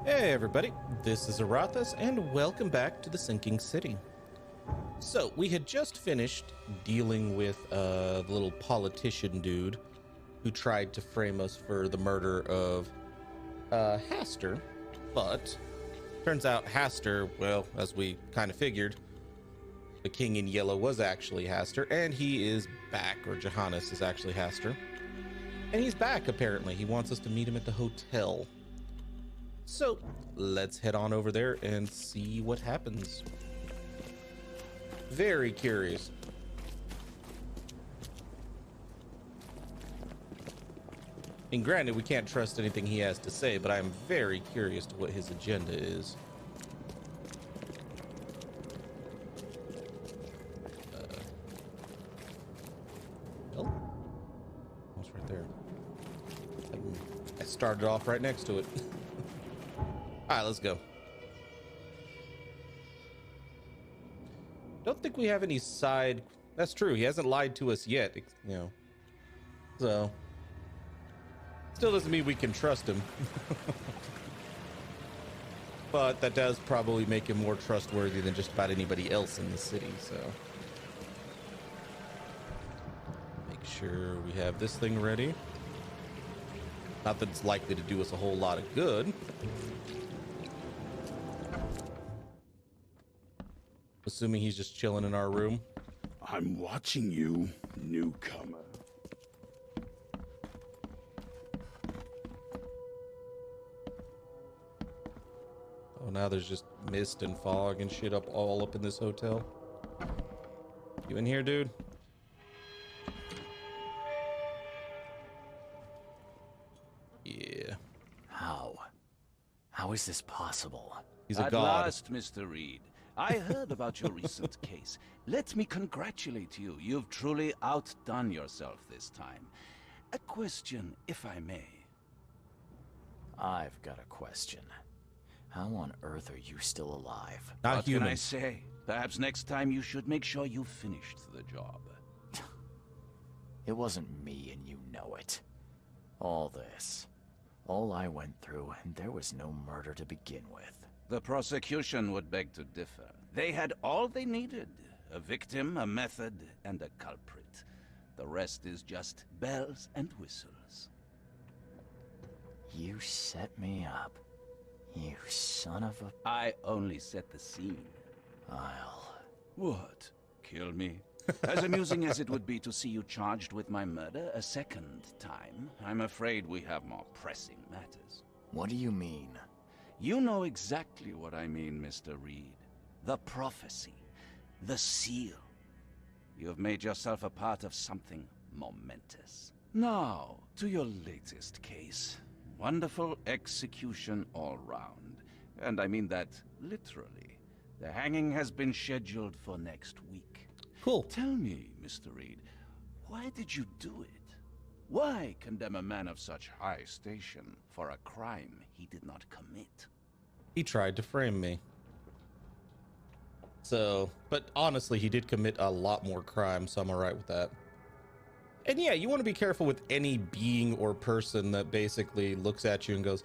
Hey everybody, this is Aurathas, and welcome back to the Sinking City. So, we had just finished dealing with the little politician dude who tried to frame us for the murder of Haster, but turns out Haster, well, as we kind of figured, the king in yellow was actually Haster, and he is back, or Johannes is actually Haster. And he's back, apparently. He wants us to meet him at the hotel. So let's head on over there and see what happens. Very curious. And granted, we can't trust anything he has to say, but I'm very curious to what his agenda is. Oh, it's right there. I started off right next to it. All right, let's go. Don't think we have any side. That's true. He hasn't lied to us yet, you know. So, still doesn't mean we can trust him. But that does probably make him more trustworthy than just about anybody else in the city, so. Make sure we have this thing ready. Not that it's likely to do us a whole lot of good. Assuming he's just chilling in our room. I'm watching you, newcomer. Oh, now there's just mist and fog and shit all up in this hotel. You in here, dude? Yeah. How is this possible? He's a At god. last, Mr. Reed. I heard about your recent case. Let me congratulate you. You've truly outdone yourself this time. A question, if I may. I've got a question. How on earth are you still alive? Not What human. can I say? Perhaps next time you should make sure you finished the job. It wasn't me, and you know it. All I went through, and there was no murder to begin with. The prosecution would beg to differ. They had all they needed. A victim, a method, and a culprit. The rest is just bells and whistles. You set me up. You son of a... I only set the scene. I'll... What? Kill me? As amusing as it would be to see you charged with my murder a second time, I'm afraid we have more pressing matters. What do you mean? You know exactly what I mean, Mr. Reed. The prophecy. The seal. You have made yourself a part of something momentous. Now, to your latest case. Wonderful execution all round. And I mean that literally. The hanging has been scheduled for next week. Cool. Tell me, Mr. Reed, why did you do it? Why condemn a man of such high station for a crime he did not commit? He tried to frame me. So, but honestly, he did commit a lot more crimes, so I'm alright with that. And yeah, you want to be careful with any being or person that basically looks at you and goes,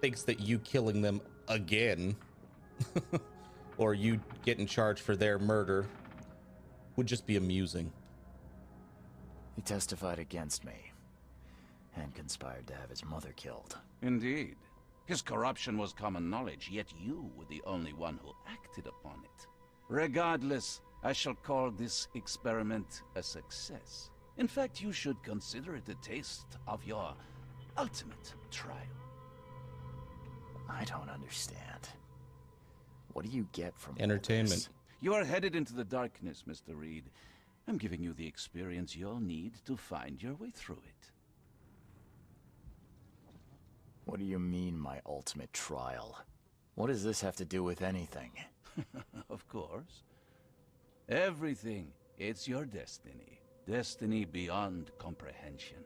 thinks that you killing them again, or you getting charged for their murder, would just be amusing. He testified against me, and conspired to have his mother killed. Indeed. His corruption was common knowledge, yet you were the only one who acted upon it. Regardless, I shall call this experiment a success. In fact, you should consider it a taste of your ultimate trial. I don't understand. What do you get from all Entertainment. this? You are headed into the darkness, Mr. Reed. I'm giving you the experience you'll need to find your way through it. What do you mean, my ultimate trial? What does this have to do with anything? Of course. Everything. It's your destiny. Destiny beyond comprehension.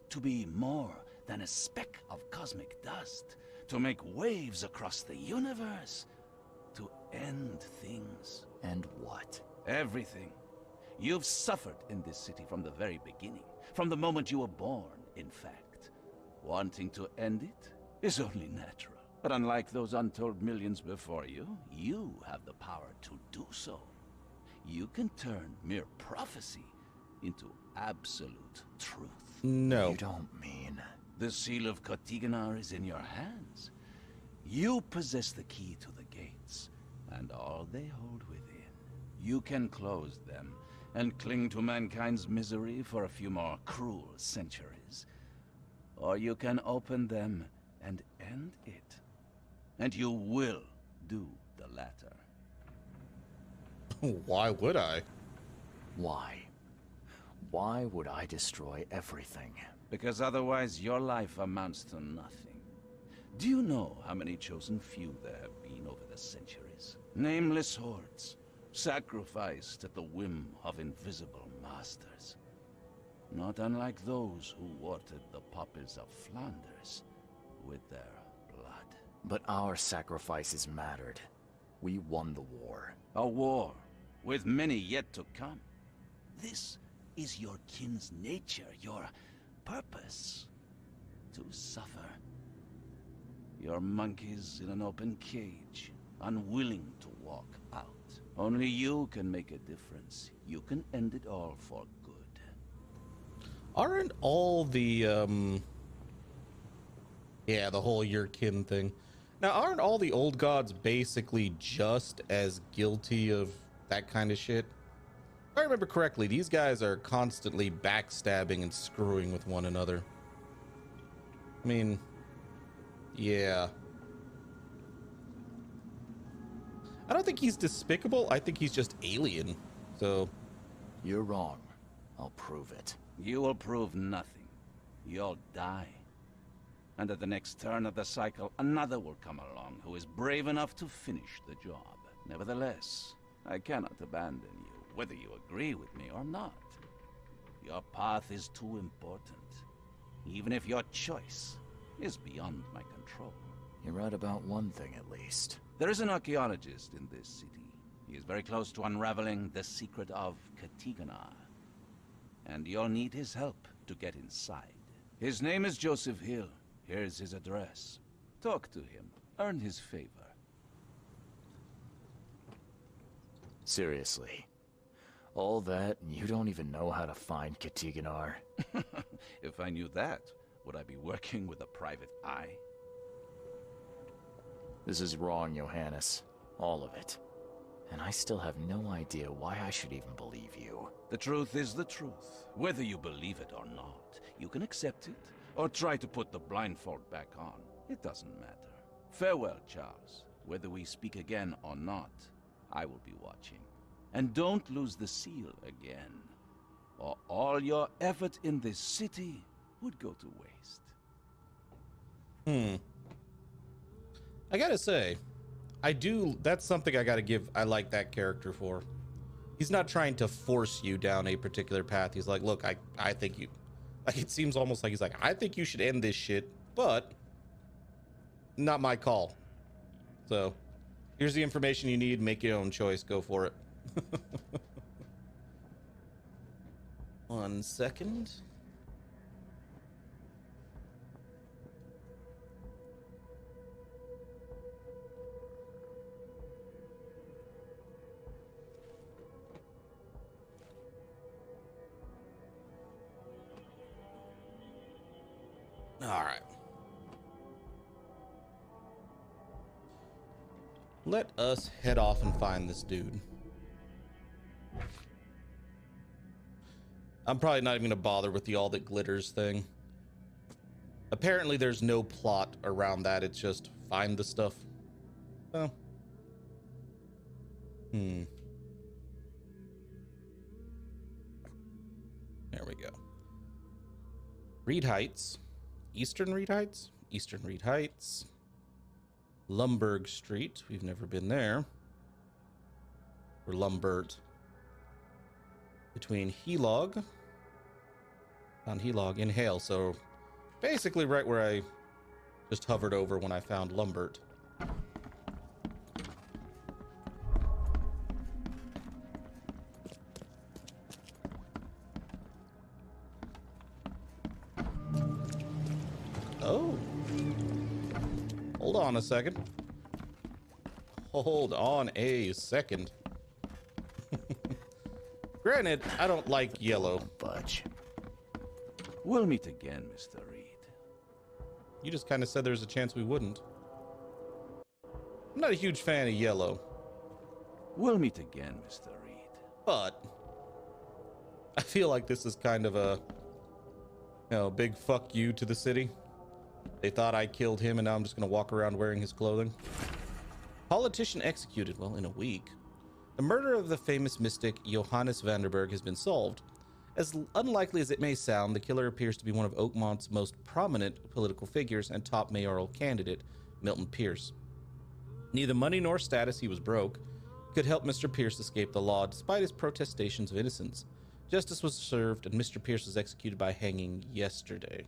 To be more than a speck of cosmic dust. To make waves across the universe. To end things. And what? Everything. You've suffered in this city from the very beginning. From the moment you were born, in fact. Wanting to end it is only natural. But unlike those untold millions before you, you have the power to do so. You can turn mere prophecy into absolute truth. No. You don't mean... The seal of Kotiganar is in your hands. You possess the key to the gates, and all they hold within. You can close them and cling to mankind's misery for a few more cruel centuries. Or you can open them and end it. And you will do the latter. Why would I? Why? Why would I destroy everything? Because otherwise your life amounts to nothing. Do you know how many chosen few there have been over the centuries? Nameless hordes, sacrificed at the whim of invisible masters. Not unlike those who watered the poppies of Flanders with their blood. But our sacrifices mattered. We won the war. A war, with many yet to come. This is your kin's nature, your purpose. To suffer. You're monkeys in an open cage, unwilling to walk out. Only you can make a difference. You can end it all for good. Aren't all the, yeah, the whole your kin thing. Now, aren't all the old gods basically just as guilty of that kind of shit? If I remember correctly, these guys are constantly backstabbing and screwing with one another. I mean, yeah. I don't think he's despicable. I think he's just alien. So, You're wrong. I'll prove it. You will prove nothing. You'll die. And at the next turn of the cycle, another will come along who is brave enough to finish the job. Nevertheless, I cannot abandon you, whether you agree with me or not. Your path is too important, even if your choice is beyond my control. You're right about one thing at least. There is an archaeologist in this city. He is very close to unraveling the secret of Kotiganar. And you'll need his help to get inside. His name is Joseph Hill. Here's his address. Talk to him. Earn his favor. Seriously. All that, and you don't even know how to find Kotiganar? If I knew that, would I be working with a private eye? This is wrong, Johannes. All of it. And I still have no idea why I should even believe you. The truth is the truth, whether you believe it or not. You can accept it, or try to put the blindfold back on. It doesn't matter. Farewell, Charles. Whether we speak again or not, I will be watching. And don't lose the seal again, or all your effort in this city would go to waste. I gotta say, that's something I gotta give, I like that character for. He's not trying to force you down a particular path. He's like, look, I think you, like, it seems almost like he's like, I think you should end this shit, but not my call. So here's the information you need. Make your own choice. Go for it. 1 second. All right. Let us head off and find this dude. I'm probably not even gonna bother with the all that glitters thing. Apparently there's no plot around that. It's just find the stuff. Oh. There we go. Reed Heights. Eastern Reed Heights? Eastern Reed Heights. Lumberg Street. We've never been there. Or Lumbert. Between Helog. On Helog and Hale. So basically right where I just hovered over when I found Lumbert. Oh. Hold on. on a second. Hold on a second. Granted, I don't like yellow. Budge. We'll meet again, Mr. Reed. You just kind of said there's a chance we wouldn't. I'm not a huge fan of yellow. We'll meet again, Mr. Reed. But I feel like this is kind of a, big fuck you to the city. They thought I killed him and now I'm just going to walk around wearing his clothing. Politician executed, well, in a week. The murder of the famous mystic Johannes Vanderberg has been solved. As unlikely as it may sound, the killer appears to be one of Oakmont's most prominent political figures and top mayoral candidate, Milton Pierce. Neither money nor status, he was broke, could help Mr. Pierce escape the law despite his protestations of innocence. Justice was served and Mr. Pierce was executed by hanging yesterday.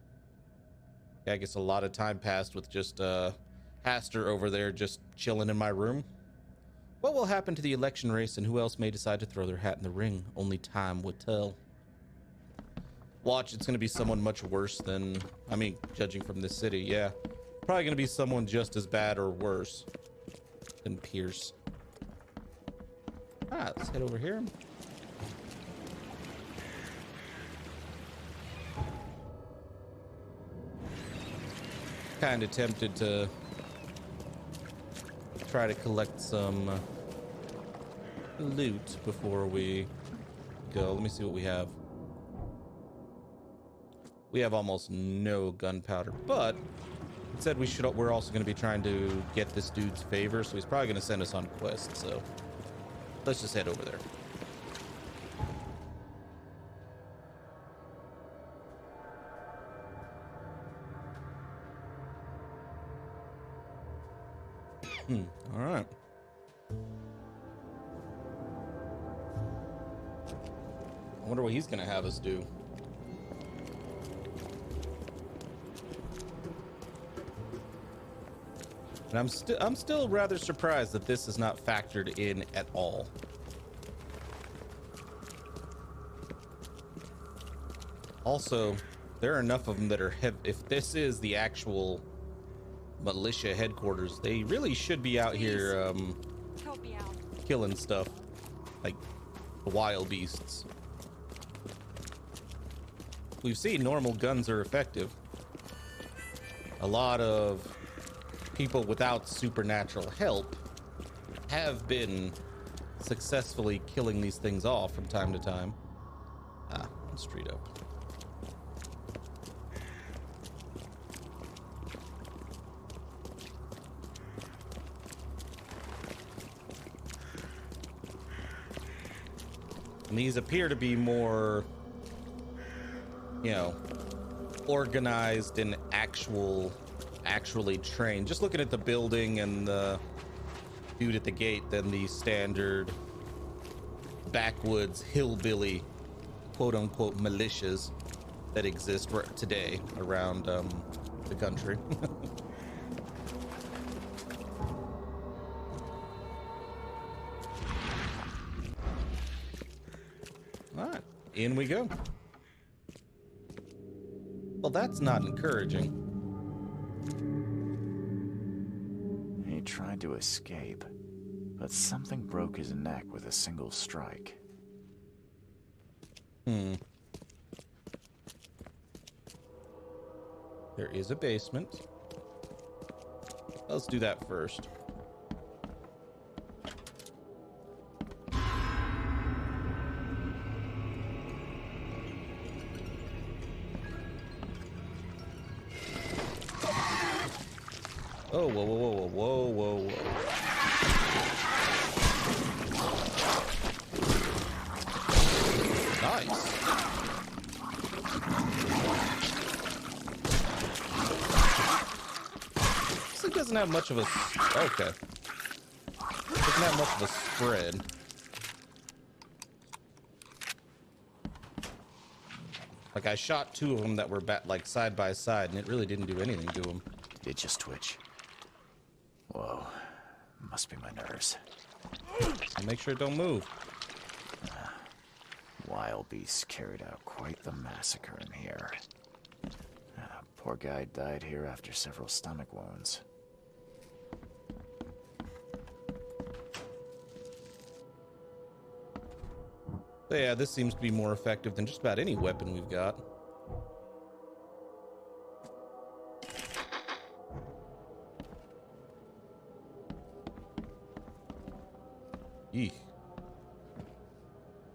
Yeah, I guess a lot of time passed with just Haster over there just chilling in my room. What will happen to the election race and who else may decide to throw their hat in the ring? Only time would tell. Watch, it's going to be someone much worse than, judging from this city, yeah. Probably going to be someone just as bad or worse than Pierce. Let's head over here. Kind of tempted to try to collect some loot before we go. Let me see what we have. We have almost no gunpowder, but it said we're also going to be trying to get this dude's favor, so he's probably going to send us on quests, so let's just head over there. All right. I wonder what he's going to have us do. And I'm still rather surprised that this is not factored in at all. Also, there are enough of them that are if this is the actual militia headquarters, they really should be out here help me out. Killing stuff like the wild beasts. We've seen normal guns are effective. A lot of people without supernatural help have been successfully killing these things off from time to time. Straight up. And these appear to be more, organized and actually trained. Just looking at the building and the dude at the gate than the standard backwoods hillbilly quote-unquote militias that exist today around the country. All right, in we go. Well, that's not encouraging. He tried to escape, but something broke his neck with a single strike. There is a basement. Let's do that first. Oh, whoa, whoa, whoa, whoa, whoa, whoa. Nice. This thing doesn't have much of a... Okay. Doesn't have much of a spread. Like, I shot two of them that were side by side, and it really didn't do anything to them. It just twitch. Whoa. Must be my nerves. And make sure it don't move. Wild beasts carried out quite the massacre in here. Poor guy died here after several stomach wounds. So yeah, this seems to be more effective than just about any weapon we've got. Eek.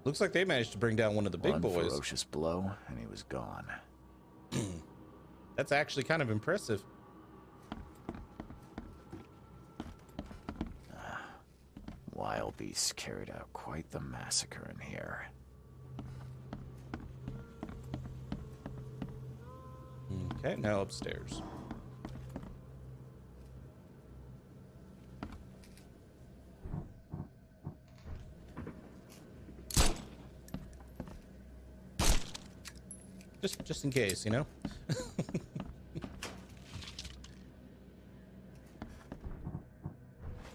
Looks like they managed to bring down one of the big boys. Ferocious blow, and he was gone. That's actually kind of impressive. Wild beasts carried out quite the massacre in here. Okay, now upstairs. Just in case, you know?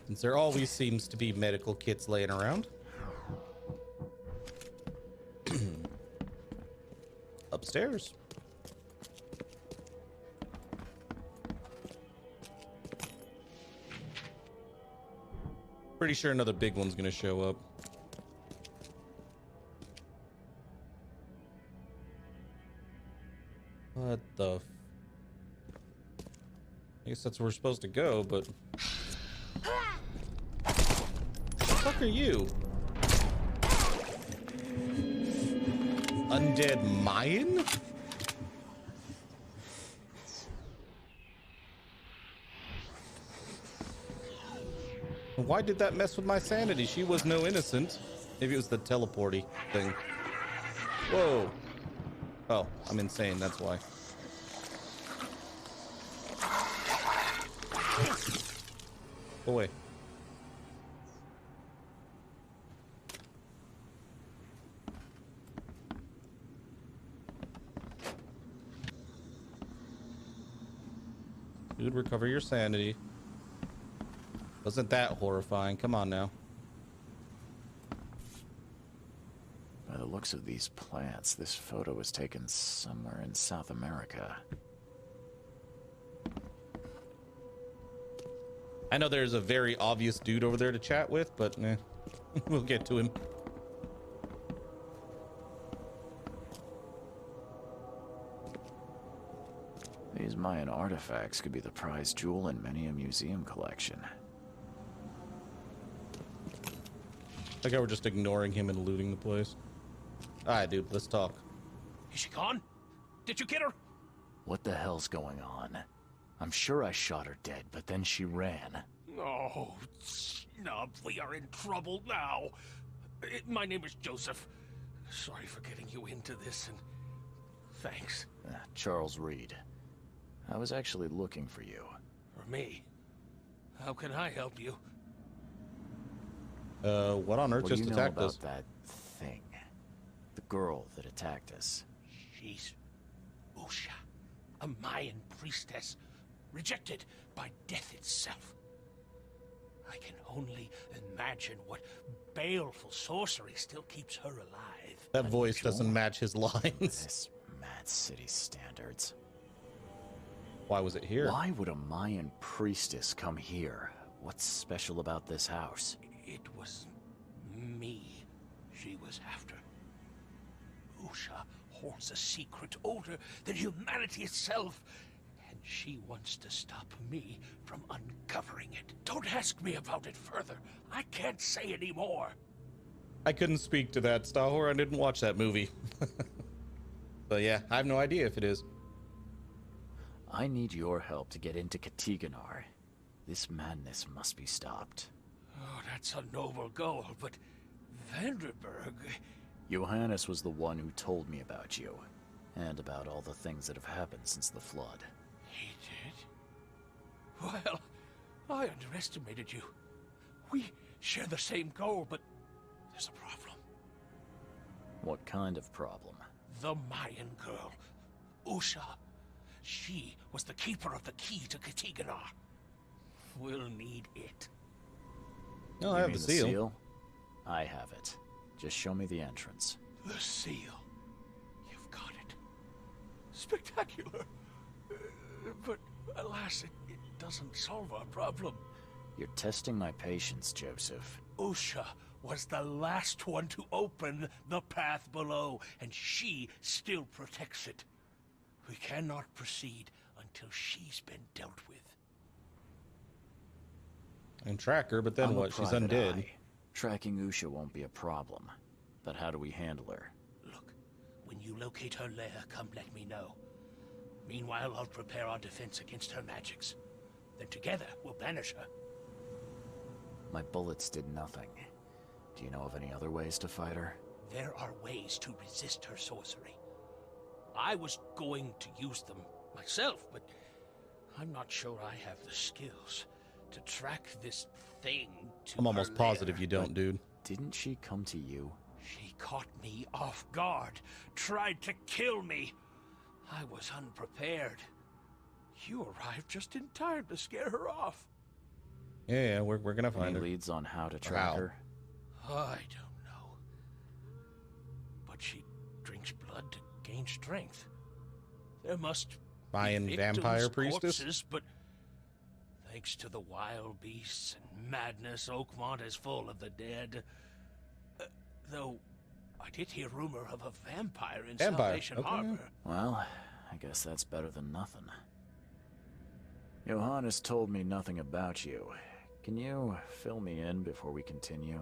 Since there always seems to be medical kits laying around. Upstairs. Pretty sure another big one's gonna show up. What the I guess that's where we're supposed to go, but what the fuck are you? Undead Mayan? Why did that mess with my sanity? She was no innocent. Maybe it was the teleporty thing. Whoa. Oh, I'm insane, that's why. Go away. Dude, recover your sanity. Wasn't that horrifying? Come on now. By the looks of these plants, this photo was taken somewhere in South America. I know there's a very obvious dude over there to chat with, but we'll get to him. These Mayan artifacts could be the prized jewel in many a museum collection. Like I were just ignoring him and looting the place. Alright, dude, let's talk. Is she gone? Did you get her? What the hell's going on? I'm sure I shot her dead, but then she ran. Oh, snub, we are in trouble now. My name is Joseph. Sorry for getting you into this, and thanks. Charles Reed. I was actually looking for you. For me? How can I help you? What on earth What just do you attacked know us? about that thing? The girl that attacked us. She's Usha, a Mayan priestess, rejected by death itself. I can only imagine what baleful sorcery still keeps her alive. That voice doesn't match his lines. This mad city standards. Why was it here? Why would a Mayan priestess come here? What's special about this house? It was me she was after. Usha holds a secret older than humanity itself, and she wants to stop me from uncovering it. Don't ask me about it further. I can't say any more. I couldn't speak to that, Stahor. I didn't watch that movie. But yeah, I have no idea if it is. I need your help to get into Katiganar. This madness must be stopped. Oh, that's a noble goal, but Vanderberg... Johannes was the one who told me about you, and about all the things that have happened since the flood. He did? Well, I underestimated you. We share the same goal, but there's a problem. What kind of problem? The Mayan girl, Usha. She was the keeper of the key to Katiganar. We'll need it. No, I You have mean the seal. I have it. Just show me the entrance. The seal. You've got it. Spectacular. But alas, it doesn't solve our problem. You're testing my patience, Joseph. Usha was the last one to open the path below, and she still protects it. We cannot proceed until she's been dealt with. And track her, but then I'm a what? She's private undead. eye. Tracking Usha won't be a problem. But how do we handle her? Look, when you locate her lair, come let me know. Meanwhile, I'll prepare our defense against her magics. Then together, we'll banish her. My bullets did nothing. Do you know of any other ways to fight her? There are ways to resist her sorcery. I was going to use them myself, but I'm not sure I have the skills to track this thing to I'm almost her positive lair. you don't, dude. Didn't she come to you? She caught me off guard, tried to kill me. I was unprepared. You arrived just in time to scare her off. Yeah, we're gonna find Any her. leads on how to track Wow. her? I don't know. But she drinks blood to gain strength. There must Mayan be vampire victims' priestess? corpses, but thanks to the wild beasts and madness, Oakmont is full of the dead. Though I did hear rumor of a vampire in Vampire, Salvation okay. Harbor. Well, I guess that's better than nothing. Johannes told me nothing about you. Can you fill me in before we continue?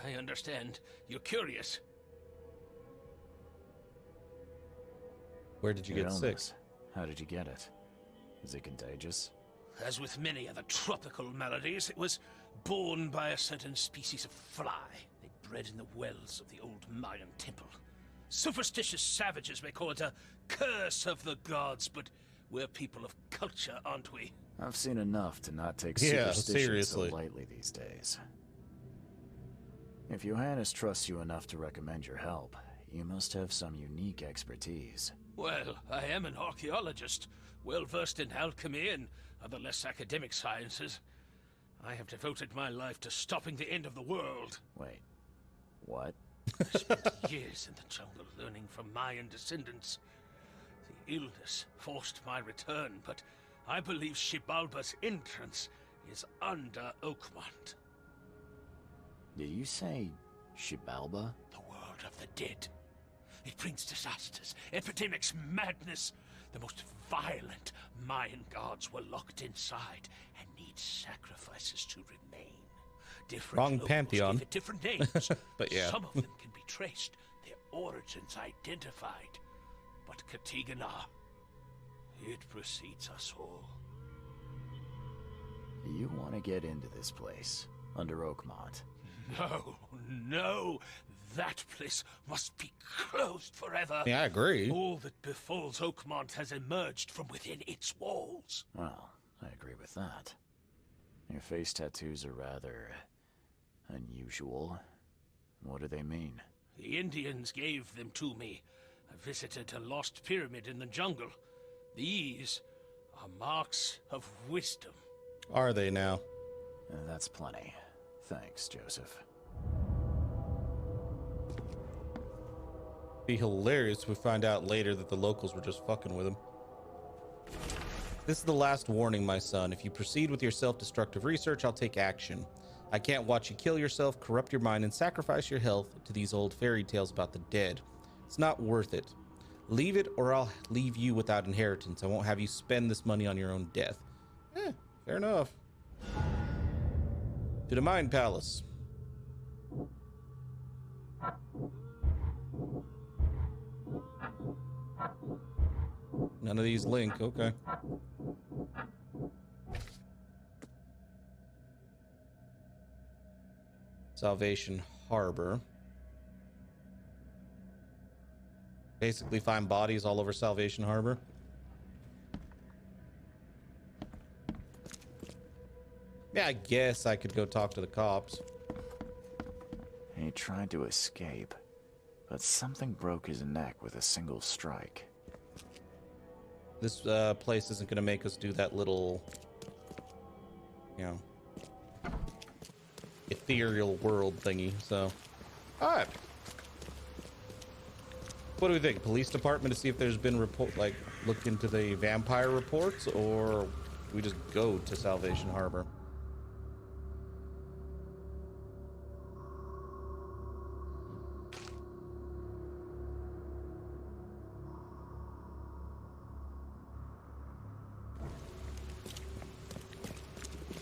I understand. You're curious. Where did you Your get sick? illness. How did you get it? Is it contagious? As with many other tropical maladies, it was borne by a certain species of fly they bred in the wells of the old Mayan temple. Superstitious savages may call it a curse of the gods, but we're people of culture, aren't we? I've seen enough to not take Yeah, superstition seriously. so lightly these days. If Johannes trusts you enough to recommend your help, you must have some unique expertise. Well, I am an archaeologist, well-versed in alchemy and other less academic sciences. I have devoted my life to stopping the end of the world. Wait, what? I spent years in the jungle learning from Mayan descendants. The illness forced my return, but I believe Xibalba's entrance is under Oakmont. Did you say Xibalba? The world of the dead. It brings disasters, epidemics, madness. The most violent Mayan gods were locked inside and need sacrifices to remain. Different Wrong locals pantheon. give it different names. But yeah. Some of them can be traced, their origins identified. But Katigana, it precedes us all. You want to get into this place, under Oakmont. No, no. That place must be closed forever. Yeah, I agree. All that befalls Oakmont has emerged from within its walls. Well, I agree with that. Your face tattoos are rather unusual. What do they mean? The Indians gave them to me. I visited a lost pyramid in the jungle. These are marks of wisdom. Are they now? That's plenty. Thanks, Joseph. Be hilarious if we find out later that the locals were just fucking with him. This is the last warning, my son. If you proceed with your self-destructive research, I'll take action. I can't watch you kill yourself, corrupt your mind, and sacrifice your health to these old fairy tales about the dead. It's not worth it. Leave it, or I'll leave you without inheritance. I won't have you spend this money on your own death. Fair enough. To the Mind Palace. None of these link. Okay. Salvation Harbor. Basically find bodies all over Salvation Harbor. Yeah, I guess I could go talk to the cops. He tried to escape, but something broke his neck with a single strike. This place isn't going to make us do that little, you know, ethereal world thingy, so. Alright. What do we think? Police department to see if there's been look into the vampire reports, or we just go to Salvation Harbor?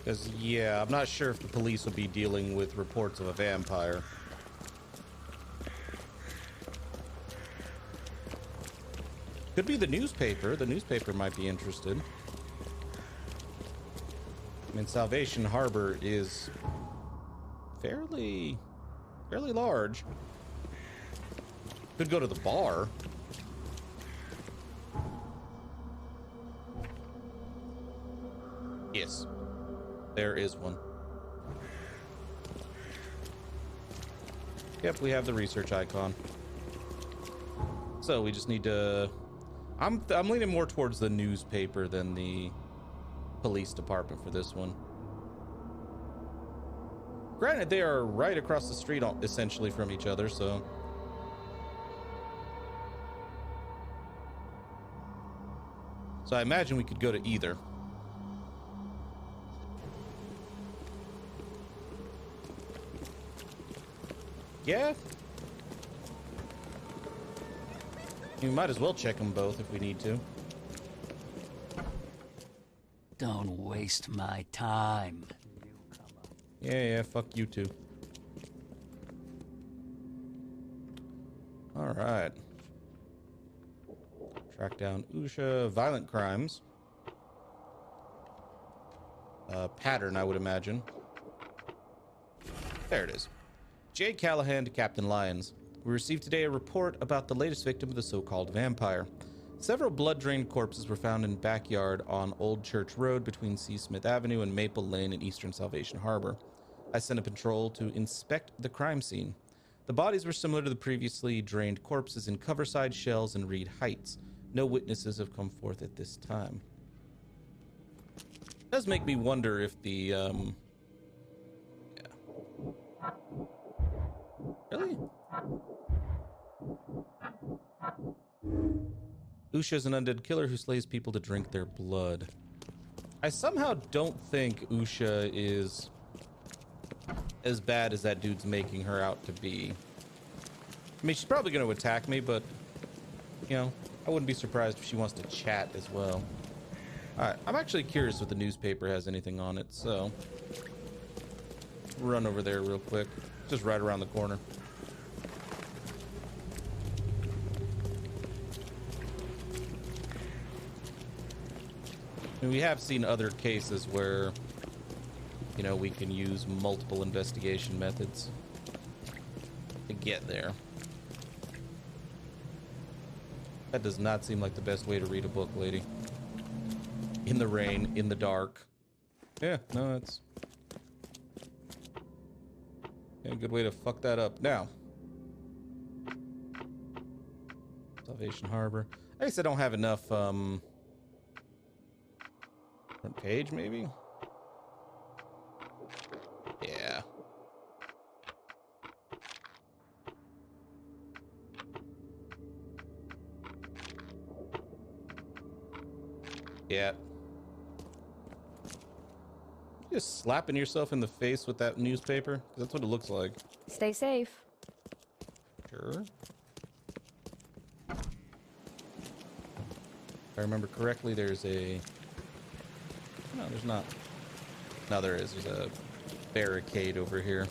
Because, yeah, I'm not sure if the police will be dealing with reports of a vampire. Could be the newspaper. The newspaper might be interested. I mean, Salvation Harbor is fairly large. Could go to the bar. Yes, there is one. Yep, we have the research icon. So we just need to... I'm leaning more towards the newspaper than the police department for this one. Granted, they are right across the street essentially from each other, so... So I imagine we could go to either. Yeah. We might as well check them both if we need to. Don't waste my time. Yeah, fuck you too. All right. Track down Usha. Violent crimes. Pattern, I would imagine. There it is. J. Callahan to Captain Lyons. We received today a report about the latest victim of the so-called vampire. Several blood-drained corpses were found in backyard on Old Church Road between C. Smith Avenue and Maple Lane in Eastern Salvation Harbor. I sent a patrol to inspect the crime scene. The bodies were similar to the previously drained corpses in Coverside, Shells, and Reed Heights. No witnesses have come forth at this time. It does make me wonder if the, yeah. Really? Usha is an undead killer who slays people to drink their blood. I somehow don't think Usha is as bad as that dude's making her out to be. I mean, she's probably going to attack me, but, you know, I wouldn't be surprised if she wants to chat as well. Alright, I'm actually curious if the newspaper has anything on it, so... run over there real quick. Just right around the corner. I mean, we have seen other cases where, you know, we can use multiple investigation methods to get there. That does not seem like the best way to read a book, lady. In the rain, in the dark. Yeah, no, it's... yeah, a good way to fuck that up. Now. Salvation Harbor. I guess I don't have enough, front page, maybe? Yeah. Yeah. Just slapping yourself in the face with that newspaper? 'Cause that's what it looks like. Stay safe. Sure. If I remember correctly, there's a... no, there's not. No, there is. There's a barricade over here.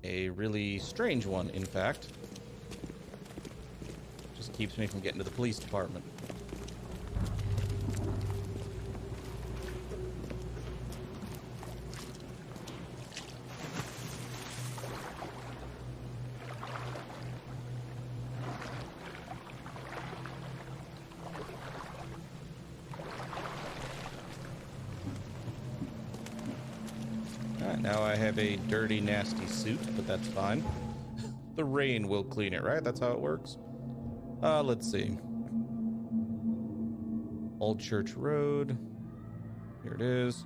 A really strange one, in fact. Just keeps me from getting to the police department. Now I have a dirty, nasty suit, but that's fine. The rain will clean it, right? That's how it works. Let's see. Old Church Road. Here it is.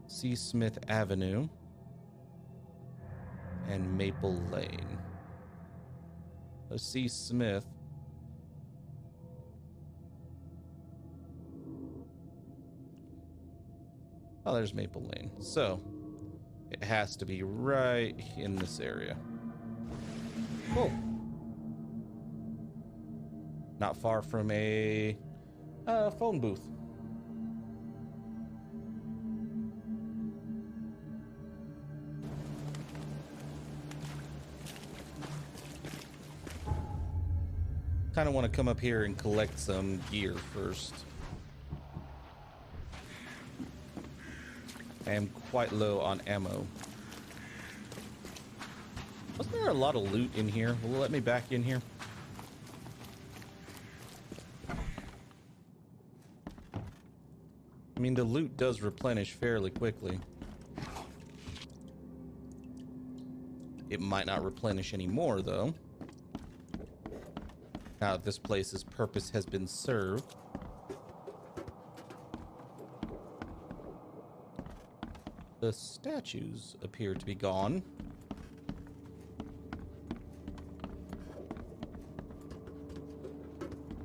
C. Smith Avenue. And Maple Lane. Let's see Smith. Oh, there's Maple Lane. So, it has to be right in this area. Cool. Not far from a Phone booth. Kind of want to come up here and collect some gear first. I am quite low on ammo. Wasn't there a lot of loot in here? Will it let me back in here? I mean, the loot does replenish fairly quickly. It might not replenish anymore, though. Now this place's purpose has been served. The statues appear to be gone.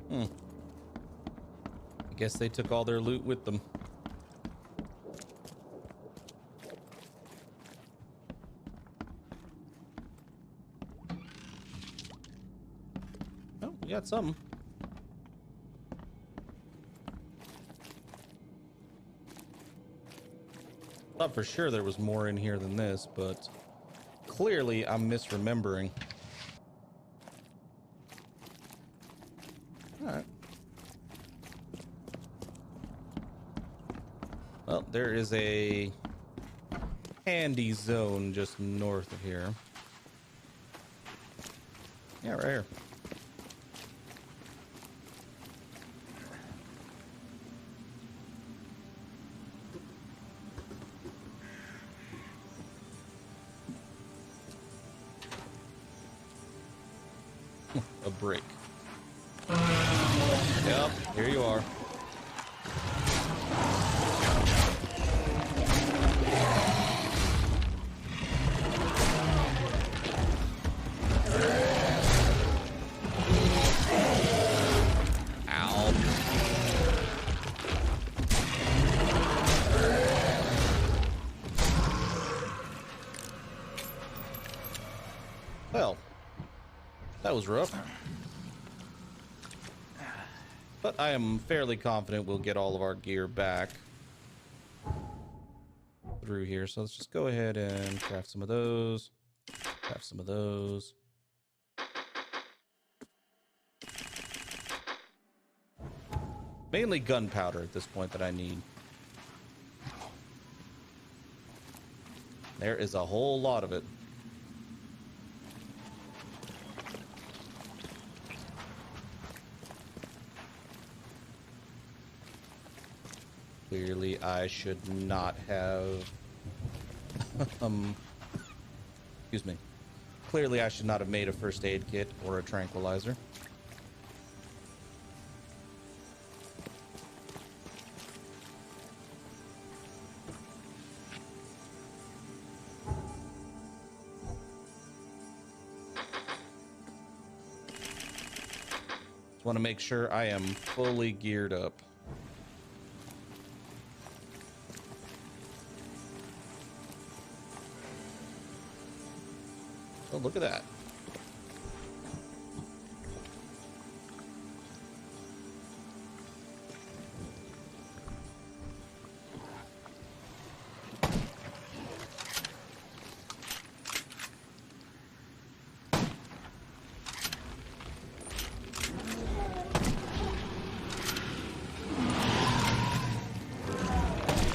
I guess they took all their loot with them. Oh, we got some. Thought for sure there was more in here than this, but clearly I'm misremembering. Alright. Well, there is a handy zone just north of here. Yeah, right here. A break. Yep, here you are. Ow. Well, that was rough. But I am fairly confident we'll get all of our gear back through here. So let's just go ahead and craft some of those. Craft some of those. Mainly gunpowder at this point that I need. There is a whole lot of it. Clearly, I should not have... excuse me. Clearly, I should not have made a first aid kit or a tranquilizer. Just want to make sure I am fully geared up. Oh, look at that.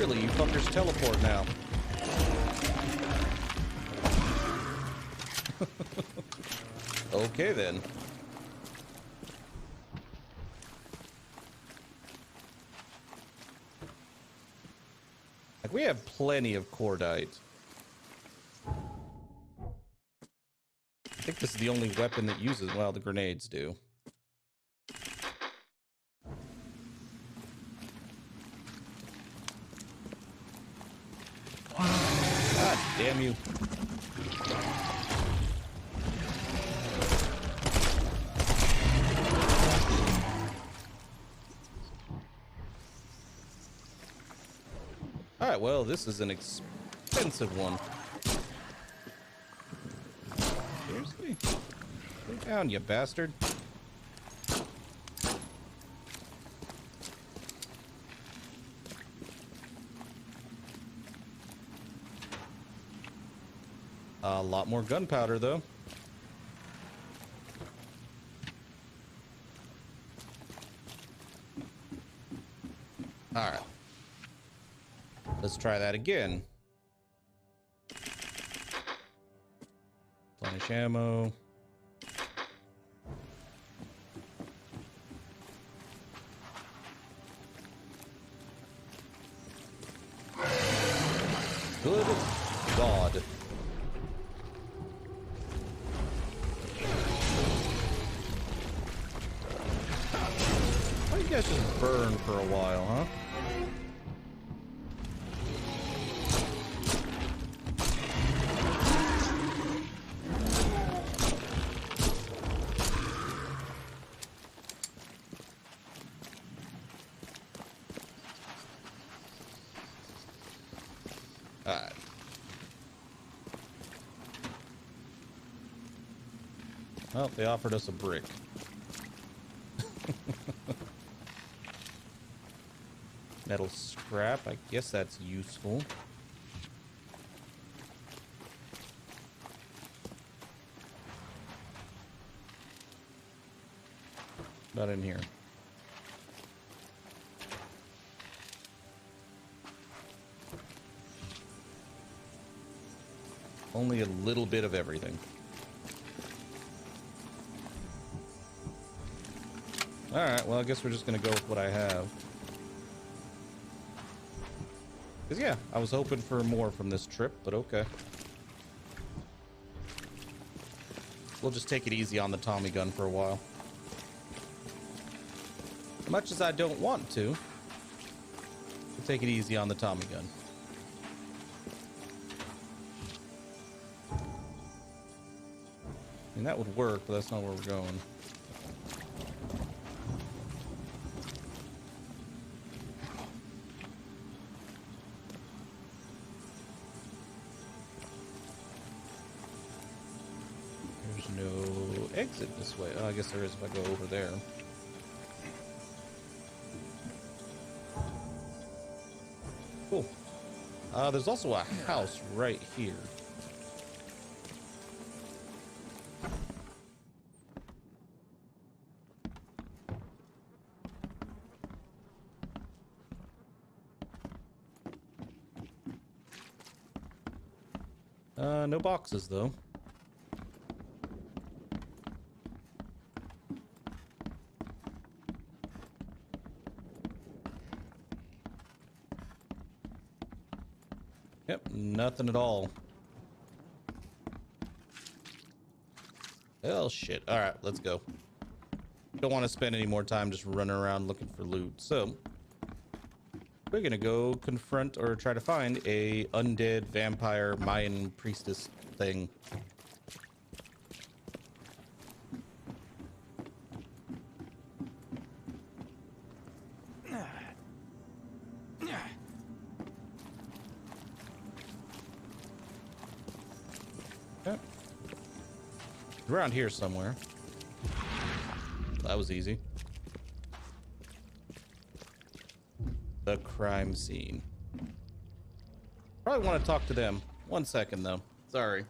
Really, you fuckers teleport now. Okay then. Like, we have plenty of cordite. I think this is the only weapon that uses, well, the grenades do. God damn you. Alright, well, this is an expensive one. Seriously? Lay down, you bastard. A lot more gunpowder, though. All right. Let's try that again. Replenish ammo. Good God. Why you guys just burn for a while, huh? Alright. Well, they offered us a brick. Metal scrap, I guess that's useful. Not in here. Only a little bit of everything. Alright, well, I guess we're just gonna go with what I have. Because, yeah, I was hoping for more from this trip, but okay. We'll just take it easy on the Tommy gun for a while. As much as I don't want to, we'll take it easy on the Tommy gun. I mean, that would work, but that's not where we're going. There's no exit this way. Oh, I guess there is if I go over there. Cool. There's also a house right here. No boxes, though. Yep, nothing at all. Hell, shit. All right, let's go. Don't want to spend any more time just running around looking for loot, so we're gonna go confront or try to find a undead vampire Mayan priestess thing. Okay. Around here somewhere. That was easy. The crime scene. Probably want to talk to them. 1 second, though. Sorry.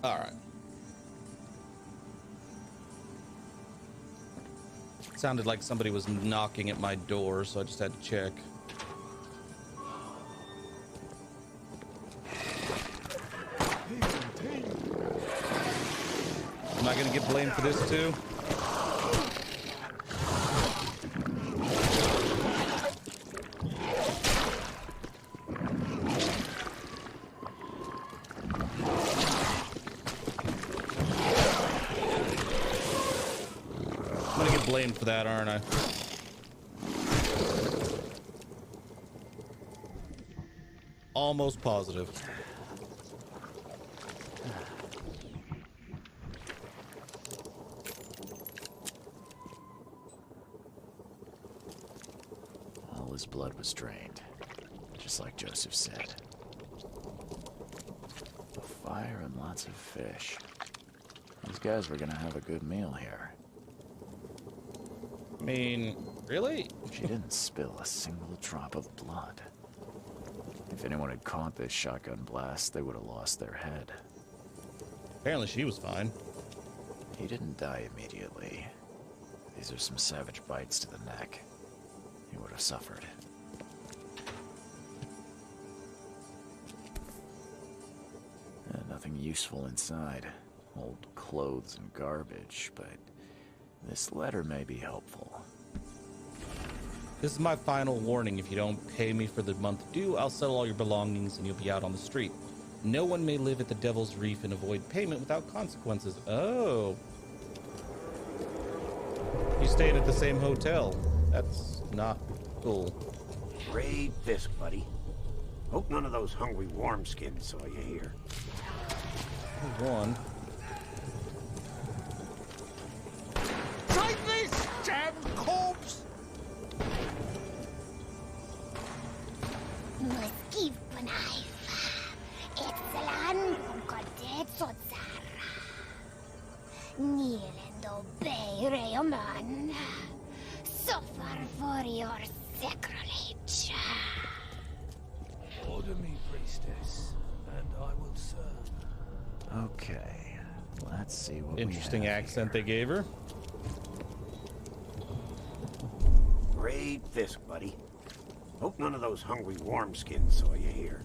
All right. Sounded like somebody was knocking at my door, so I just had to check. Am I gonna get blamed for this too? I'm gonna get blamed for that, aren't I? Almost positive. All his blood was drained, just like Joseph said. A fire and lots of fish. These guys were gonna have a good meal here. I mean, really? She didn't spill a single drop of blood. If anyone had caught this shotgun blast, they would have lost their head. Apparently she was fine. He didn't die immediately. These are some savage bites to the neck. He would have suffered. Nothing useful inside. Old clothes and garbage, but this letter may be helpful. This is my final warning. If you don't pay me for the month due, I'll sell all your belongings and you'll be out on the street. No one may live at the Devil's Reef and avoid payment without consequences. Oh. You staying at the same hotel. That's not cool. Raid this, buddy. Hope none of those hungry wormskins saw you here. One. Try this, damn corpse! Moskiv knife. Excellent konkordet sotsara. Kneel and obey, Rayoman. Suffer for your sacrilege. Order me, priestess, and I will serve. Okay, let's see what Interesting we have accent here. they gave her. Raid this, buddy. Hope none of those hungry wormskins saw you here.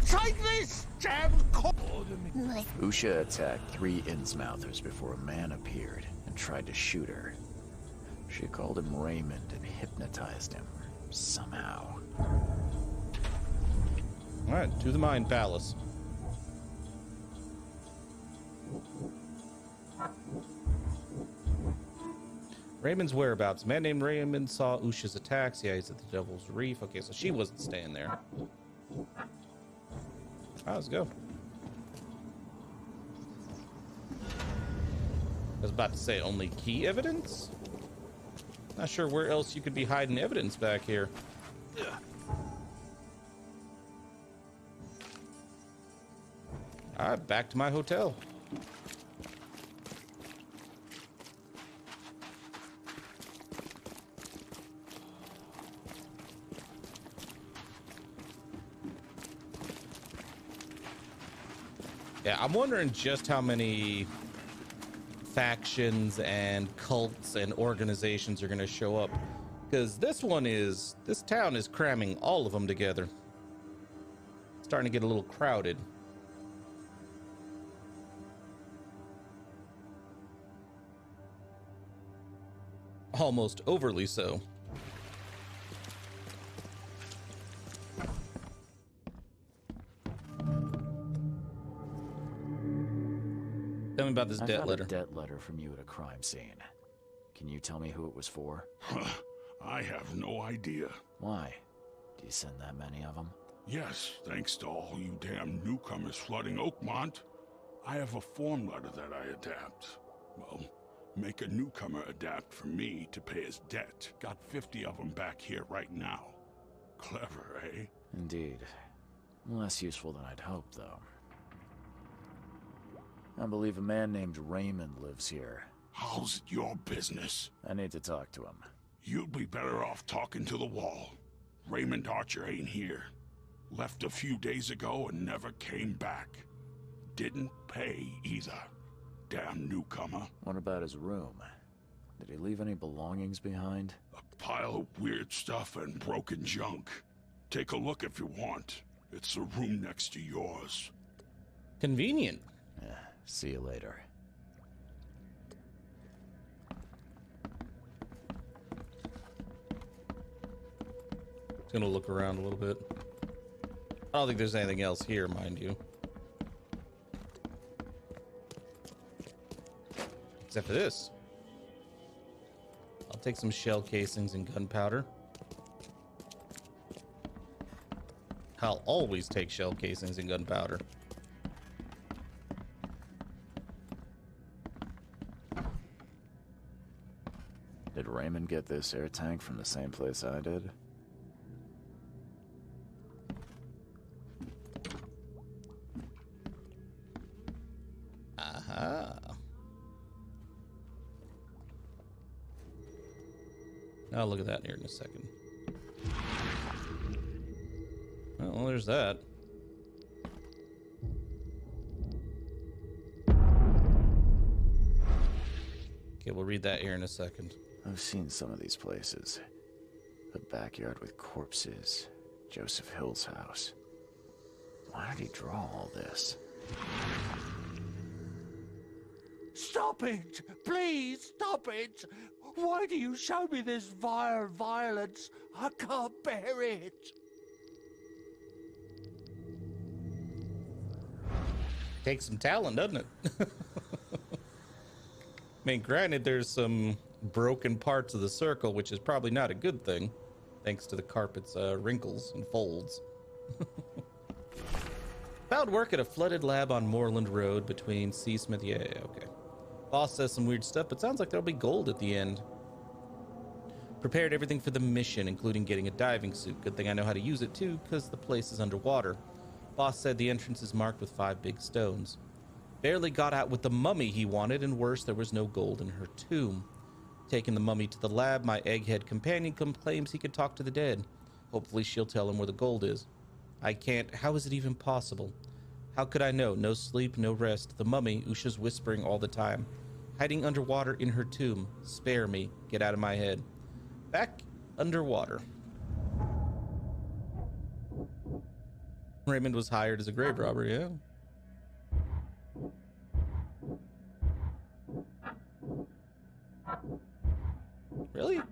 Try this, damn corpse! Order me. Usha attacked 3 Innsmouthers before a man appeared and tried to shoot her. She called him Raymond and hypnotized him, somehow. Alright, to the Mind Palace. Raymond's whereabouts. A man named Raymond saw Usha's attacks. Yeah, he's at the Devil's Reef. Okay, so she wasn't staying there. Let's go. I was about to say only key evidence? Not sure where else you could be hiding evidence back here. Alright, back to my hotel. Yeah, I'm wondering just how many factions and cults and organizations are going to show up. Because this town is cramming all of them together. Starting to get a little crowded. Almost overly so. Tell me about this I debt got letter. a debt letter from you at a crime scene. Can you tell me who it was for? I have no idea. Why? Do you send that many of them? Yes, thanks to all you damn newcomers flooding Oakmont, I have a form letter that I adapt. Well, make a newcomer adapt for me to pay his debt. Got 50 of them back here right now. Clever, eh? Indeed. Less useful than I'd hoped, though. I believe a man named Raymond lives here. How's it your business? I need to talk to him. You'd be better off talking to the wall. Raymond Archer ain't here. Left a few days ago and never came back. Didn't pay either. Damn newcomer. What about his room? Did he leave any belongings behind? A pile of weird stuff and broken junk. Take a look if you want. It's the room next to yours. Convenient. Yeah, see you later. Just gonna look around a little bit. I don't think there's anything else here, mind you. Except for this. I'll take some shell casings and gunpowder. I'll always take shell casings and gunpowder. Did Raymond get this air tank from the same place I did? Aha. I'll look at that here in a second. Well, there's that. Okay, we'll read that here in a second. I've seen some of these places. The backyard with corpses. Joseph Hill's house. Why did he draw all this? Stop it! Please stop it! Why do you show me this vile violence? I can't bear it! Takes some talent, doesn't it? I mean, granted, there's some broken parts of the circle, which is probably not a good thing, thanks to the carpet's wrinkles and folds. Found work at a flooded lab on Moreland Road between Seasmith. Yeah, okay. Boss says some weird stuff, but sounds like there'll be gold at the end. Prepared everything for the mission, including getting a diving suit. Good thing I know how to use it too, because the place is underwater. Boss said the entrance is marked with 5 big stones. Barely got out with the mummy he wanted, and worse, there was no gold in her tomb. Taking the mummy to the lab, my egghead companion claims he could talk to the dead. Hopefully she'll tell him where the gold is. I can't. How is it even possible? How could I know? No sleep, no rest. The mummy, Usha's whispering all the time. Hiding underwater in her tomb. Spare me. Get out of my head. Back underwater. Raymond was hired as a grave robber, yeah. Really?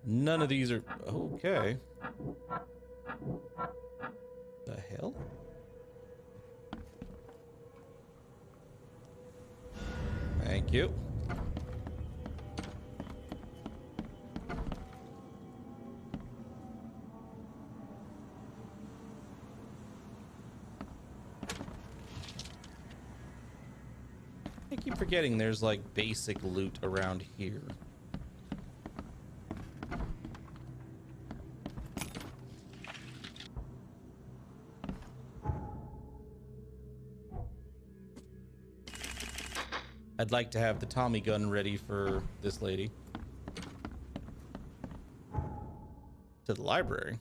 None of these are... Okay. The hell? Thank you. I keep forgetting there's like basic loot around here. I'd like to have the Tommy gun ready for this lady. To the library.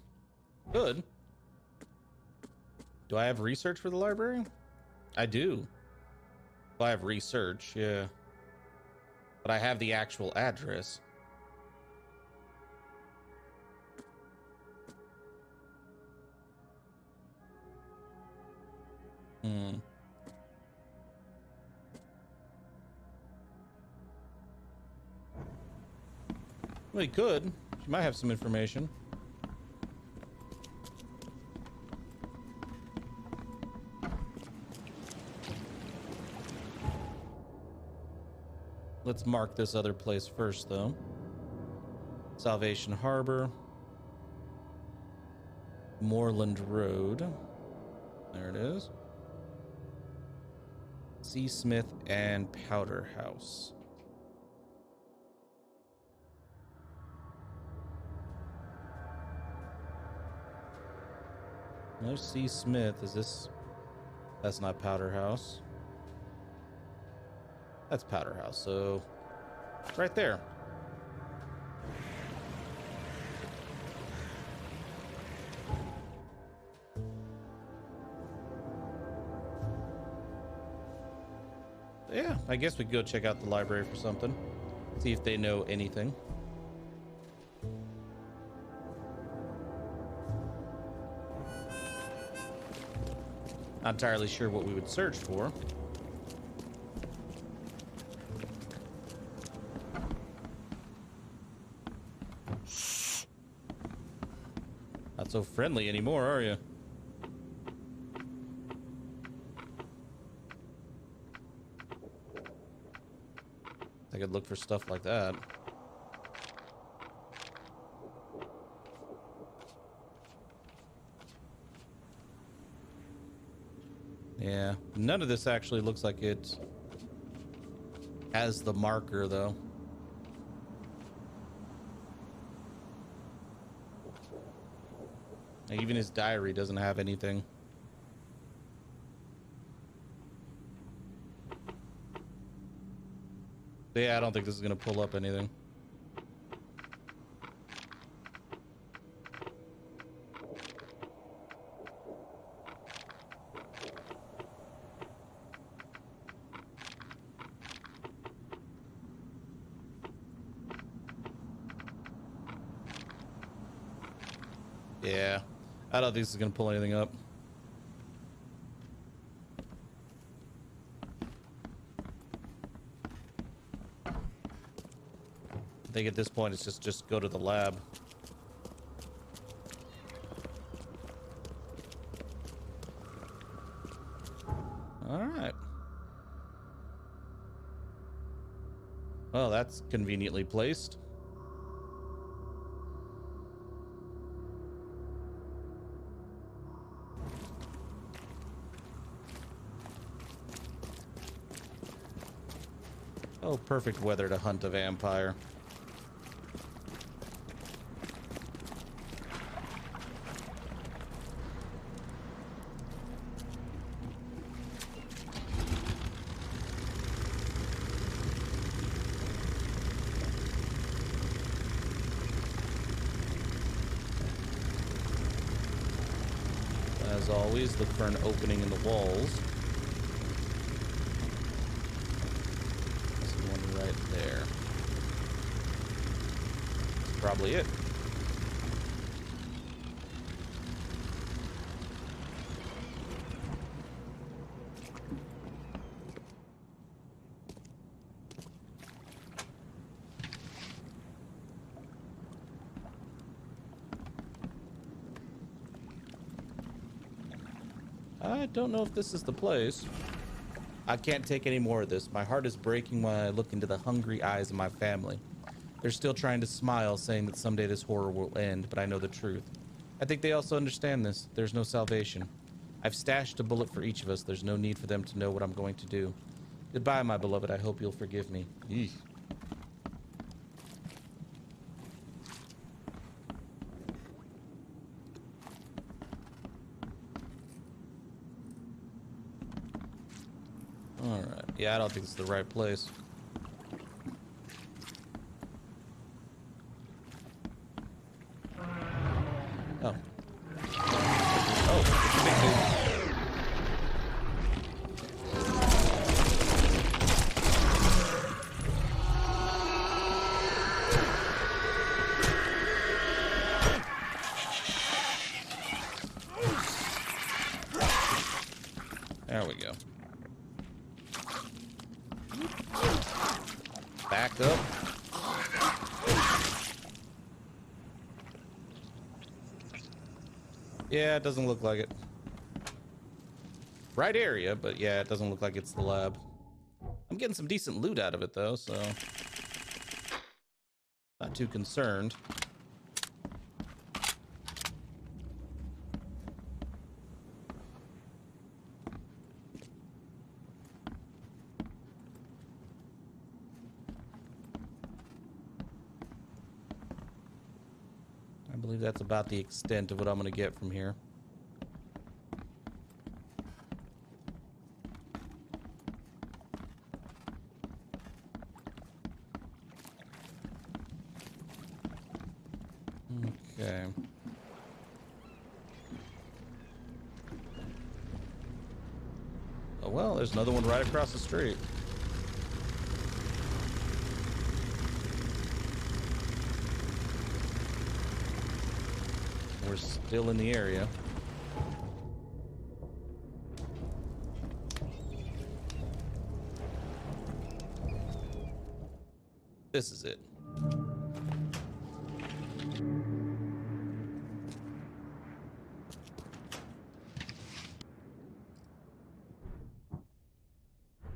Good. Do I have research for the library? I do. Well, I have research, yeah. But I have the actual address. Well, he could. She might have some information. Let's mark this other place first, though. Salvation Harbor. Moreland Road. There it is. C. Smith and Powder House. There's C. Smith. Is this... That's not Powder House. That's Powder House, so... Right there. Yeah, I guess we could go check out the library for something. See if they know anything. Not entirely sure what we would search for. Not so friendly anymore, are you? I could look for stuff like that. Yeah, none of this actually looks like it has the marker, though. Even his diary doesn't have anything. Yeah, I don't think this is gonna pull up anything. Yeah, I don't think this is gonna pull anything up. I think at this point it's just go to the lab. All right. Well, that's conveniently placed. Oh, perfect weather to hunt a vampire. As always, look for an opening in the walls. There's one right there. That's probably it. I don't know if this is the place. I can't take any more of this. My heart is breaking when I look into the hungry eyes of my family. They're still trying to smile, saying that someday this horror will end, but I know the truth. I think they also understand this. There's no salvation. I've stashed a bullet for each of us. There's no need for them to know what I'm going to do. Goodbye, my beloved. I hope you'll forgive me. Eesh. Alright. Yeah, I don't think it's the right place. Oh. Oh, it's a big dude. There we go. Back up. Yeah, it doesn't look like it. Right area, but yeah, it doesn't look like it's the lab. I'm getting some decent loot out of it though, so not too concerned. I believe that's about the extent of what I'm going to get from here. Okay. Oh well, there's another one right across the street. We're still in the area. This is it.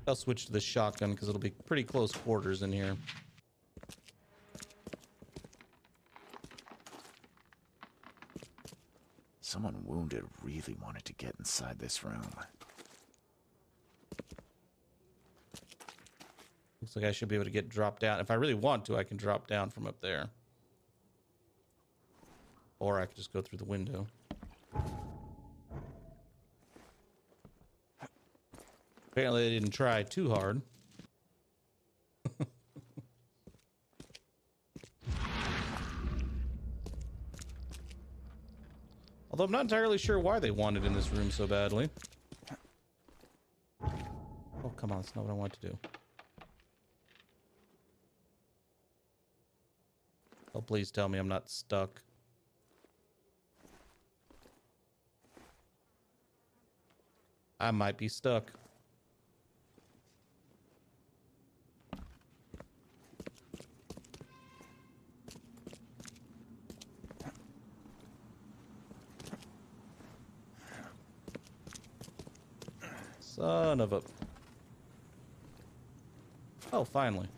I'll switch to the shotgun because it'll be pretty close quarters in here. Someone wounded really wanted to get inside this room. Looks like I should be able to get dropped down. If I really want to, I can drop down from up there. Or I could just go through the window. Apparently they didn't try too hard. Although I'm not entirely sure why they wanted in this room so badly. Oh, come on. That's not what I want to do. Oh, please tell me I'm not stuck. I might be stuck. Son of a... Oh, finally.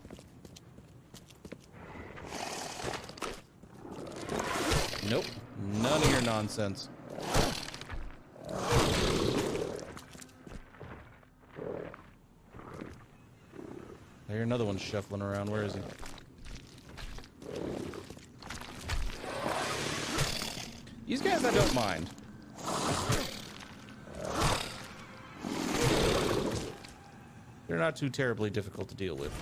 Nope. None of your nonsense. I hear another one shuffling around. Where is he? These guys I don't mind. They're not too terribly difficult to deal with.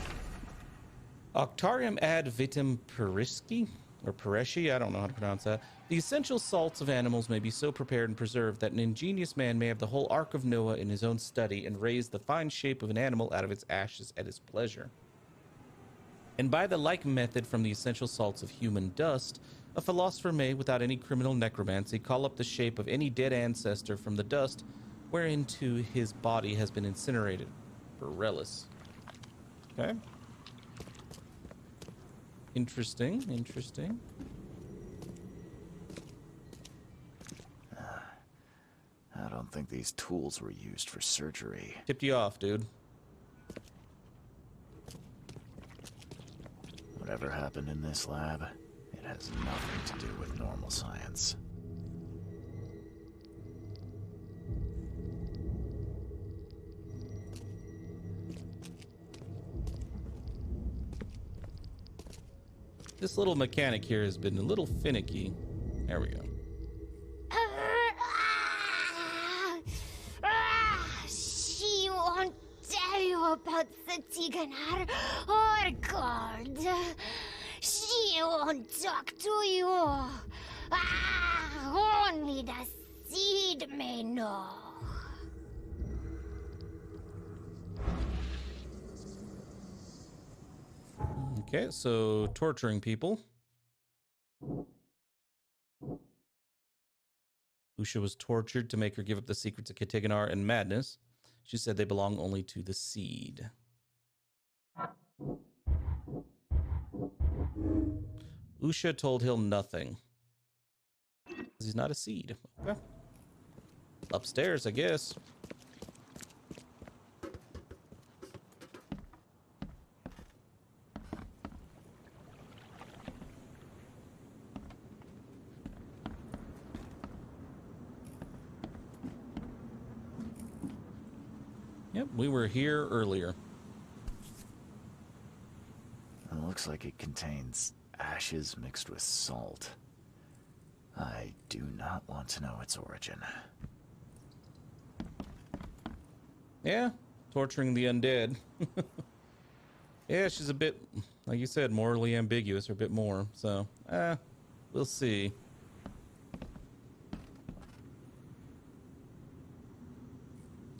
Octarium ad vitam periski, or pereshi, I don't know how to pronounce that. The essential salts of animals may be so prepared and preserved that an ingenious man may have the whole Ark of Noah in his own study and raise the fine shape of an animal out of its ashes at his pleasure. And by the like method from the essential salts of human dust, a philosopher may, without any criminal necromancy, call up the shape of any dead ancestor from the dust whereinto his body has been incinerated. Borellus. Okay. Interesting, interesting. I don't think these tools were used for surgery. Tipped you off, dude. Whatever happened in this lab, it has nothing to do with normal science. This little mechanic here has been a little finicky. There we go. She won't tell you about the Tiganar or God. She won't talk to you. Only the seed may know. Okay, so torturing people. Usha was tortured to make her give up the secrets of Katiganar and madness. She said they belong only to the seed. Usha told him nothing. He's not a seed. Okay. Upstairs, I guess. Yep, we were here earlier. It looks like it contains ashes mixed with salt. I do not want to know its origin. Yeah, torturing the undead. Yeah, she's a bit, like you said, morally ambiguous, or a bit more. So, we'll see.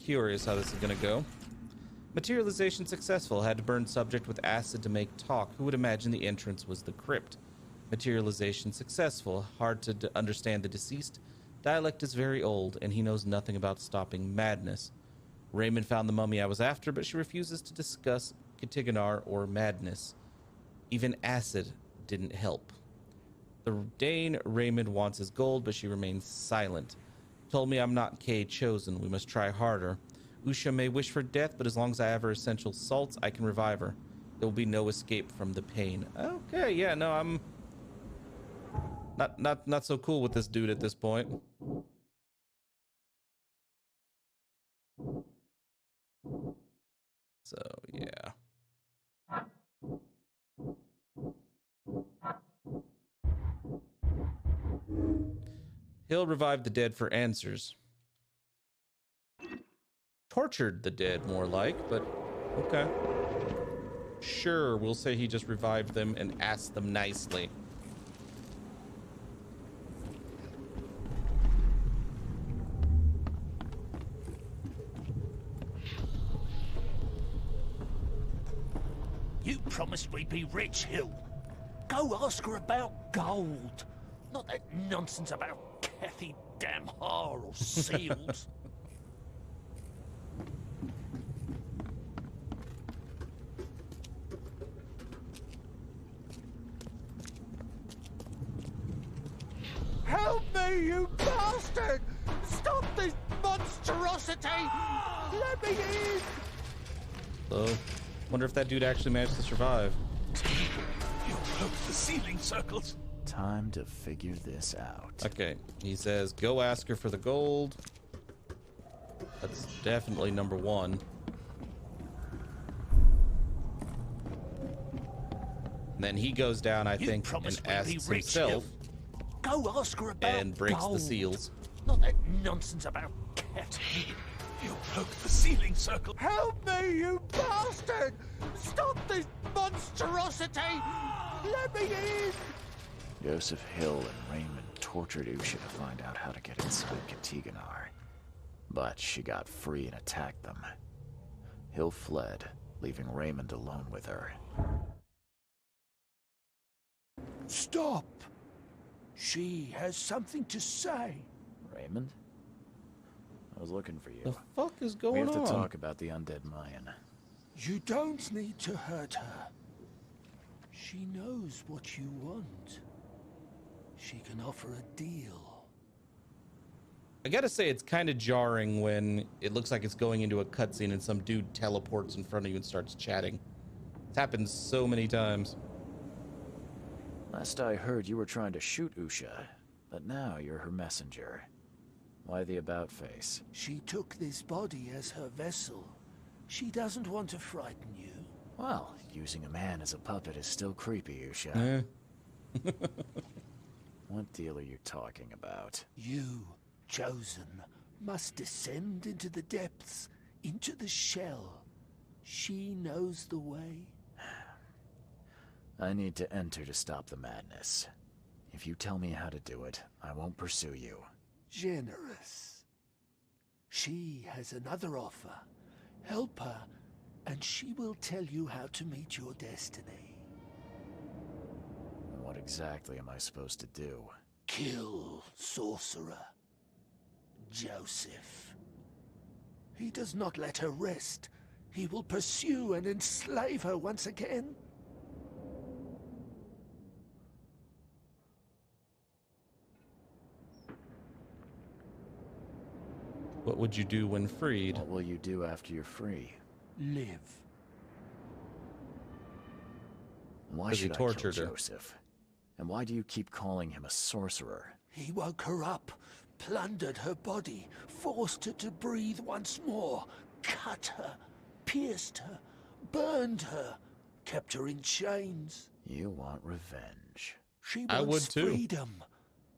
Curious how this is gonna go. Materialization successful. Had to burn subject with acid to make talk. Who would imagine the entrance was the crypt? Materialization successful. Hard to understand the deceased. Dialect is very old, and he knows nothing about stopping madness. Raymond found the mummy I was after, but she refuses to discuss Katiganar or madness. Even acid didn't help. The Dane Raymond wants his gold, but she remains silent. Told me I'm not K chosen. We must try harder. Usha may wish for death, but as long as I have her essential salts, I can revive her. There will be no escape from the pain. Okay, yeah, no, I'm not so cool with this dude at this point. So, yeah. He'll revive the dead for answers. Tortured the dead, more like, but okay. Sure, we'll say he just revived them and asked them nicely. You promised we'd be rich, Hill. Go ask her about gold. Not that nonsense about Kathy Damhar or seals. Help me, you bastard! Stop this monstrosity! Let me in! So, wonder if that dude actually managed to survive. You'll broke the ceiling circles. Time to figure this out. Okay, he says, go ask her for the gold. That's definitely number one. And then he goes down, I think, and asks himself. Go ask her about and breaks gold. the seals. Not that nonsense about Kathy. You broke the ceiling circle. Help me, you bastard! Stop this monstrosity! Let me in! Joseph Hill and Raymond tortured Usha to find out how to get inside Katiganar. But she got free and attacked them. Hill fled, leaving Raymond alone with her. Stop! She has something to say. Raymond? I was looking for you. The fuck is We going have on? to talk about the undead Mayan. You don't need to hurt her. She knows what you want. She can offer a deal. I gotta say, it's kind of jarring when it looks like it's going into a cutscene and some dude teleports in front of you and starts chatting. It's happened so many times. Last I heard, you were trying to shoot Usha, but now you're her messenger. Why the about-face? She took this body as her vessel. She doesn't want to frighten you. Well, using a man as a puppet is still creepy, Usha. What deal are you talking about? You, chosen, must descend into the depths, into the shell. She knows the way. I need to enter to stop the madness. If you tell me how to do it, I won't pursue you. Generous. She has another offer. Help her, and she will tell you how to meet your destiny. What exactly am I supposed to do? Kill sorcerer Joseph. He does not let her rest. He will pursue and enslave her once again. What would you do when freed? What will you do after you're free? Live. Why Because he should I kill tortured her. Joseph? And why do you keep calling him a sorcerer? He woke her up, plundered her body, forced her to breathe once more, cut her, pierced her, burned her, kept her in chains. You want revenge. She I wants would too. freedom.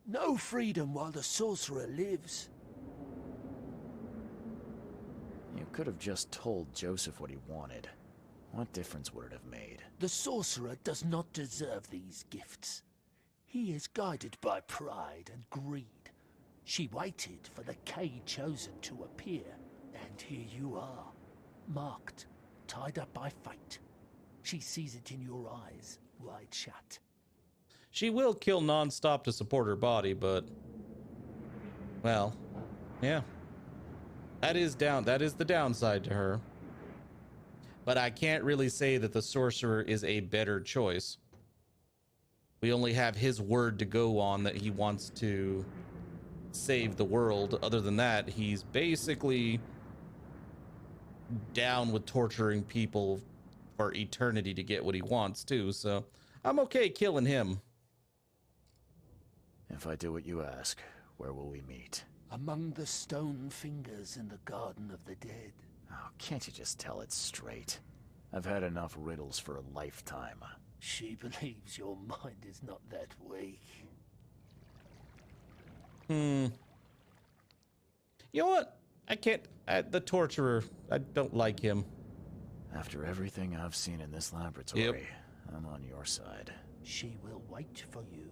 No freedom while the sorcerer lives. You could have just told Joseph what he wanted. What difference would it have made? The sorcerer does not deserve these gifts. He is guided by pride and greed. She waited for the K chosen to appear, and here you are, marked, tied up by fate. She sees it in your eyes, wide shut. She will kill non-stop to support her body, but... well, yeah. That is the downside to her. But I can't really say that the sorcerer is a better choice. We only have his word to go on that he wants to save the world. Other than that, he's basically down with torturing people for eternity to get what he wants too. So I'm okay killing him. If I do what you ask, where will we meet? Among the stone fingers in the Garden of the Dead. Oh, can't you just tell it straight? I've had enough riddles for a lifetime. She believes your mind is not that weak. You know what? I can't... the torturer, I don't like him. After everything I've seen in this laboratory, I'm on your side. She will wait for you.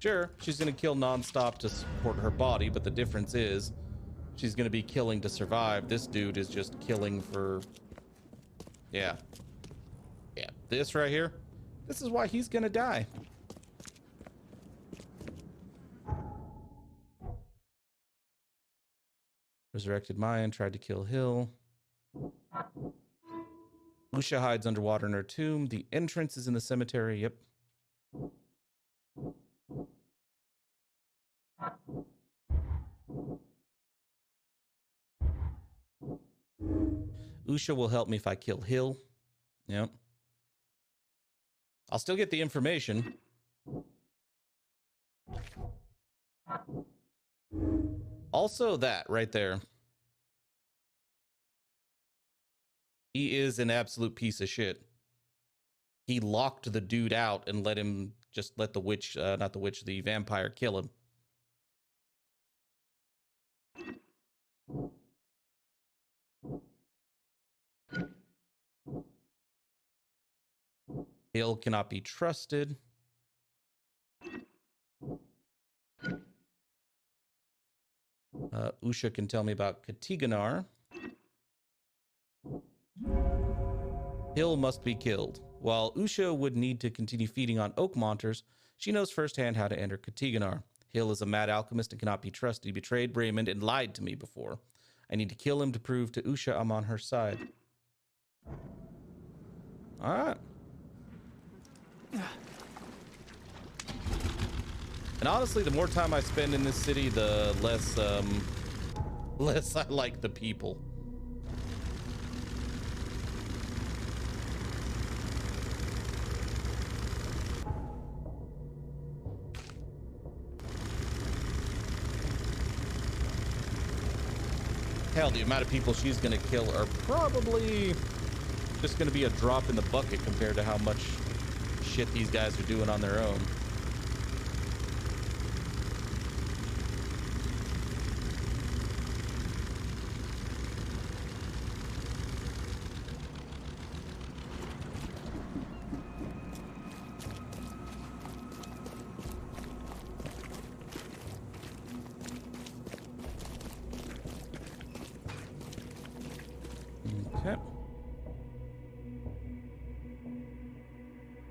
Sure, she's gonna kill non-stop to support her body, but the difference is she's gonna be killing to survive. This dude is just killing for... Yeah. Yeah, this right here, this is why he's gonna die. Resurrected Mayan, tried to kill Hill. Usha hides underwater in her tomb. The entrance is in the cemetery. Yep. Usha will help me if I kill Hill. Yep. I'll still get the information. Also that right there. He is an absolute piece of shit. He locked the dude out and let the witch, not the witch, the vampire kill him. Hill cannot be trusted. Usha can tell me about Katiganar. Hill must be killed. While Usha would need to continue feeding on Oakmonters, she knows firsthand how to enter Katiganar. Hill is a mad alchemist and cannot be trusted. He betrayed Raymond and lied to me before. I need to kill him to prove to Usha I'm on her side. Alright. And honestly, the more time I spend in this city, the less I like the people. Hell, the amount of people she's gonna kill are probably just gonna be a drop in the bucket compared to how much shit these guys are doing on their own. Okay.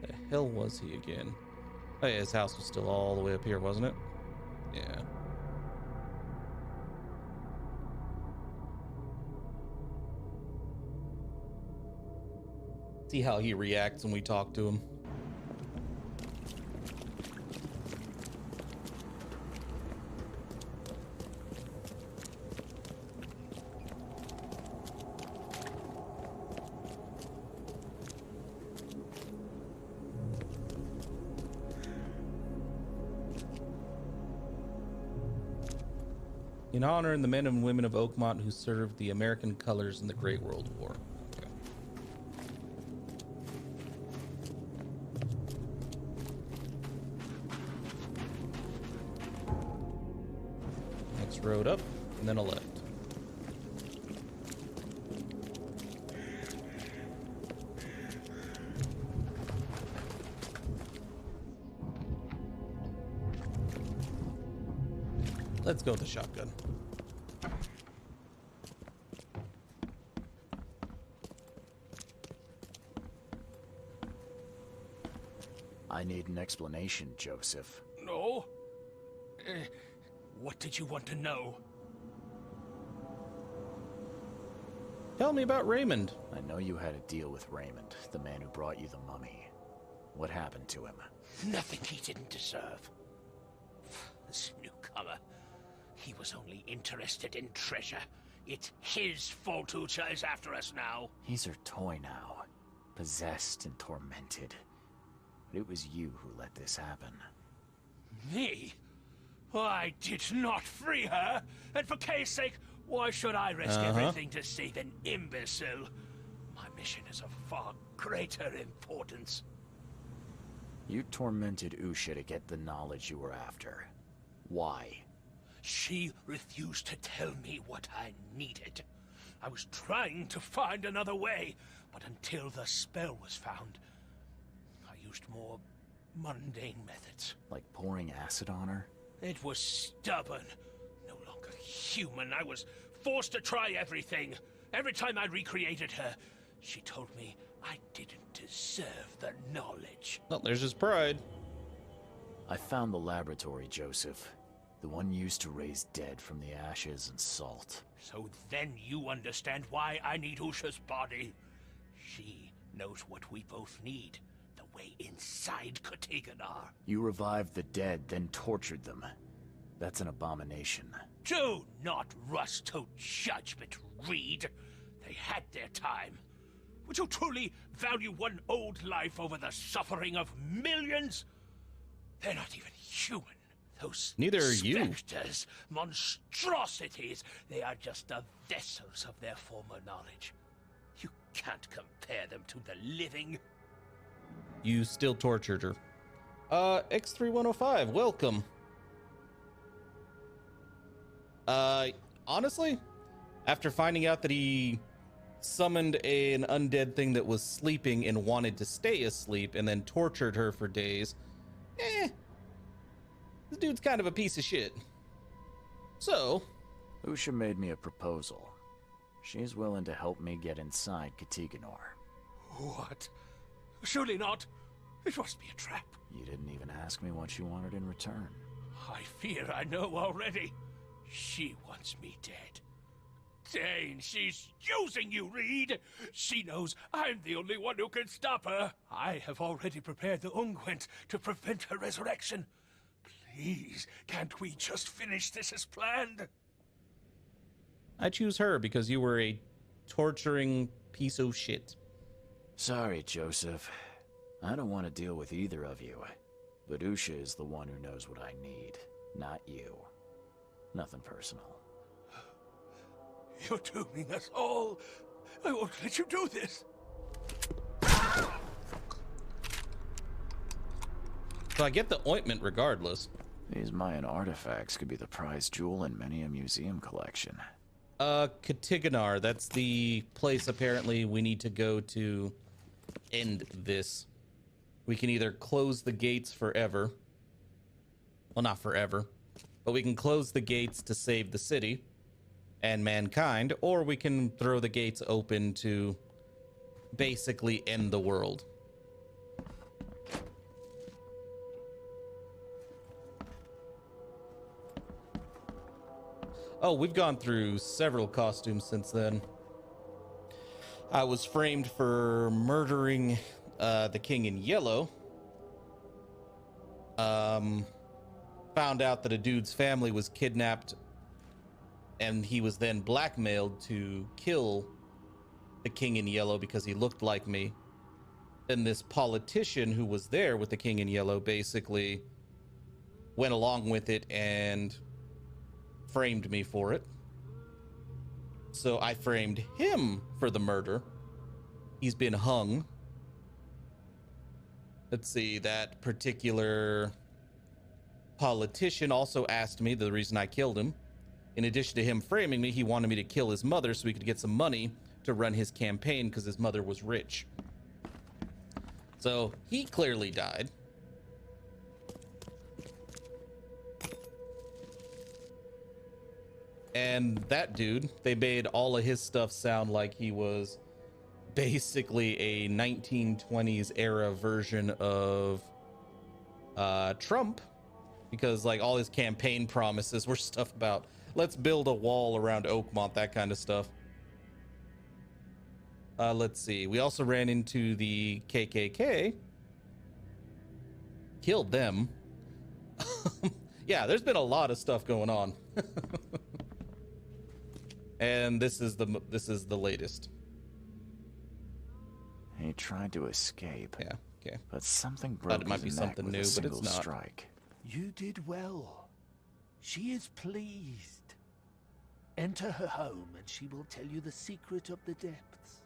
The hell was he again? Oh yeah, his house was still all the way up here, wasn't it? Yeah. See how he reacts when we talk to him. In honor of the men and women of Oakmont who served the American colors in the Great World War. Okay. Next road up, and then a left. Let's go with the shotgun. I need an explanation, Joseph. No? What did you want to know? Tell me about Raymond. I know you had a deal with Raymond, the man who brought you the mummy. What happened to him? Nothing he didn't deserve. This newcomer, he was only interested in treasure. It's his fault Ucha is after us now. He's her toy now, possessed and tormented. But it was you who let this happen. Me? I did not free her, and for Kay's sake, why should I risk everything to save an imbecile? My mission is of far greater importance. You tormented Usha to get the knowledge you were after. Why? She refused to tell me what I needed. I was trying to find another way, but until the spell was found, I used more mundane methods. Like pouring acid on her? It was stubborn, no longer human. I was forced to try everything. Every time I recreated her, she told me I didn't deserve the knowledge. Well, there's his pride. I found the laboratory, Joseph. The one used to raise dead from the ashes and salt. So then you understand why I need Usha's body. She knows what we both need. The way inside Katiganar. You revived the dead, then tortured them. That's an abomination. Do not rush to judgment, Reed. They had their time. Would you truly value one old life over the suffering of millions? They're not even human. Those Neither are you. specters, monstrosities, they are just the vessels of their former knowledge. You can't compare them to the living. You still tortured her. X3105, welcome. Honestly, after finding out that he summoned an undead thing that was sleeping and wanted to stay asleep and then tortured her for days, this dude's kind of a piece of shit. So, Usha made me a proposal. She's willing to help me get inside Katiganar. What? Surely not. It must be a trap. You didn't even ask me what she wanted in return. I fear I know already. She wants me dead. Dane, she's using you, Reed. She knows I'm the only one who can stop her. I have already prepared the unguent to prevent her resurrection. Please, can't we just finish this as planned? I choose her because you were a torturing piece of shit. Sorry, Joseph. I don't want to deal with either of you. But Usha is the one who knows what I need, not you. Nothing personal. You're dooming us all. I won't let you do this. So I get the ointment regardless. These Mayan artifacts could be the prized jewel in many a museum collection. Katiganar, that's the place apparently we need to go to end this. We can either close the gates forever. Well, not forever, but we can close the gates to save the city and mankind, or we can throw the gates open to basically end the world. Oh, we've gone through several costumes since then. I was framed for murdering the King in Yellow. Found out that a dude's family was kidnapped and he was then blackmailed to kill the King in Yellow because he looked like me. Then this politician who was there with the King in Yellow basically went along with it and framed me for it. So I framed him for the murder. He's been hung. Let's see, that particular politician also asked me the reason I killed him. In addition to him framing me, he wanted me to kill his mother so he could get some money to run his campaign because his mother was rich. So he clearly died. And that dude, they made all of his stuff sound like he was basically a 1920s era version of Trump, because like all his campaign promises were stuff about let's build a wall around Oakmont, that kind of stuff. Let's see. We also ran into the KKK. Killed them. Yeah, there's been a lot of stuff going on. And this is the latest. He tried to escape. Yeah, okay. But something broke Thought it might be his neck something with new, a but single it's not. strike. You did well. She is pleased. Enter her home and she will tell you the secret of the depths.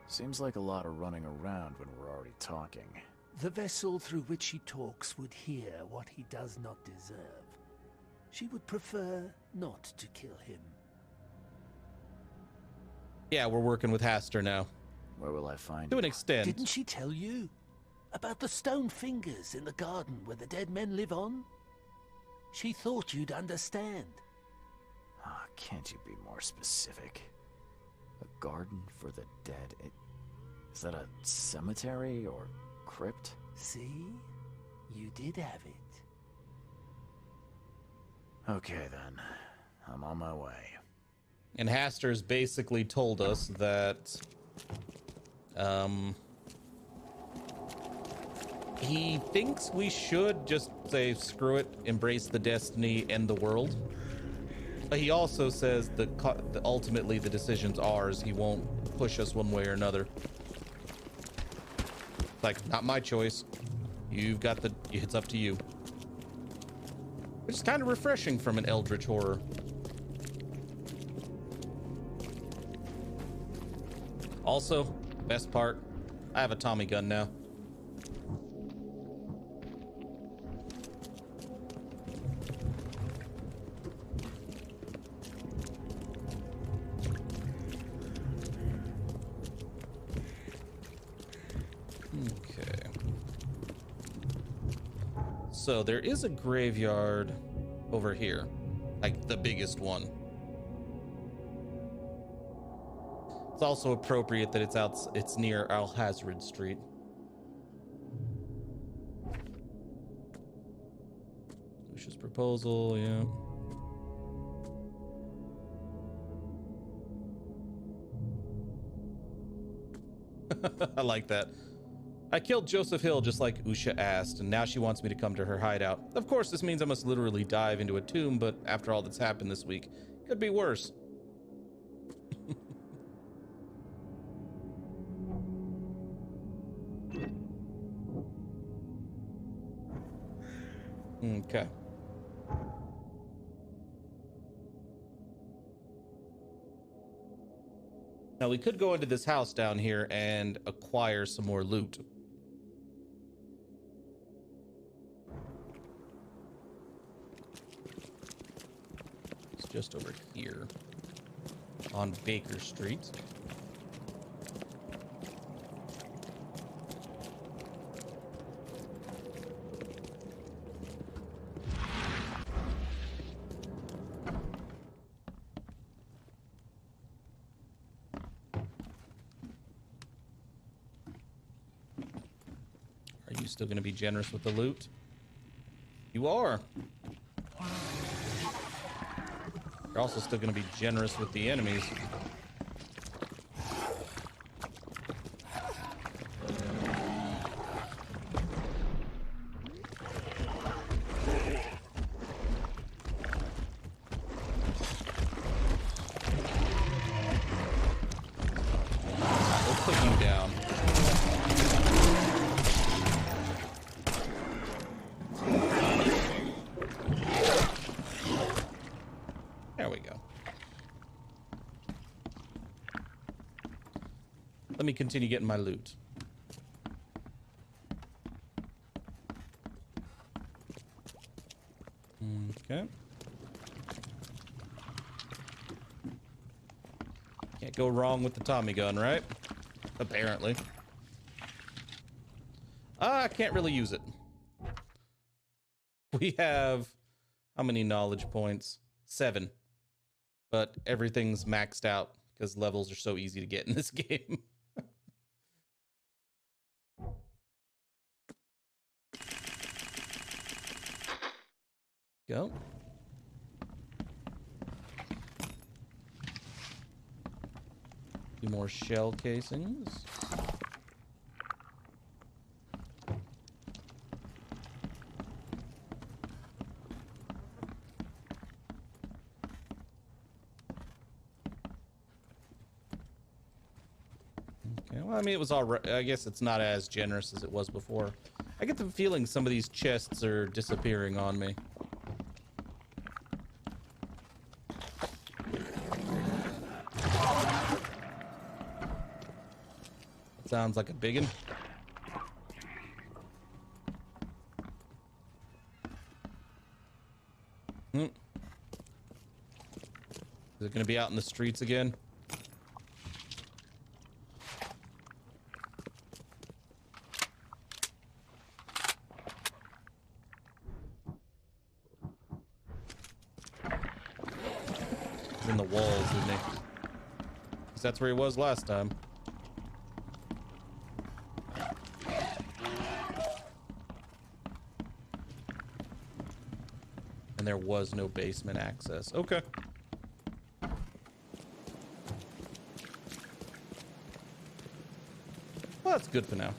Seems like a lot of running around when we're already talking. The vessel through which he talks would hear what he does not deserve. She would prefer not to kill him. Yeah, we're working with Haster now. Where will I find To an him? extent. Didn't she tell you? About the stone fingers in the garden where the dead men live on? She thought you'd understand. Ah, can't you be more specific? A garden for the dead. Is that a cemetery or crypt? See? You did have it. Okay then. I'm on my way. And Haster's basically told us that he thinks we should just say screw it, embrace the destiny, end the world. But he also says that ultimately the decision's ours. He won't push us one way or another. Like, not my choice. You've got it's up to you. Which is kind of refreshing from an eldritch horror. Also, best part, I have a Tommy gun now. Okay. So there is a graveyard over here, like the biggest one. It's also appropriate that it's near Alhazred Street. Lucius' proposal, yeah. I like that. I killed Joseph Hill just like Usha asked, and now she wants me to come to her hideout. Of course, this means I must literally dive into a tomb, but after all that's happened this week, could be worse. Okay. Now we could go into this house down here and acquire some more loot. It's just over here on Baker Street. Still going to be generous with the loot? You are. You're also still going to be generous with the enemies. We'll put you down. Let me continue getting my loot. Okay. Can't go wrong with the Tommy gun, right? Apparently. I can't really use it. We have how many knowledge points? 7. But everything's maxed out because levels are so easy to get in this game. Go. Few more shell casings. Okay, well, I mean, it was all right. I guess it's not as generous as it was before. I get the feeling some of these chests are disappearing on me. Sounds like a biggin. Is it gonna be out in the streets again? in the walls, isn't he? Because that's where he was last time. And there was no basement access. Okay. Well, that's good for now.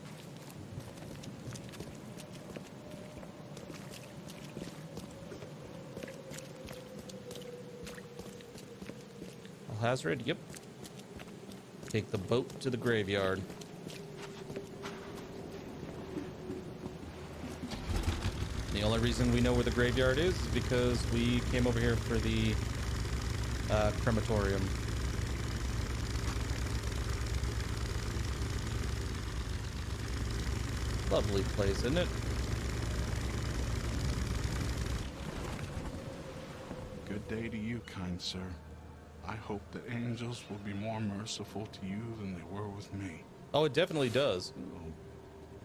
Hazard, yep. Take the boat to the graveyard. The only reason we know where the graveyard is because we came over here for the crematorium. Lovely place, isn't it? Good day to you, kind sir. I hope the angels will be more merciful to you than they were with me. Oh, it definitely does. Oh,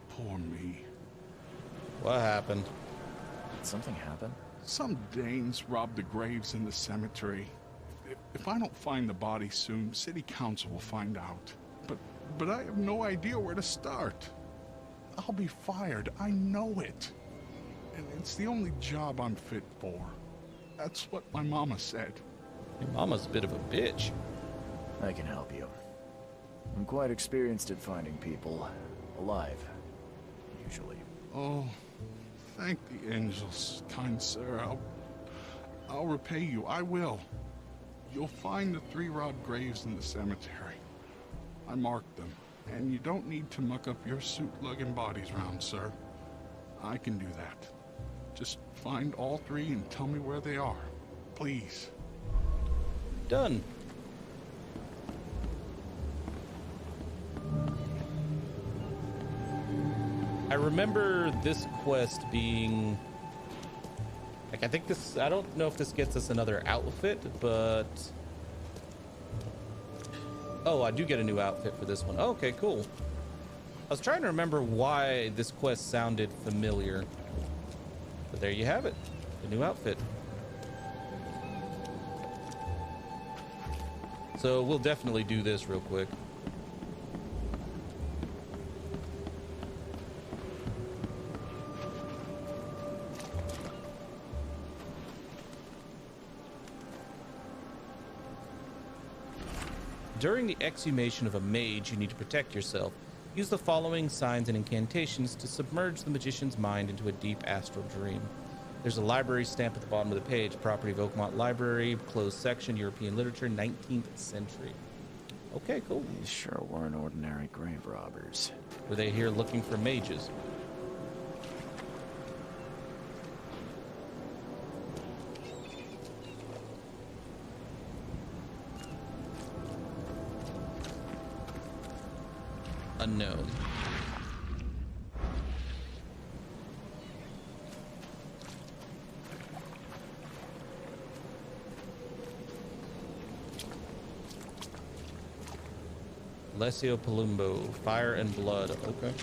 poor me. What happened? Did something happen? Some Danes robbed the graves in the cemetery. If I don't find the body soon, city council will find out. But I have no idea where to start. I'll be fired. I know it. And it's the only job I'm fit for. That's what my mama said. Your mama's a bit of a bitch. I can help you. I'm quite experienced at finding people alive, usually. Oh, thank the angels, kind sir. I'll repay you. I will. You'll find the 3 rod graves in the cemetery. I marked them, and you don't need to muck up your suit lugging bodies round, sir. I can do that. Just find all 3 and tell me where they are. Please. Done. I remember this quest being like, I think this, I don't know if this gets us another outfit, but oh, I do get a new outfit for this one. Oh, okay, cool. I was trying to remember why this quest sounded familiar, but there you have it, the new outfit. So we'll definitely do this real quick. During the exhumation of a mage, you need to protect yourself. Use the following signs and incantations to submerge the magician's mind into a deep astral dream. There's a library stamp at the bottom of the page. Property of Oakmont Library, closed section, European literature, 19th century. Okay, cool. These sure weren't ordinary grave robbers. Were they here looking for mages? Unknown. Alessio Palumbo, Fire and Blood. Okay.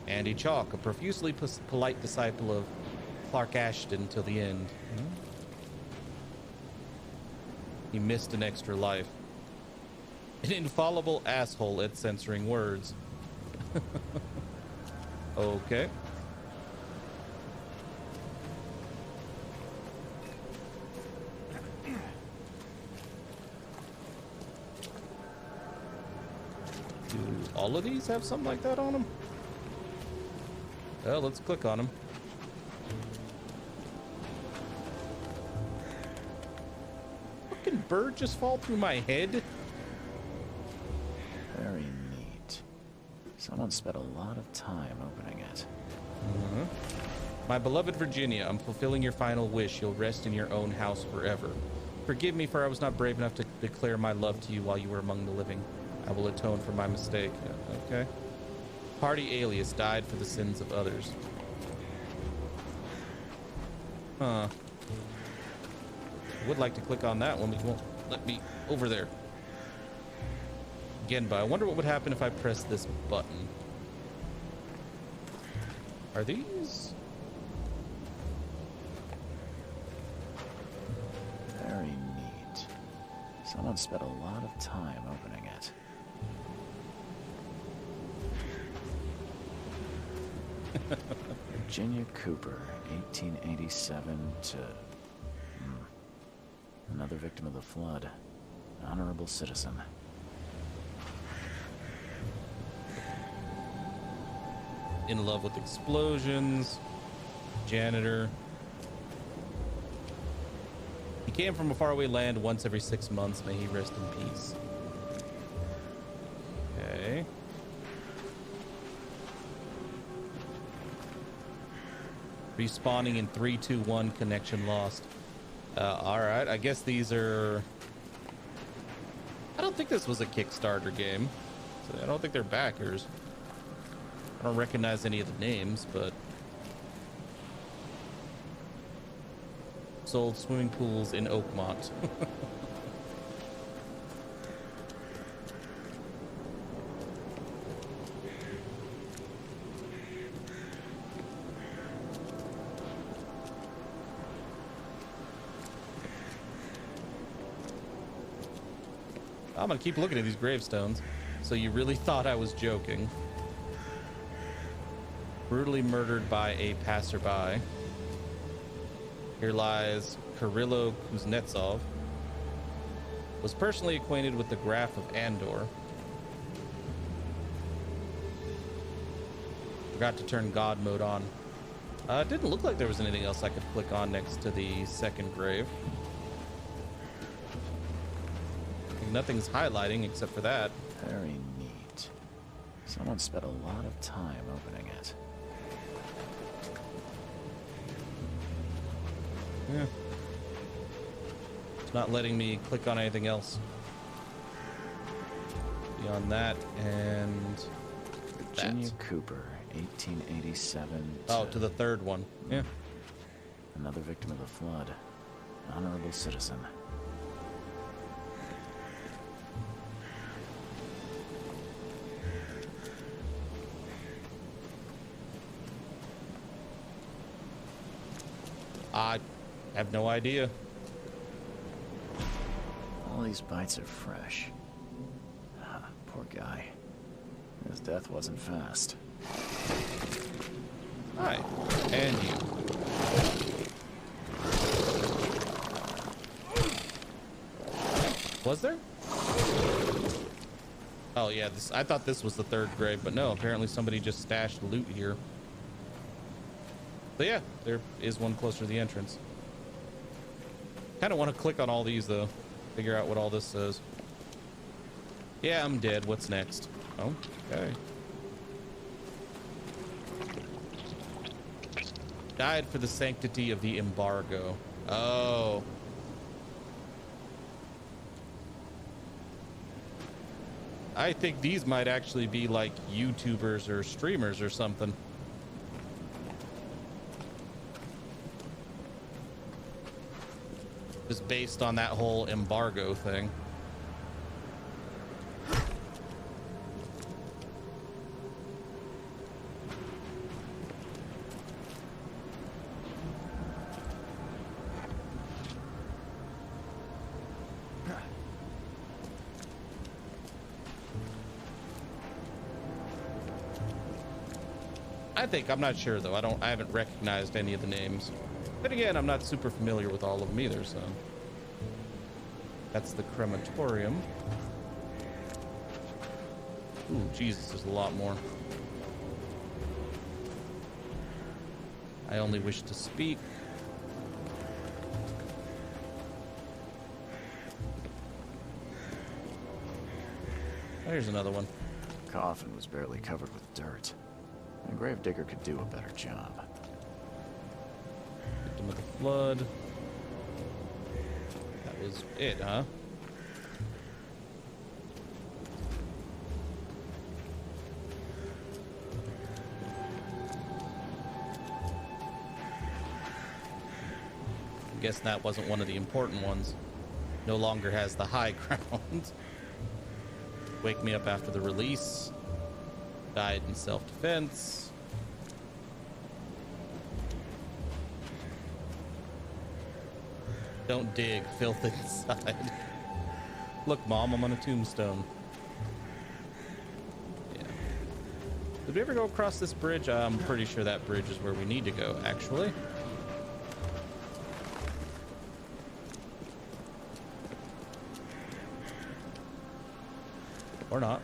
Andy Chalk, a profusely polite disciple of Clark Ashton till the end. He missed an extra life. An infallible asshole at censoring words. Okay. Do all of these have something like that on them? Well, let's click on them. Fucking bird just fall through my head? Very neat. Someone spent a lot of time opening it. My beloved Virginia, I'm fulfilling your final wish. You'll rest in your own house forever. Forgive me, for I was not brave enough to declare my love to you while you were among the living. I will atone for my mistake. Okay. Party alias died for the sins of others. Huh. I would like to click on that one, but it won't let me over there. Again, but I wonder what would happen if I press this button. Are these? Very Someone spent a lot of time opening it. Virginia Cooper, 1887 to... Another victim of the flood. Honorable citizen. In love with explosions. Janitor. He came from a faraway land once every 6 months. May he rest in peace. Okay. Respawning in 3, 2, 1. Connection lost. All right. I guess these are... I don't think this was a Kickstarter game. So I don't think they're backers. I don't recognize any of the names, but... Sold swimming pools in Oakmont. I'm gonna keep looking at these gravestones. So you really thought I was joking. Brutally murdered by a passerby. Here lies Kirilo Kuznetsov. Was personally acquainted with the Graph of Andor. Forgot to turn God mode on. It didn't look like there was anything else I could click on next to the second grave. Nothing's highlighting except for that. Very neat. Someone spent a lot of time opening it. Yeah. It's not letting me click on anything else. Beyond that and Virginia that. Cooper, 1887 to the third one. Yeah. Another victim of the flood. Honorable citizen. I have no idea. All these bites are fresh. Poor guy. His death wasn't fast. Hi. And you. Was there? Oh yeah, I thought this was the third grave, but no, apparently somebody just stashed loot here. But yeah, there is one closer to the entrance. Kind of want to click on all these though. Figure out what all this says. Yeah, I'm dead. What's next? Oh, okay. Died for the sanctity of the embargo. Oh. I think these might actually be like YouTubers or streamers or something. Just based on that whole embargo thing. I'm not sure though. I haven't recognized any of the names. But again, I'm not super familiar with all of them either, so. That's the crematorium. Ooh, Jesus, there's a lot more. I only wish to speak. There's another one. The coffin was barely covered with dirt. A gravedigger could do a better job. Victim of the flood. That was it, huh? I'm guessing that wasn't one of the important ones. No longer has the high ground. Wake me up after the release. Died in self-defense. Don't dig, filth inside. Look, Mom, I'm on a tombstone. Yeah. Did we ever go across this bridge? I'm pretty sure that bridge is where we need to go, actually. Or not.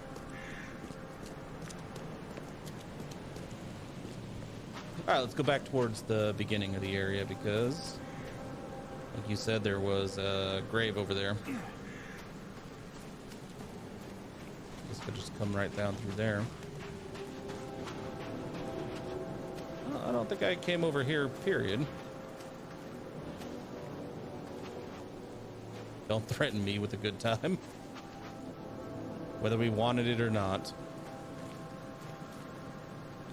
All right, let's go back towards the beginning of the area because, like you said, there was a grave over there. This could just come right down through there. Well, I don't think I came over here, period. Don't threaten me with a good time. Whether we wanted it or not.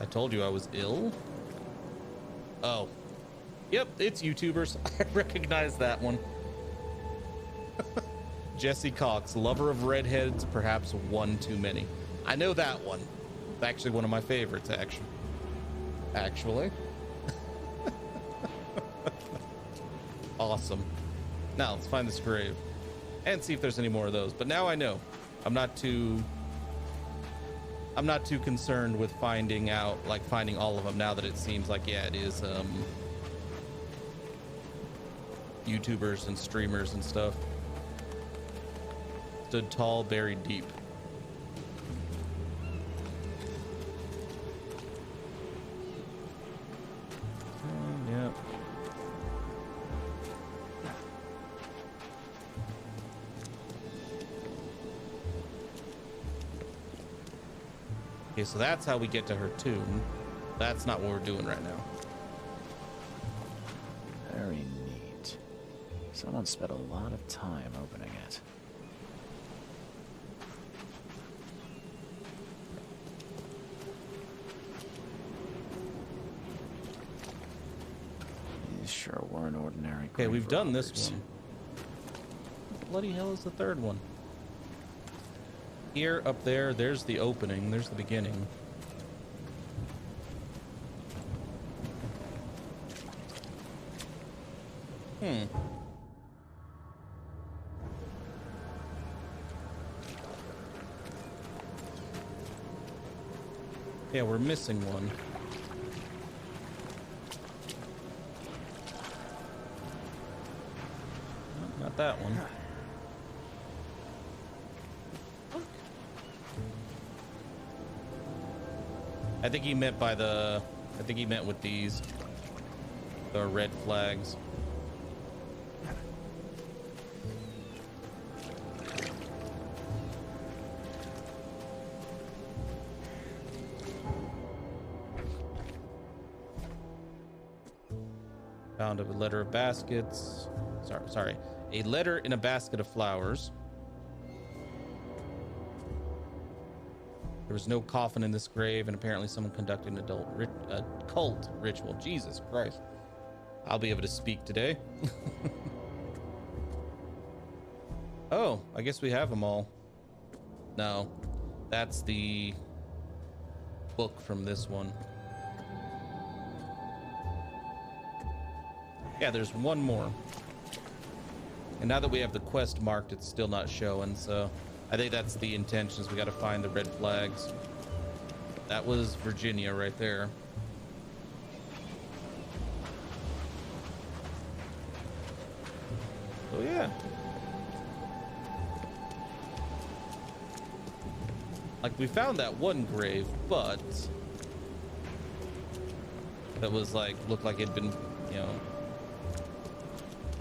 I told you I was ill. Oh. Yep, it's YouTubers. I recognize that one. Jesse Cox, lover of redheads, perhaps one too many. I know that one. It's actually one of my favorites, actually. Awesome. Now, let's find this grave. And see if there's any more of those. But now I know. I'm not too concerned with finding all of them now that it seems like, yeah, it is YouTubers and streamers and stuff. Stood tall, buried deep. Yeah. Okay, so that's how we get to her tomb. That's not what we're doing right now. Very neat. Someone spent a lot of time opening it. These sure weren't ordinary. Okay, we've done robbers. this one. What the bloody hell is the third one? Here, up there, there's the opening. There's the beginning. Yeah, we're missing one. No, not that one. I think he meant with these, the red flags. Found a letter of baskets. Sorry. A letter in a basket of flowers. There was no coffin in this grave, and apparently someone conducted an cult ritual. Jesus Christ. I'll be able to speak today. Oh, I guess we have them all. No, that's the book from this one. Yeah, there's one more. And now that we have the quest marked, it's still not showing, so I think that's the intentions. We got to find the red flags. That was Virginia right there. Oh yeah. Like, we found that one grave, but that was like, looked like it'd been, you know,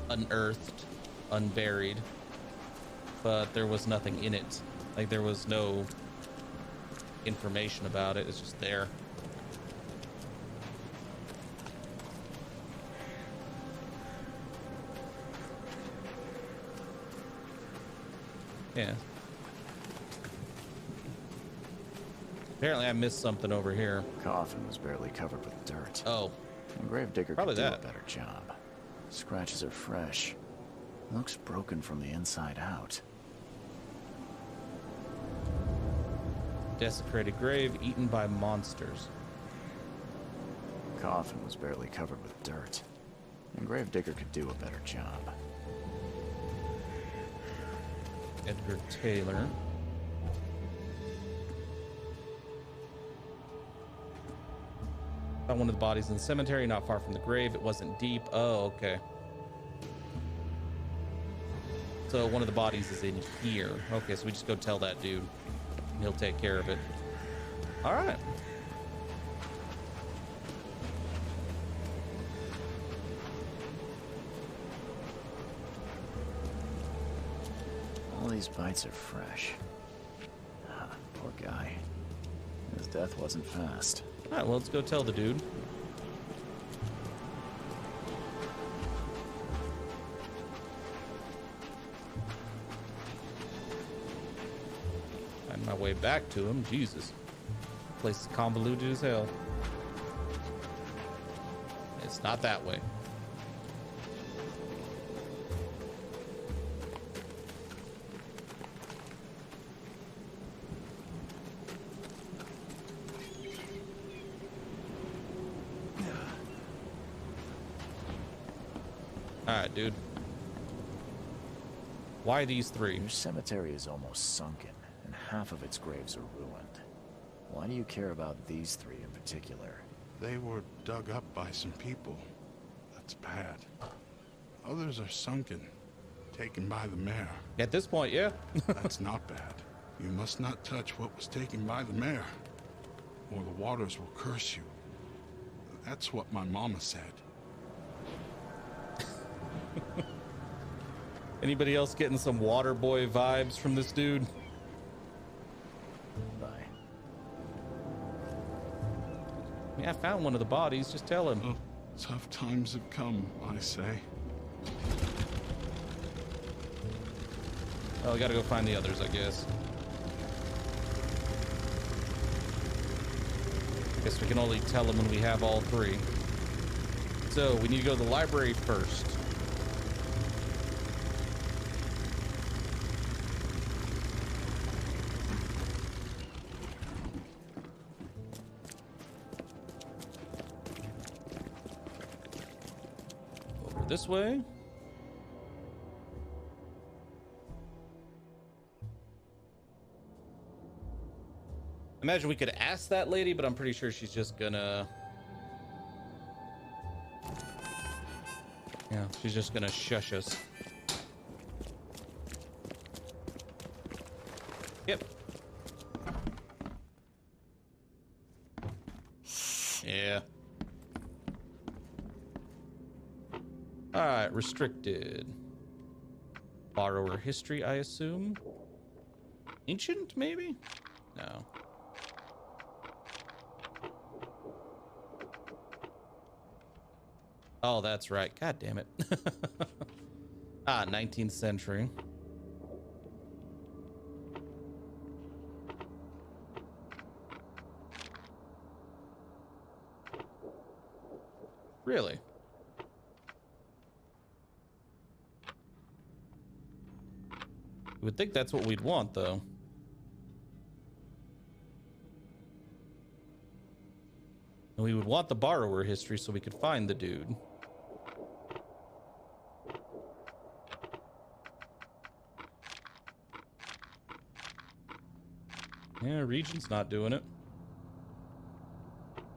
unearthed, unburied, but there was nothing in it. Like, there was no information about it. It's just there. Yeah. Apparently I missed something over here. Coffin was barely covered with dirt. Oh. A gravedigger Probably could do that. a better job. Scratches are fresh. Looks broken from the inside out. Desecrated grave eaten by monsters. Coffin was barely covered with dirt. A gravedigger could do a better job. Edgar Taylor. Found one of the bodies in the cemetery, not far from the grave. It wasn't deep. Oh, okay. So one of the bodies is in here. Okay, so we just go tell that dude. And he'll take care of it. All right. All these bites are fresh. Ah, poor guy. His death wasn't fast. All right, well, let's go tell the dude. Find my way back to him. Jesus. Place is convoluted as hell. It's not that way. Alright, dude. Why these three? Your cemetery is almost sunken, and half of its graves are ruined. Why do you care about these three in particular? They were dug up by some people. That's bad. Others are sunken, taken by the mayor. At this point, yeah. That's not bad. You must not touch what was taken by the mayor, or the waters will curse you. That's what my mama said. Anybody else getting some water boy vibes from this dude? Bye. Yeah, I found one of the bodies. Just tell him. Oh, tough times have come, I say. Oh, we gotta go find the others, I guess. Guess we can only tell them when we have all three. So, we need to go to the library first. Over this way. Imagine we could ask that lady, but I'm pretty sure she's just gonna... Yeah, she's just gonna shush us. Yep. Yeah. Alright, restricted. Borrower history, I assume. Ancient, maybe? No. Oh, that's right. God damn it. 19th century. Really? You would think that's what we'd want, though. And we would want the borrower history so we could find the dude. Yeah, region's not doing it.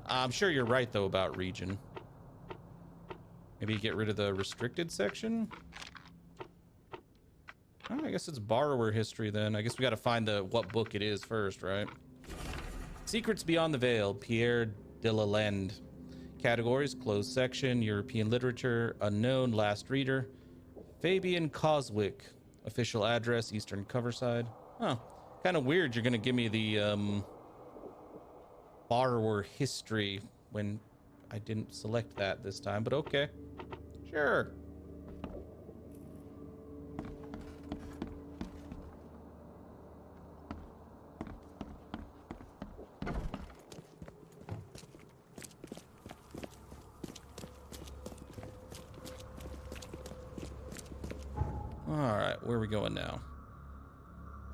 I'm sure you're right, though, about region. Maybe get rid of the restricted section? Oh, I guess it's borrower history, then. I guess we got to find what book it is first, right? Secrets Beyond the Veil, Pierre de Lalande. Categories, closed section, European literature, unknown, last reader. Fabian Coswick. Official address, Eastern Coverside. Huh. Kind of weird you're going to give me the borrower history when I didn't select that this time, but okay. Sure. All right, where are we going now?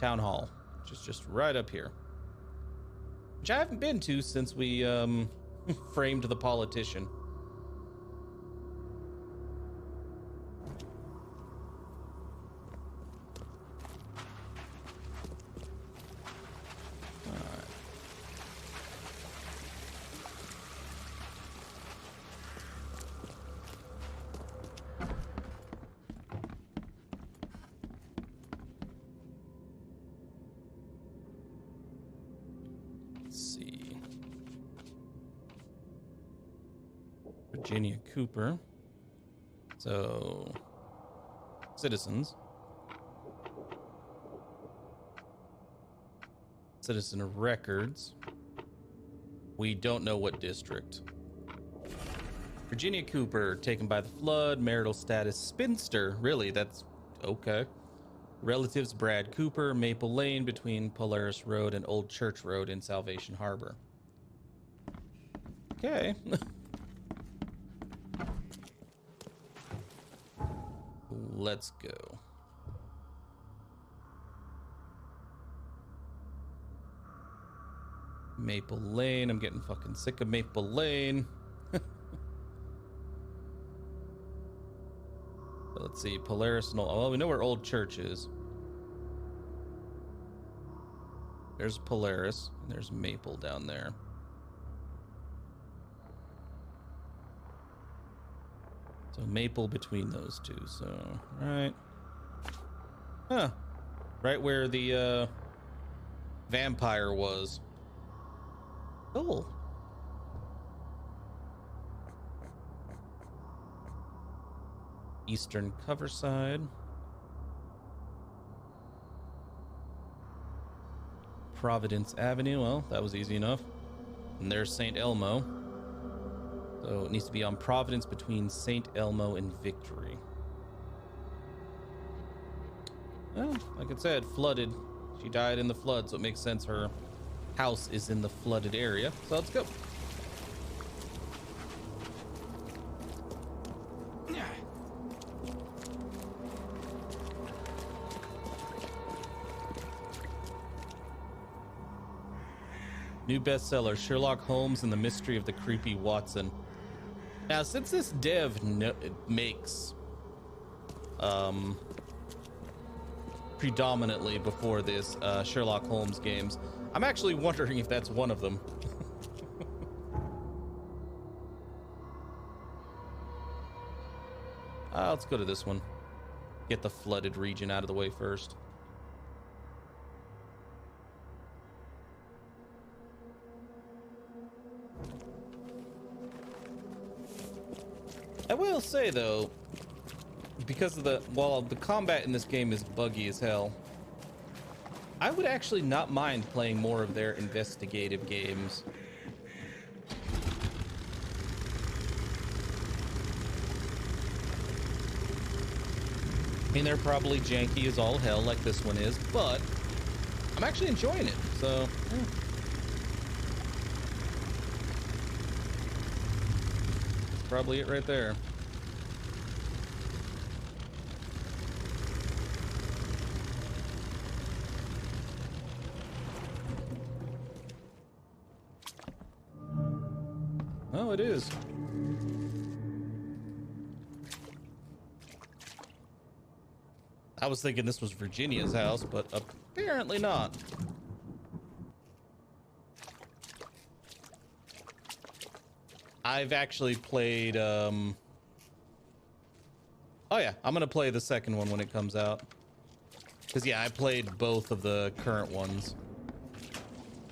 Town Hall, which is just right up here. Which I haven't been to since we framed the politician. Virginia Cooper. So, citizens. Citizen records. We don't know what district. Virginia Cooper, taken by the flood, marital status, spinster. Really, that's okay. Relatives, Brad Cooper, Maple Lane between Polaris Road and Old Church Road in Salvation Harbor. Okay. Let's go. Maple Lane. I'm getting fucking sick of Maple Lane. Let's see. Polaris and Old... Oh, we know where Old Church is. There's Polaris. And there's Maple down there. So Maple between those two. So, right. Huh. Right where the vampire was. Cool. Eastern Coverside. Providence Avenue. Well, that was easy enough. And there's St. Elmo. So it needs to be on Providence between St. Elmo and Victory. Well, like I said, flooded. She died in the flood, so it makes sense her house is in the flooded area. So let's go. New bestseller, Sherlock Holmes and the Mystery of the Creepy Watson. Now, since this dev makes predominantly before this Sherlock Holmes games, I'm actually wondering if that's one of them. Let's go to this one. Get the flooded region out of the way first. I will say though, because of while the combat in this game is buggy as hell, I would actually not mind playing more of their investigative games. I mean, they're probably janky as all hell like this one is, but I'm actually enjoying it, so yeah. Probably it right there. Oh, it is. I was thinking this was Virginia's house, but apparently not. I've actually played, oh yeah, I'm gonna play the second one when it comes out. Because yeah, I played both of the current ones.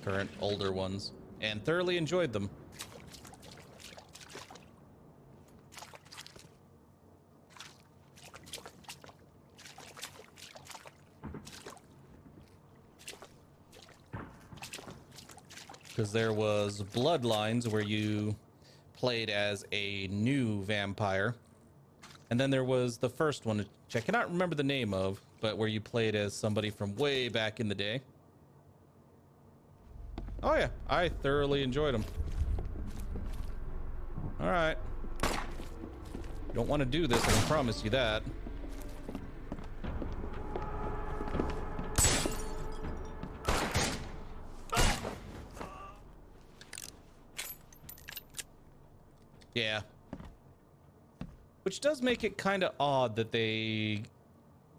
Current, older ones. And thoroughly enjoyed them. Because there was Bloodlines where you played as a new vampire, and then there was the first one, which I cannot remember the name of, but where you played as somebody from way back in the day. Oh yeah, I thoroughly enjoyed them. All right, you don't want to do this, I can promise you that. Yeah. Which does make it kind of odd that they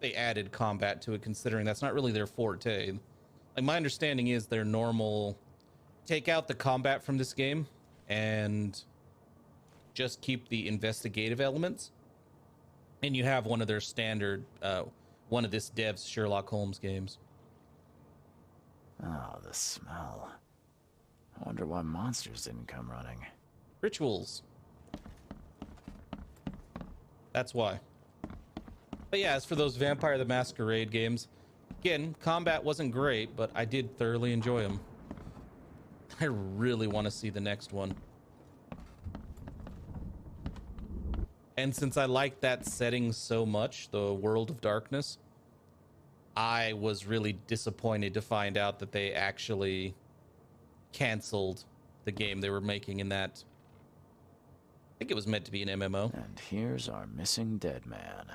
added combat to it, considering that's not really their forte. Like, my understanding is their normal... Take out the combat from this game and just keep the investigative elements. And you have one of their standard, one of this dev's Sherlock Holmes games. Oh, the smell. I wonder why monsters didn't come running. Rituals. That's why. But yeah, as for those Vampire the Masquerade games, again, combat wasn't great, but I did thoroughly enjoy them. I really want to see the next one. And since I like that setting so much, the World of Darkness, I was really disappointed to find out that they actually canceled the game they were making in that. I think it was meant to be an MMO. And here's our missing dead man.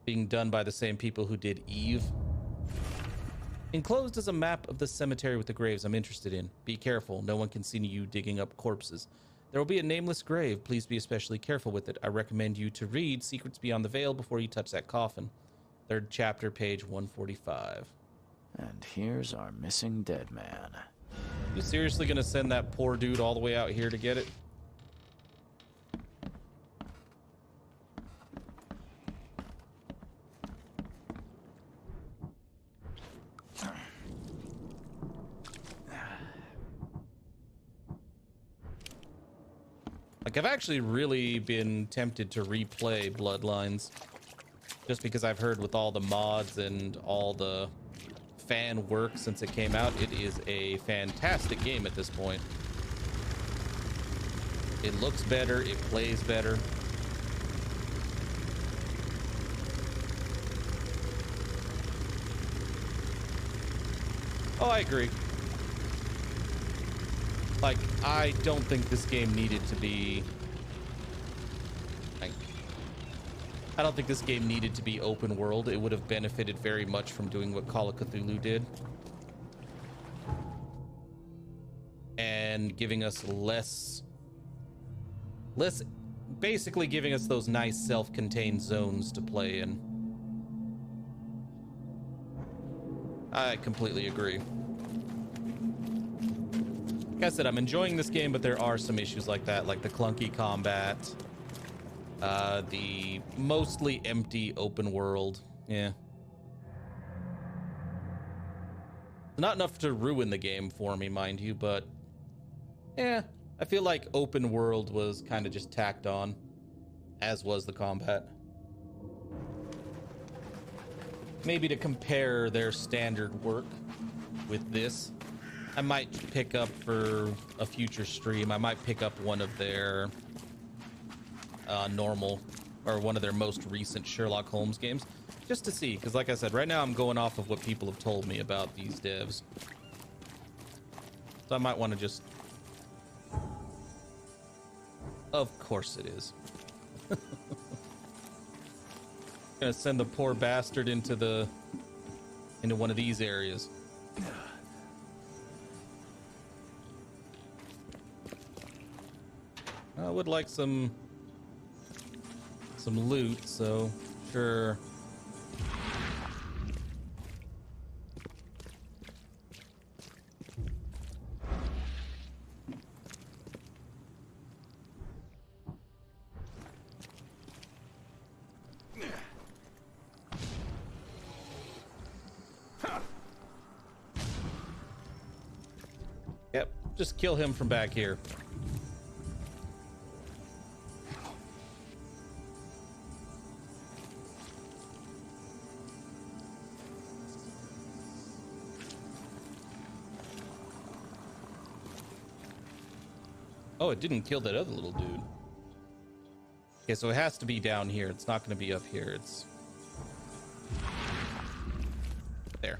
Being done by the same people who did Eve. Enclosed is a map of the cemetery with the graves I'm interested in. Be careful, no one can see you digging up corpses. There will be a nameless grave. Please be especially careful with it. I recommend you to read Secrets Beyond the Veil before you touch that coffin. 3rd chapter, page 145. And here's our missing dead man. You seriously gonna send that poor dude all the way out here to get it? Like, I've actually really been tempted to replay Bloodlines, just because I've heard with all the mods and all the fan work since it came out, it is a fantastic game at this point. It looks better, it plays better. Oh, I agree. Like, I don't think this game needed to be... I don't think this game needed to be open world. It would have benefited very much from doing what Call of Cthulhu did. And giving us less, basically giving us those nice self-contained zones to play in. I completely agree. Like I said, I'm enjoying this game, but there are some issues like that, like the clunky combat, the mostly empty open world. Yeah. Not enough to ruin the game for me, mind you, but yeah, I feel like open world was kind of just tacked on, as was the combat. Maybe to compare their standard work with this, I might pick up for a future stream, I might pick up one of their normal, or one of their most recent Sherlock Holmes games, just to see, because like I said, right now I'm going off of what people have told me about these devs. So I might want to just... Of course it is. Gonna send the poor bastard into one of these areas. I would like some loot, so sure. Yep, just kill him from back here. Oh, it didn't kill that other little dude. Okay, so it has to be down here. It's not going to be up here. It's there.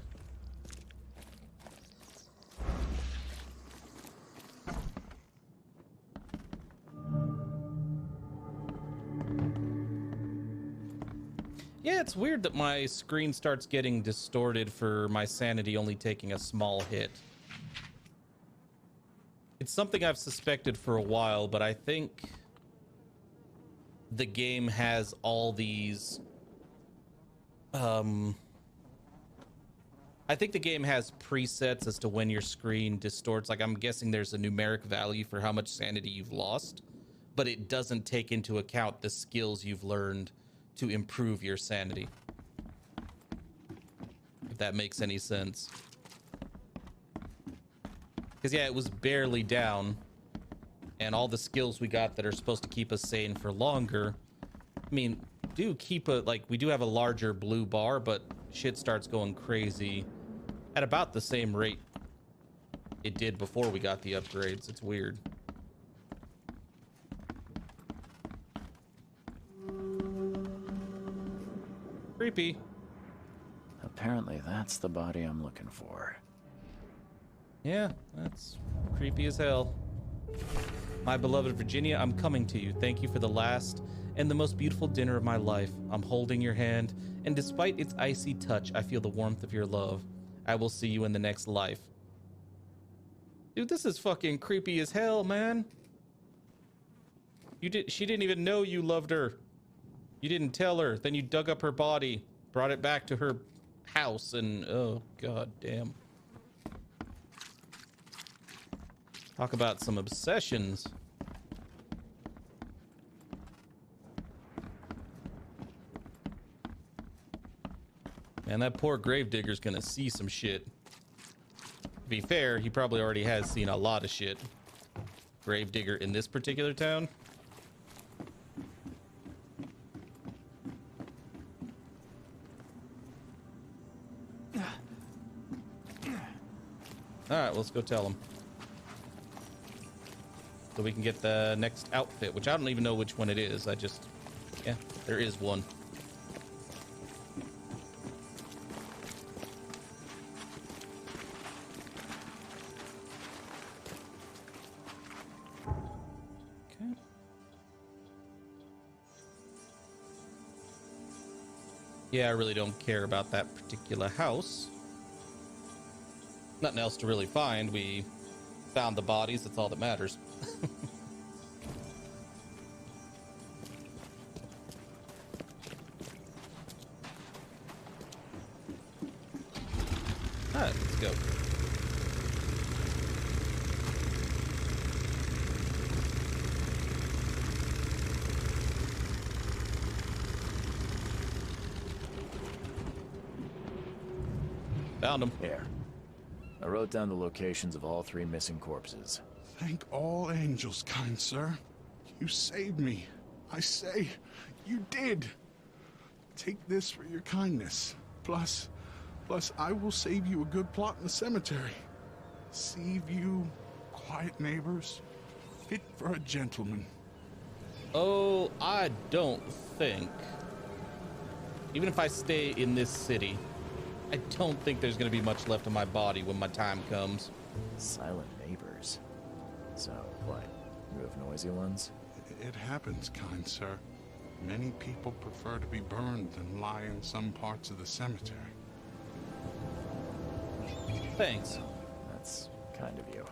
Yeah, it's weird that my screen starts getting distorted for my sanity only taking a small hit. It's something I've suspected for a while, but I think the game has all these... I think the game has presets as to when your screen distorts. Like, I'm guessing there's a numeric value for how much sanity you've lost, but it doesn't take into account the skills you've learned to improve your sanity. If that makes any sense. Because, yeah, it was barely down, and all the skills we got that are supposed to keep us sane for longer. I mean, do keep we do have a larger blue bar, but shit starts going crazy at about the same rate it did before we got the upgrades. It's weird. Creepy. Apparently that's the body I'm looking for. Yeah, that's creepy as hell. My beloved Virginia, I'm coming to you. Thank you for the last and the most beautiful dinner of my life. I'm holding your hand, and despite its icy touch, I feel the warmth of your love. I will see you in the next life. Dude, this is fucking creepy as hell, man. She didn't even know you loved her. You didn't tell her. Then you dug up her body, brought it back to her house, and oh god damn. Talk about some obsessions. Man, that poor gravedigger's gonna see some shit. To be fair, he probably already has seen a lot of shit. Gravedigger in this particular town. Alright, let's go tell him. So we can get the next outfit, which I don't even know which one it is. Yeah, there is one. Okay. Yeah, I really don't care about that particular house. Nothing else to really find. We found the bodies. That's all that matters. All right, let's go. Found him. Here. I wrote down the locations of all 3 missing corpses. Thank all angels, kind sir. You saved me. I say, you did. Take this for your kindness. Plus, I will save you a good plot in the cemetery. Sea view, quiet neighbors, fit for a gentleman. Oh, I don't think. Even if I stay in this city, I don't think there's going to be much left of my body when my time comes. Silent neighbors. So, what? You have noisy ones? It happens, kind sir. Many people prefer to be burned than lie in some parts of the cemetery. Thanks. That's kind of you.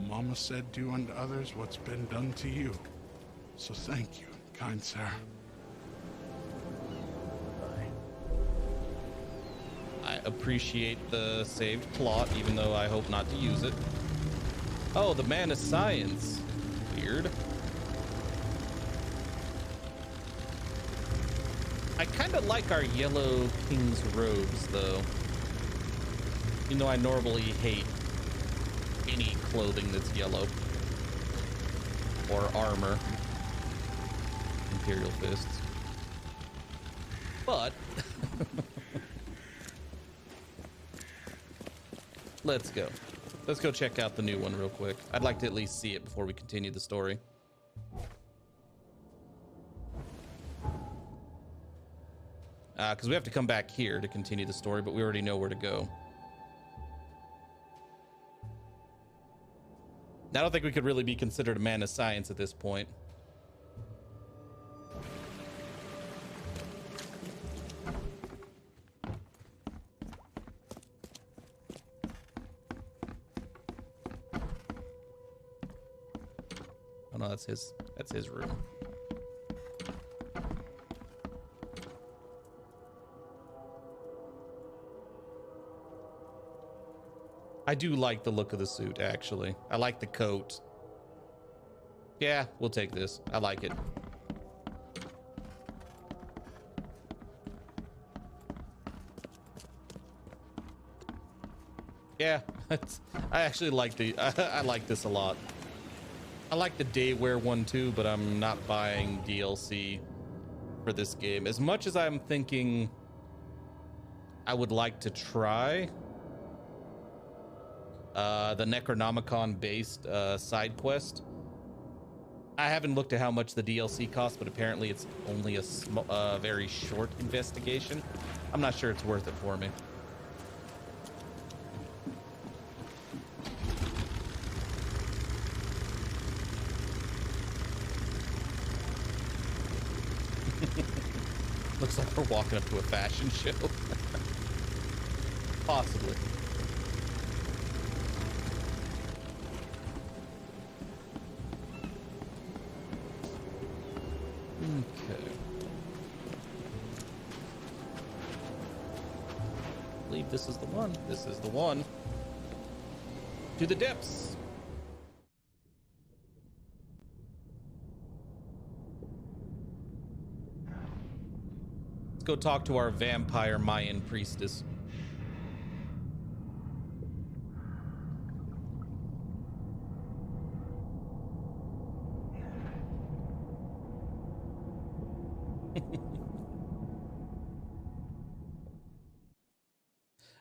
Mama said do unto others what's been done to you. So thank you, kind sir. I appreciate the saved plot, even though I hope not to use it. Oh, the man of science. Weird. I kind of like our yellow king's robes, though. You know, I normally hate any clothing that's yellow. Or armor. Imperial fists. But... let's go. Let's go check out the new one real quick. I'd like to at least see it before we continue the story. Because we have to come back here to continue the story, but we already know where to go. I don't think we could really be considered a man of science at this point. Oh no, that's his room. I do like the look of the suit, actually. I like the coat. Yeah, we'll take this. I like it. Yeah, I actually like I like this a lot. I like the day wear one too, but I'm not buying DLC for this game. As much as I'm thinking I would like to try the Necronomicon based side quest. I haven't looked at how much the DLC costs, but apparently it's only a very short investigation. I'm not sure it's worth it for me. Looks like we're walking up to a fashion show. Possibly. Okay. I believe this is the one. This is the one. To the depths. Let's go talk to our vampire Mayan priestess.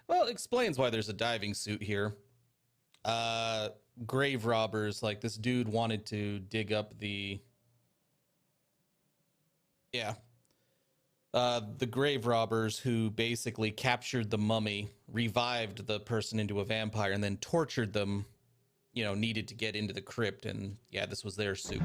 Well, it explains why there's a diving suit here. Grave robbers, like this dude wanted to dig up the... Yeah. The grave robbers who basically captured the mummy, revived the person into a vampire, and then tortured them, you know, needed to get into the crypt, and yeah, this was their suit.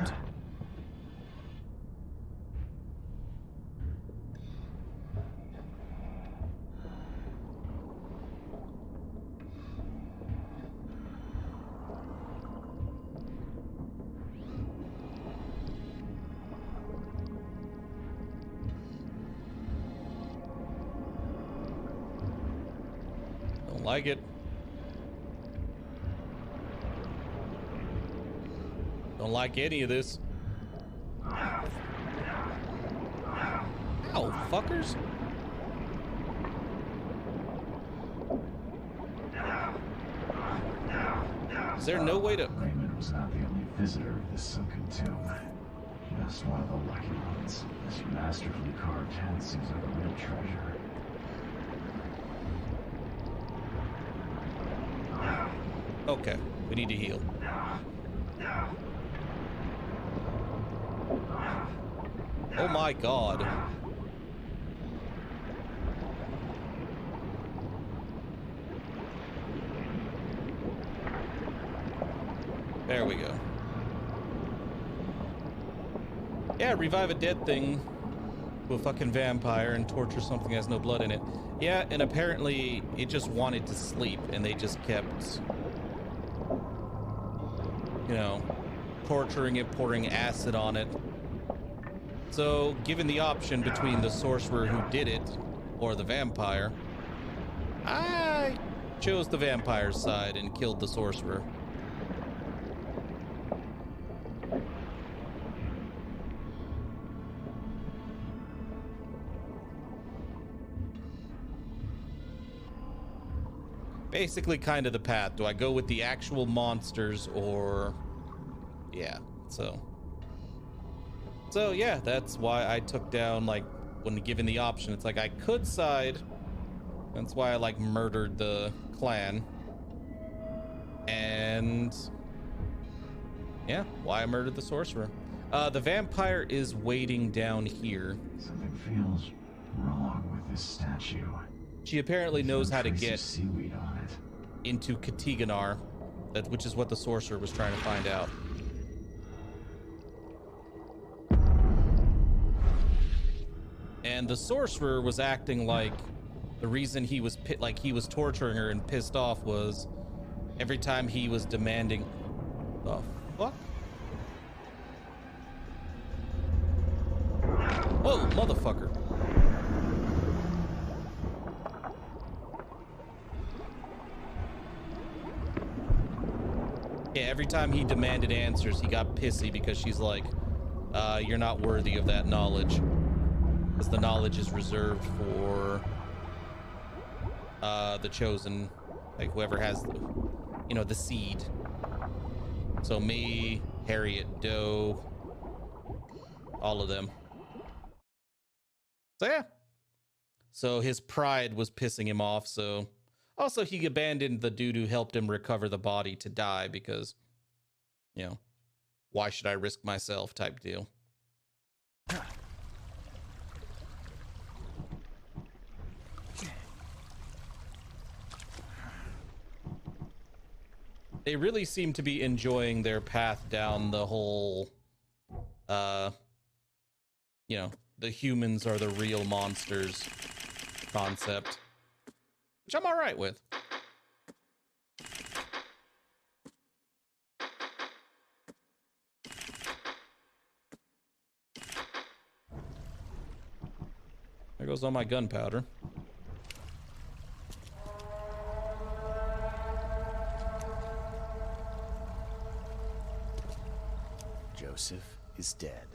Don't like it. Don't like any of this. Ow, fuckers. Is there no way to... Raymond was not the only visitor of this sunken tomb. Just one of the lucky ones. This masterfully carved head seems like a real treasure. Okay, we need to heal. Oh my god. There we go. Yeah, revive a dead thing to a fucking vampire and torture something that has no blood in it. Yeah, and apparently it just wanted to sleep and they just kept, you know, torturing it, pouring acid on it. So, given the option between the sorcerer who did it or the vampire, I chose the vampire's side and killed the sorcerer. Basically kind of the path. Do I go with the actual monsters or... Yeah, so yeah, that's why I took down, like, when given the option, it's like I could side. That's why I, like, murdered the clan. And yeah, why I murdered the sorcerer. The vampire is waiting down here. Something feels wrong with this statue. She apparently knows how to get seaweed on it. into Katiganar, which is what the sorcerer was trying to find out. And the sorcerer was acting like the reason he was he was torturing her and pissed off was every time he was demanding... The fuck? Whoa, motherfucker. Yeah, every time he demanded answers, he got pissy because she's like, you're not worthy of that knowledge. Because the knowledge is reserved for the chosen, like whoever has the, you know, the seed. So me, Harriet, Doe, all of them. So yeah. So his pride was pissing him off. So also he abandoned the dude who helped him recover the body to die because, you know, why should I risk myself type deal. They really seem to be enjoying their path down the whole, you know, the humans are the real monsters concept, which I'm all right with. There goes all my gunpowder. Joseph is dead.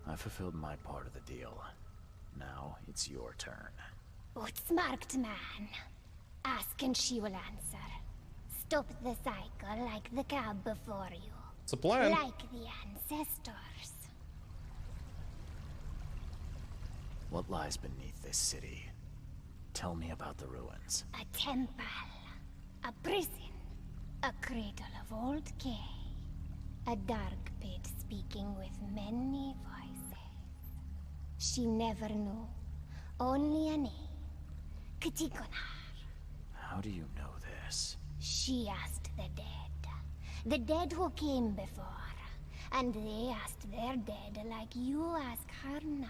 I fulfilled my part of the deal. Now it's your turn. Outsmarked man. Ask and she will answer. Stop the cycle like the cab before you. It's a plan. Like the ancestors. What lies beneath this city? Tell me about the ruins. A temple. A prison. A cradle of old K. A dark pit speaking with many voices. She never knew. Only a name. Katigonar. How do you know this? She asked the dead. The dead who came before. And they asked their dead like you ask her now.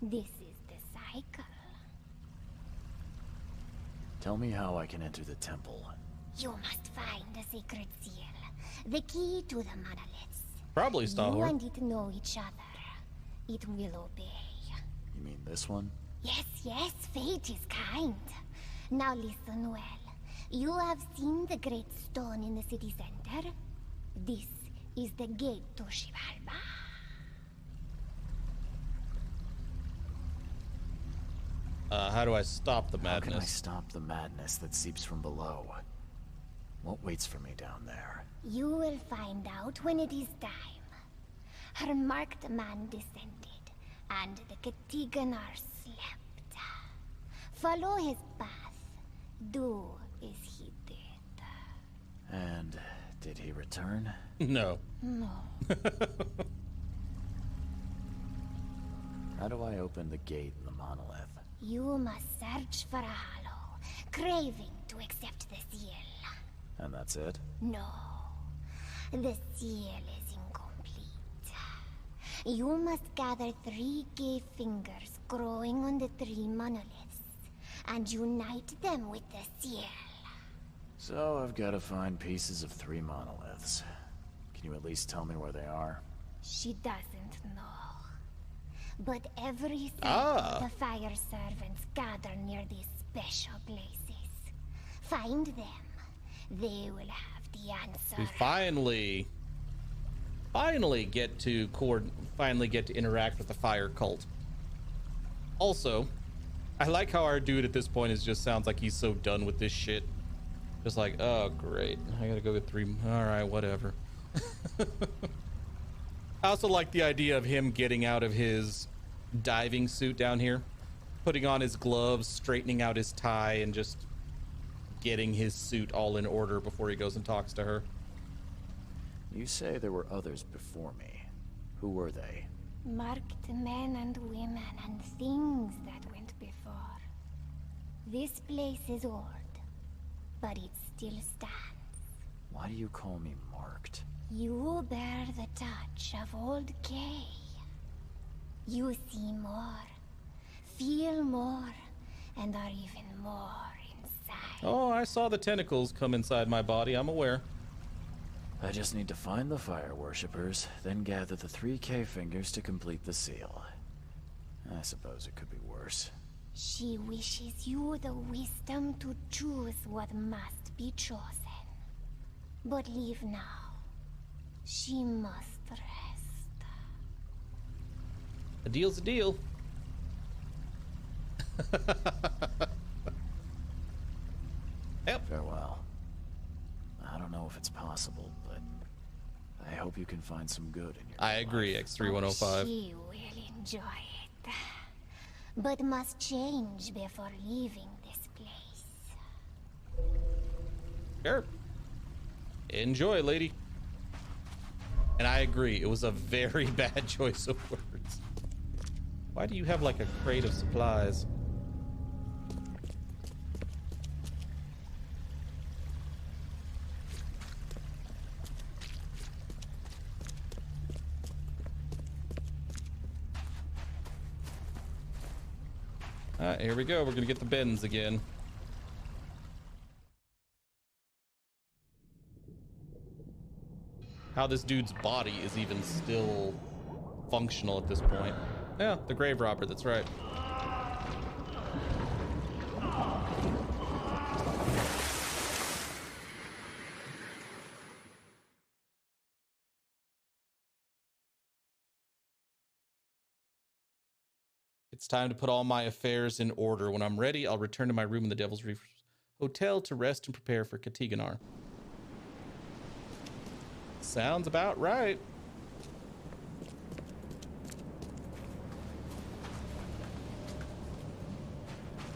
This is the cycle. Tell me how I can enter the temple. You must find the sacred seal. The key to the monoliths. Probably Star You Wars. and it know each other. It will obey. You mean this one? Yes, yes, fate is kind. Now listen well. You have seen the great stone in the city center? This is the gate to Shivalba. How do I stop the How can I madness? stop the madness that seeps from below? What waits for me down there? You will find out when it is time. Her marked man descended, and the Katiganar slept. Follow his path. Do as he did. And did he return? No. No. How do I open the gate in the monolith? You must search for a hollow, craving to accept the seal. And that's it? No. The seal is incomplete. You must gather 3 gay fingers growing on the 3 monoliths, and unite them with the seal. So I've got to find pieces of 3 monoliths. Can you at least tell me where they are? She doesn't know. But every cycle, the fire servants gather near these special places. Find them. They will have the answer. We finally get to interact with the fire cult. Also, I like how our dude at this point just sounds like he's so done with this shit. Just like, oh great, I gotta go get 3. All right, whatever. I also like the idea of him getting out of his diving suit down here, putting on his gloves, straightening out his tie, and just getting his suit all in order before he goes and talks to her. You say there were others before me. Who were they? Marked men and women and things that went before. This place is old, but it still stands. Why do you call me marked? You bear the touch of old Kay. You see more, feel more, and are even more inside. Oh, I saw the tentacles come inside my body. I'm aware. I just need to find the fire worshippers, then gather the 3K fingers to complete the seal. I suppose it could be worse. She wishes you the wisdom to choose what must be chosen. But leave now. She must rest. A deal's a deal. Yep. Farewell. I don't know if it's possible, but I hope you can find some good in your I agree, life. X3105. She will enjoy it. but must change before leaving this place. Sure. Enjoy, lady. And I agree, it was a very bad choice of words. Why do you have like a crate of supplies? Here we go. We're gonna get the bends again. How this dude's body is even still functional at this point. Yeah, the grave robber, that's right. It's time to put all my affairs in order. When I'm ready, I'll return to my room in the Devil's Reef Hotel to rest and prepare for Katiganar. Sounds about right.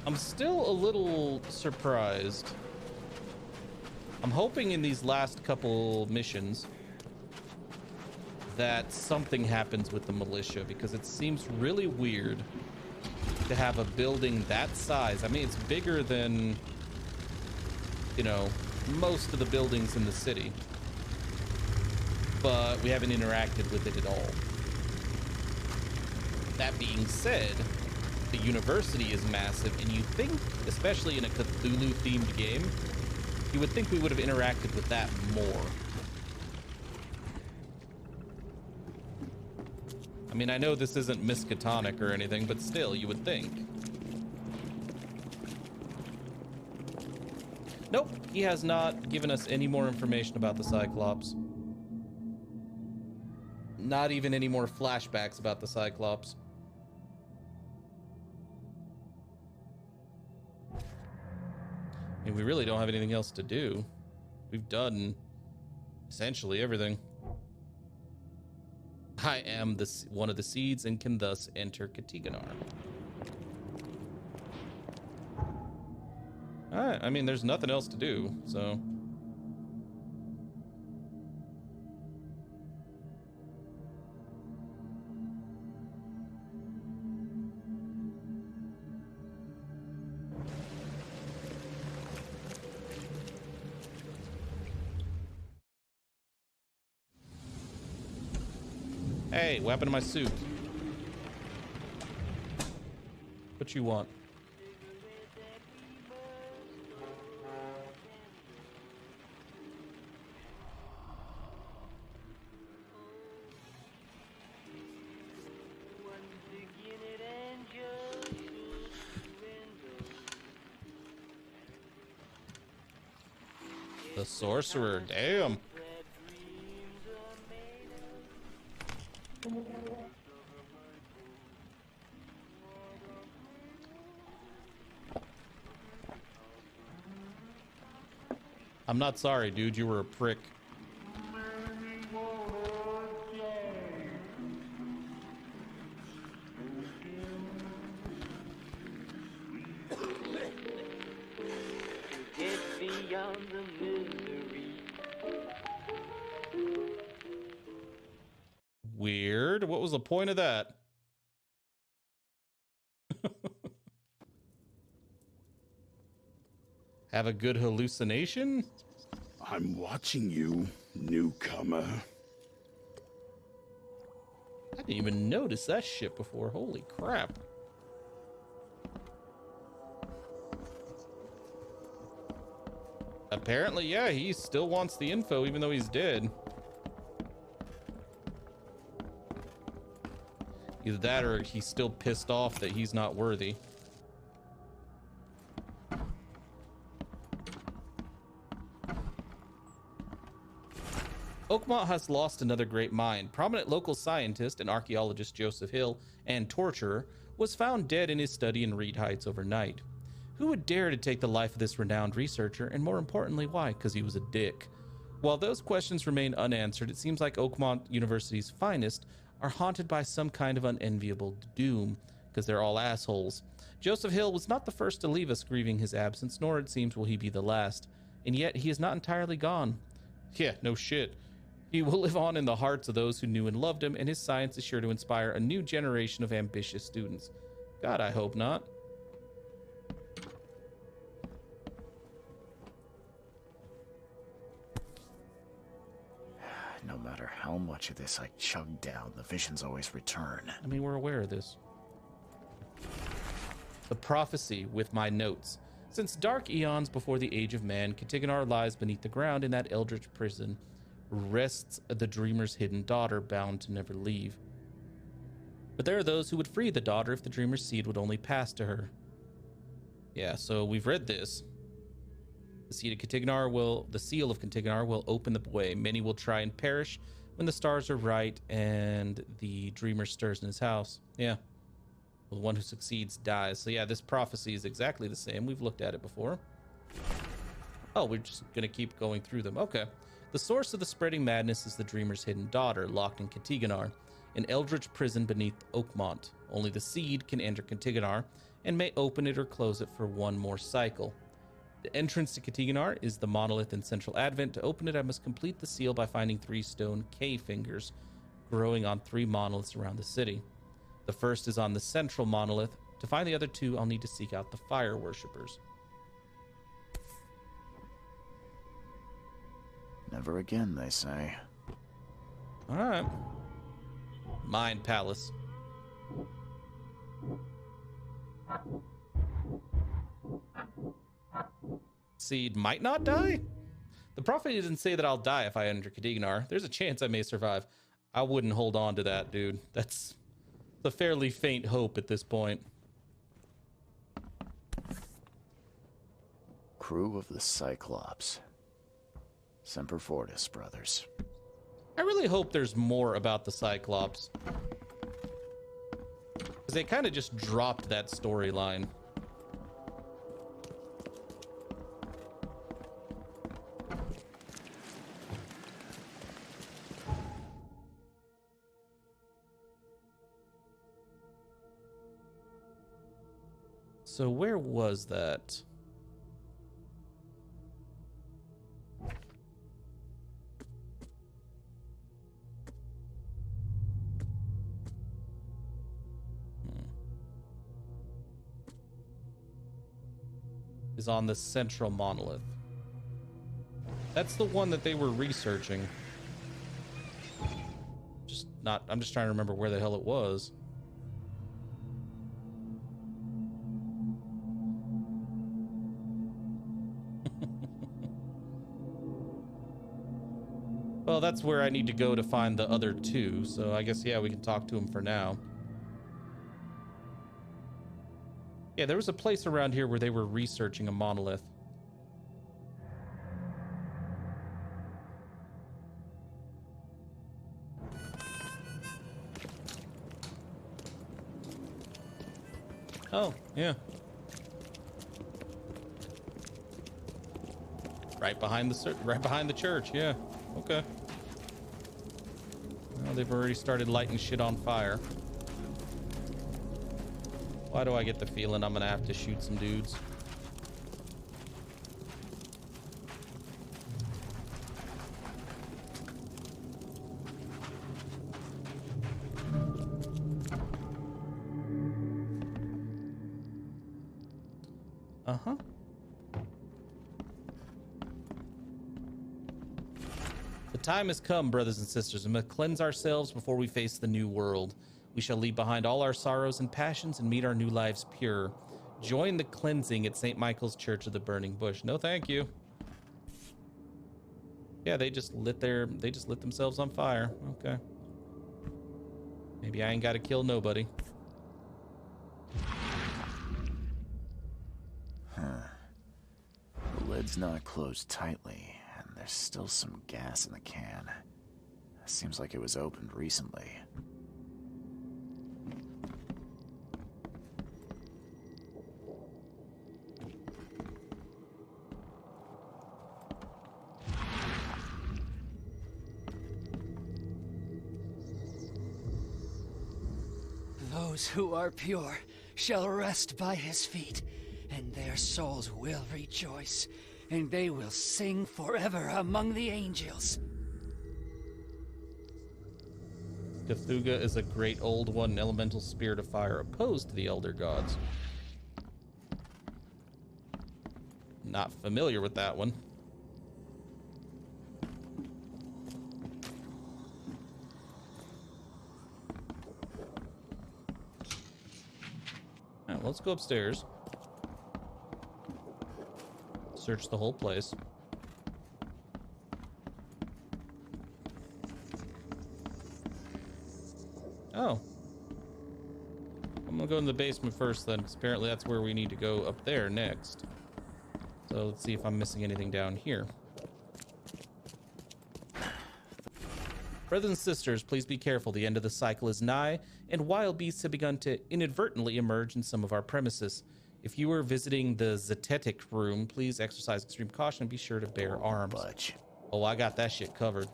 I'm still a little surprised. I'm hoping in these last couple missions that something happens with the militia, because it seems really weird to have a building that size. I mean, it's bigger than, you know, most of the buildings in the city, but we haven't interacted with it at all. That being said, the university is massive, and you think, especially in a Cthulhu-themed game, you would think we would have interacted with that more. I mean, I know this isn't Miskatonic or anything, but still, you would think. Nope, he has not given us any more information about the Cyclops. Not even any more flashbacks about the Cyclops. I mean, we really don't have anything else to do. We've done essentially everything. I am one of the seeds and can thus enter Katiganar. Alright, I mean, there's nothing else to do, so... Hey, what happened to my suit? What you want? The sorcerer, damn. I'm not sorry, dude. You were a prick. Weird. What was the point of that? Have a good hallucination? I'm watching you, newcomer. I didn't even notice that shit before. Holy crap. Apparently, yeah, he still wants the info even though he's dead. Either that or he's still pissed off that he's not worthy. Oakmont has lost another great mind. Prominent local scientist and archaeologist Joseph Hill, and torturer, was found dead in his study in Reed Heights overnight. Who would dare to take the life of this renowned researcher, and more importantly, why? Because he was a dick. While those questions remain unanswered, it seems like Oakmont University's finest are haunted by some kind of unenviable doom. because they're all assholes. Joseph Hill was not the first to leave us grieving his absence, nor it seems will he be the last. And yet he is not entirely gone. Yeah, no shit. He will live on in the hearts of those who knew and loved him, and his science is sure to inspire a new generation of ambitious students. God, I hope not. No matter how much of this I chug down, the visions always return. I mean, we're aware of this. The prophecy with my notes. Since dark eons before the age of man, Katiganar lies beneath the ground in that eldritch prison. Rests the dreamer's hidden daughter, bound to never leave. But there are those who would free the daughter if the dreamer's seed would only pass to her. Yeah, so we've read this. The seal of Katiganar will open the way. Many will try and perish when the stars are right and the dreamer stirs in his house. Yeah. The one who succeeds dies. So yeah, this prophecy is exactly the same. We've looked at it before. Oh, we're just going to keep going through them. Okay. The source of the spreading madness is the dreamer's hidden daughter, locked in Katiganar, an eldritch prison beneath Oakmont. Only the seed can enter Katiganar and may open it or close it for one more cycle. The entrance to Katiganar is the monolith in Central Advent. To open it, I must complete the seal by finding 3 stone K fingers growing on 3 monoliths around the city. The first is on the central monolith. To find the other 2, I'll need to seek out the fire worshippers. Never again, they say. All right. Mind Palace. Seed might not die? The prophet didn't say that I'll die if I enter Katiganar. There's a chance I may survive. I wouldn't hold on to that, dude. That's a fairly faint hope at this point. Crew of the Cyclops. Semper Fortis, brothers. I really hope there's more about the Cyclops. Because they kind of just dropped that storyline. So where was that? Is on the central monolith. That's the one that they were researching. I'm just trying to remember where the hell it was. Well, that's where I need to go to find the other 2, so I guess, yeah, we can talk to him for now. Yeah, there was a place around here where they were researching a monolith. Oh, yeah. Right behind the church, yeah. Okay. Well, they've already started lighting shit on fire. Why do I get the feeling I'm gonna have to shoot some dudes? Uh-huh. The time has come, brothers and sisters, and we must cleanse ourselves before we face the new world. We shall leave behind all our sorrows and passions and meet our new lives pure. Join the cleansing at St. Michael's Church of the Burning Bush. No, thank you. Yeah, they just lit themselves on fire. Okay. Maybe I ain't got to kill nobody. The lid's not closed tightly, and there's still some gas in the can. Seems like it was opened recently. Though those who are pure shall rest by his feet, and their souls will rejoice, and they will sing forever among the angels. Cthulhu is a great old one, an elemental spirit of fire opposed to the elder gods. Not familiar with that one. All right, let's go upstairs. Search the whole place. Oh. I'm gonna go in the basement first then, because apparently that's where we need to go up there next. So let's see if I'm missing anything down here. Brothers and sisters, please be careful. The end of the cycle is nigh, and wild beasts have begun to inadvertently emerge in some of our premises. If you are visiting the Zetetic room, please exercise extreme caution and be sure to bear arms. Budge. Oh, I got that shit covered.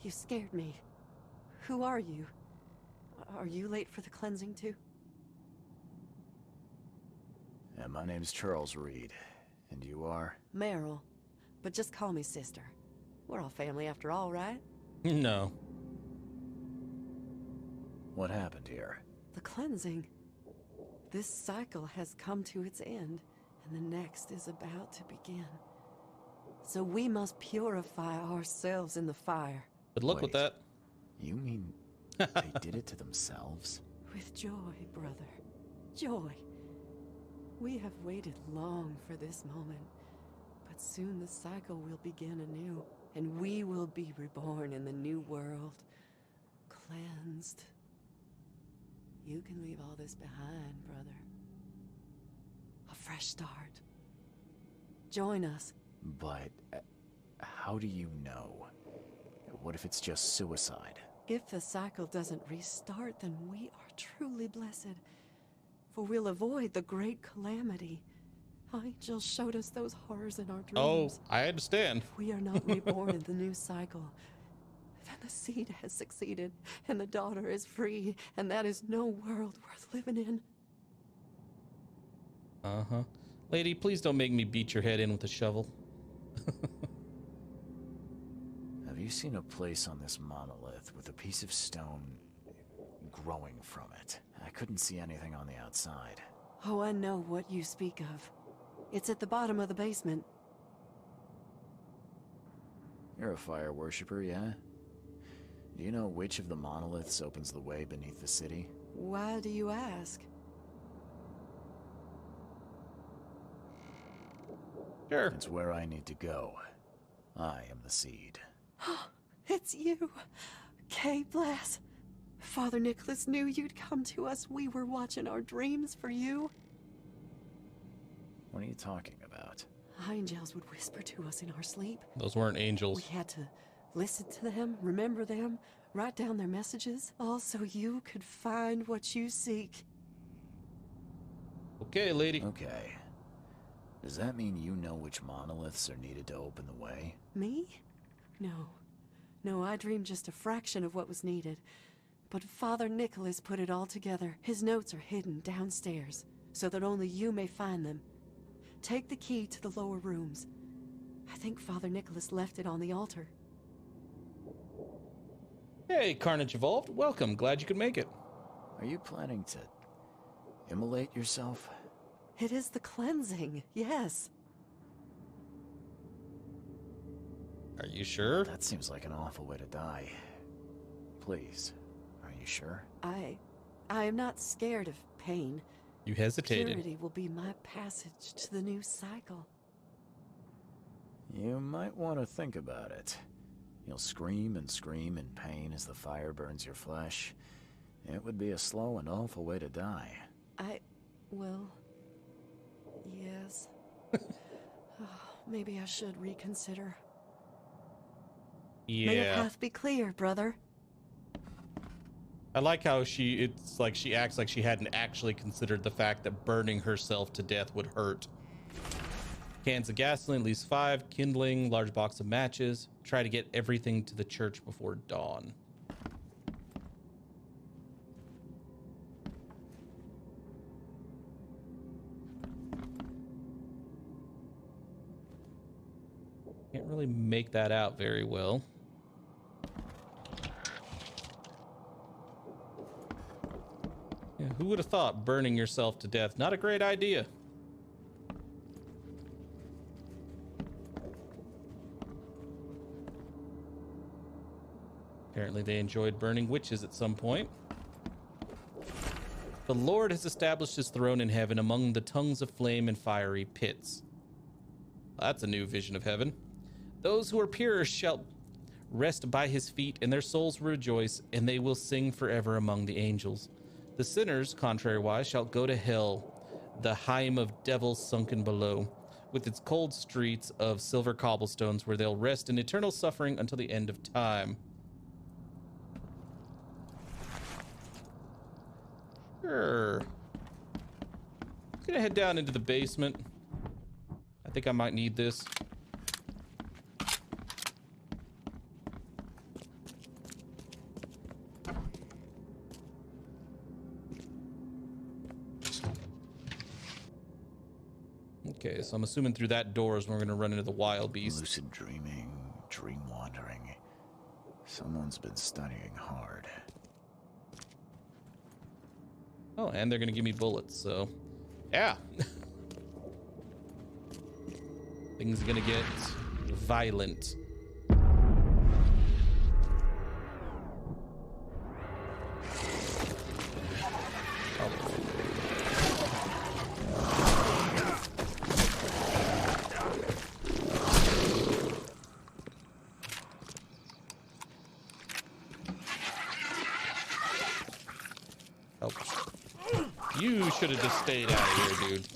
You scared me. Who are you? Are you late for the cleansing too? And my name's Charles Reed. And you are? Meryl. But just call me sister. We're all family after all, right? No. What happened here? The cleansing. This cycle has come to its end, and the next is about to begin. So we must purify ourselves in the fire. Good luck with that. You mean they did it to themselves? With joy, brother. Joy. We have waited long for this moment, but soon the cycle will begin anew, and we will be reborn in the new world, cleansed. You can leave all this behind, brother. A fresh start. Join us. But how do you know? What if it's just suicide? If the cycle doesn't restart, then we are truly blessed. For we'll avoid the great calamity. Angels showed us those horrors in our dreams. Oh, I understand. If we are not reborn in the new cycle, then the seed has succeeded, and the daughter is free, and that is no world worth living in. Uh-huh. Lady, please don't make me beat your head in with a shovel. Have you seen a place on this monolith with a piece of stone growing from it? I couldn't see anything on the outside. Oh, I know what you speak of. It's at the bottom of the basement. You're a fire worshiper, yeah? Do you know which of the monoliths opens the way beneath the city? Why do you ask? Sure. It's where I need to go. I am the seed. It's you! Kay Bless! Father Nicholas knew you'd come to us. We were watching our dreams for you. What are you talking about? Angels would whisper to us in our sleep. Those weren't angels. We had to listen to them, remember them, write down their messages, all so you could find what you seek. Okay, lady. Okay. Does that mean you know which monoliths are needed to open the way? Me? No. No, I dreamed just a fraction of what was needed. But Father Nicholas put it all together. His notes are hidden downstairs, so that only you may find them. Take the key to the lower rooms. I think Father Nicholas left it on the altar. Hey, Carnage Evolved. Welcome. Glad you could make it. Are you planning to immolate yourself? It is the cleansing, yes. Are you sure? That seems like an awful way to die. Please, are you sure? I am not scared of pain. You hesitated. Purity will be my passage to the new cycle. You might want to think about it. You'll scream and scream in pain as the fire burns your flesh. It would be a slow and awful way to die. Well, yes. Maybe I should reconsider. Yeah. May your path be clear, brother. I like how it's like she acts like she hadn't actually considered the fact that burning herself to death would hurt. Cans of gasoline, at least 5. Kindling, large box of matches. Try to get everything to the church before dawn. Can't really make that out very well. Yeah, who would have thought burning yourself to death? Not a great idea. Apparently they enjoyed burning witches at some point. The Lord has established his throne in heaven among the tongues of flame and fiery pits. That's a new vision of heaven. Those who are pure shall rest by his feet, and their souls rejoice, and they will sing forever among the angels. The sinners, contrariwise, shall go to hell, the heim of devils sunken below, with its cold streets of silver cobblestones, where they'll rest in eternal suffering until the end of time. Sure. I'm gonna head down into the basement. I think I might need this. Okay, so I'm assuming through that door is when we're gonna run into the wild beast. Lucid dreaming, dream wandering. Someone's been studying hard. Oh, and they're gonna give me bullets, so yeah. Things are gonna get violent. You should have just stayed out of here, dude.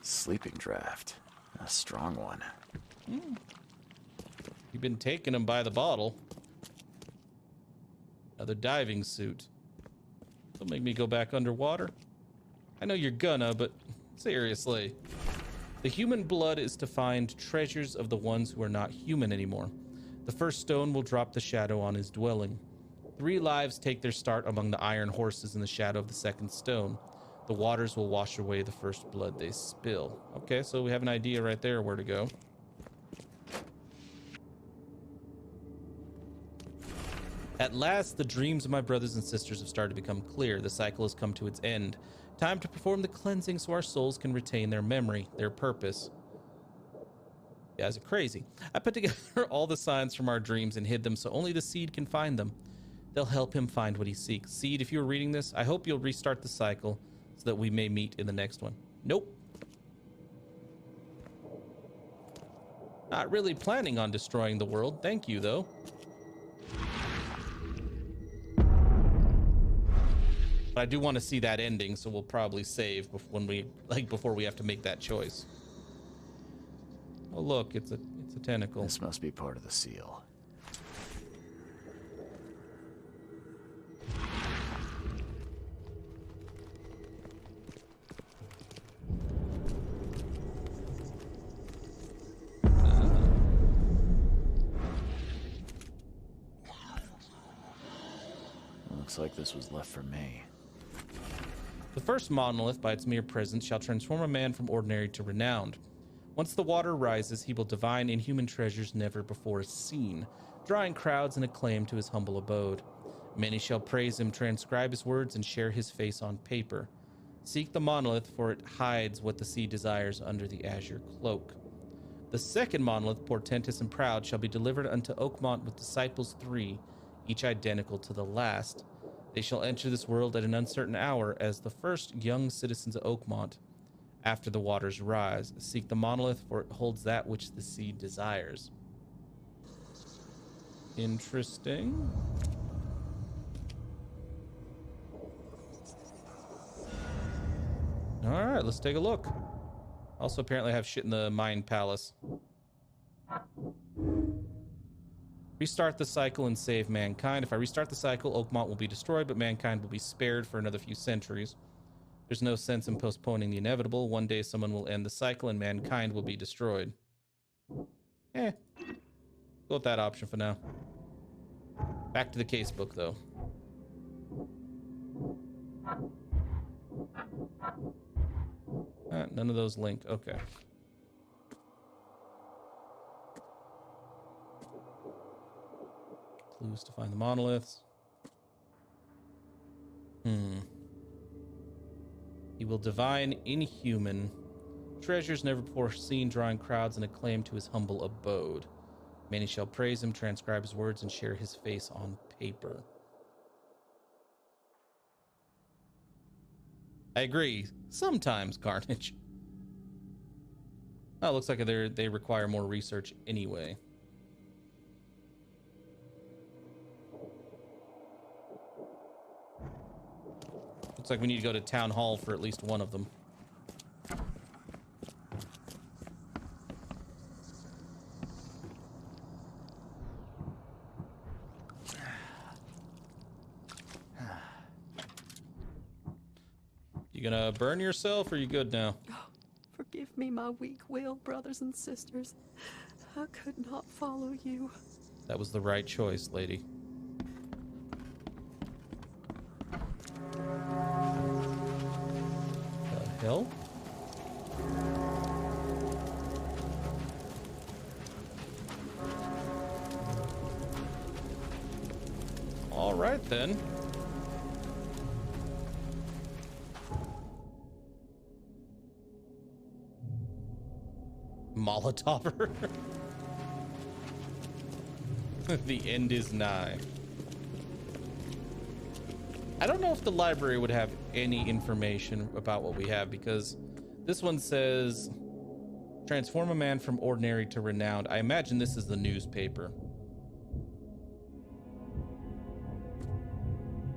Sleeping draft. A strong one. You've been taking them by the bottle. Another diving suit. Don't make me go back underwater. I know you're gonna, but seriously. The human blood is to find treasures of the ones who are not human anymore. The first stone will drop the shadow on his dwelling. 3 lives take their start among the iron horses in the shadow of the second stone. The waters will wash away the first blood they spill. Okay, so we have an idea right there where to go. At last, the dreams of my brothers and sisters have started to become clear. The cycle has come to its end. Time to perform the cleansing so our souls can retain their memory, their purpose. You guys are crazy. I put together all the signs from our dreams and hid them so only the seed can find them. They'll help him find what he seeks. Seed, if you're reading this, I hope you'll restart the cycle so that we may meet in the next one. Nope. Not really planning on destroying the world. Thank you, though. But I do want to see that ending, so we'll probably save before we have to make that choice. Oh look, it's a tentacle. This must be part of the seal. Looks like this was left for me. The first monolith, by its mere presence, shall transform a man from ordinary to renowned. Once the water rises, he will divine inhuman treasures never before seen, drawing crowds and acclaim to his humble abode. Many shall praise him, transcribe his words, and share his face on paper. Seek the monolith, for it hides what the sea desires under the azure cloak. The second monolith, portentous and proud, shall be delivered unto Oakmont with disciples 3, each identical to the last. They shall enter this world at an uncertain hour as the first young citizens of Oakmont. After the waters rise, seek the monolith, for it holds that which the sea desires. Interesting. All right, let's take a look. Also, apparently I have shit in the Mind Palace. Restart the cycle and save mankind. If I restart the cycle, Oakmont will be destroyed, but mankind will be spared for another few centuries. There's no sense in postponing the inevitable. One day someone will end the cycle and mankind will be destroyed. Go with that option for now. Back to the casebook, though. None of those link. Okay. Clues to find the monoliths. He will divine inhuman. Treasures never foreseen, drawing crowds and acclaim to his humble abode. Many shall praise him, transcribe his words, and share his face on paper. I agree. Sometimes, Carnage. Oh, it looks like they require more research anyway. Looks like we need to go to Town Hall for at least one of them. You gonna burn yourself, or are you good now? Oh, forgive me, my weak will, brothers and sisters. I could not follow you. That was the right choice, lady. The hell? All right, then. Molotov. The end is nigh. I don't know if the library would have any information about what we have, because this one says transform a man from ordinary to renowned. I imagine this is the newspaper.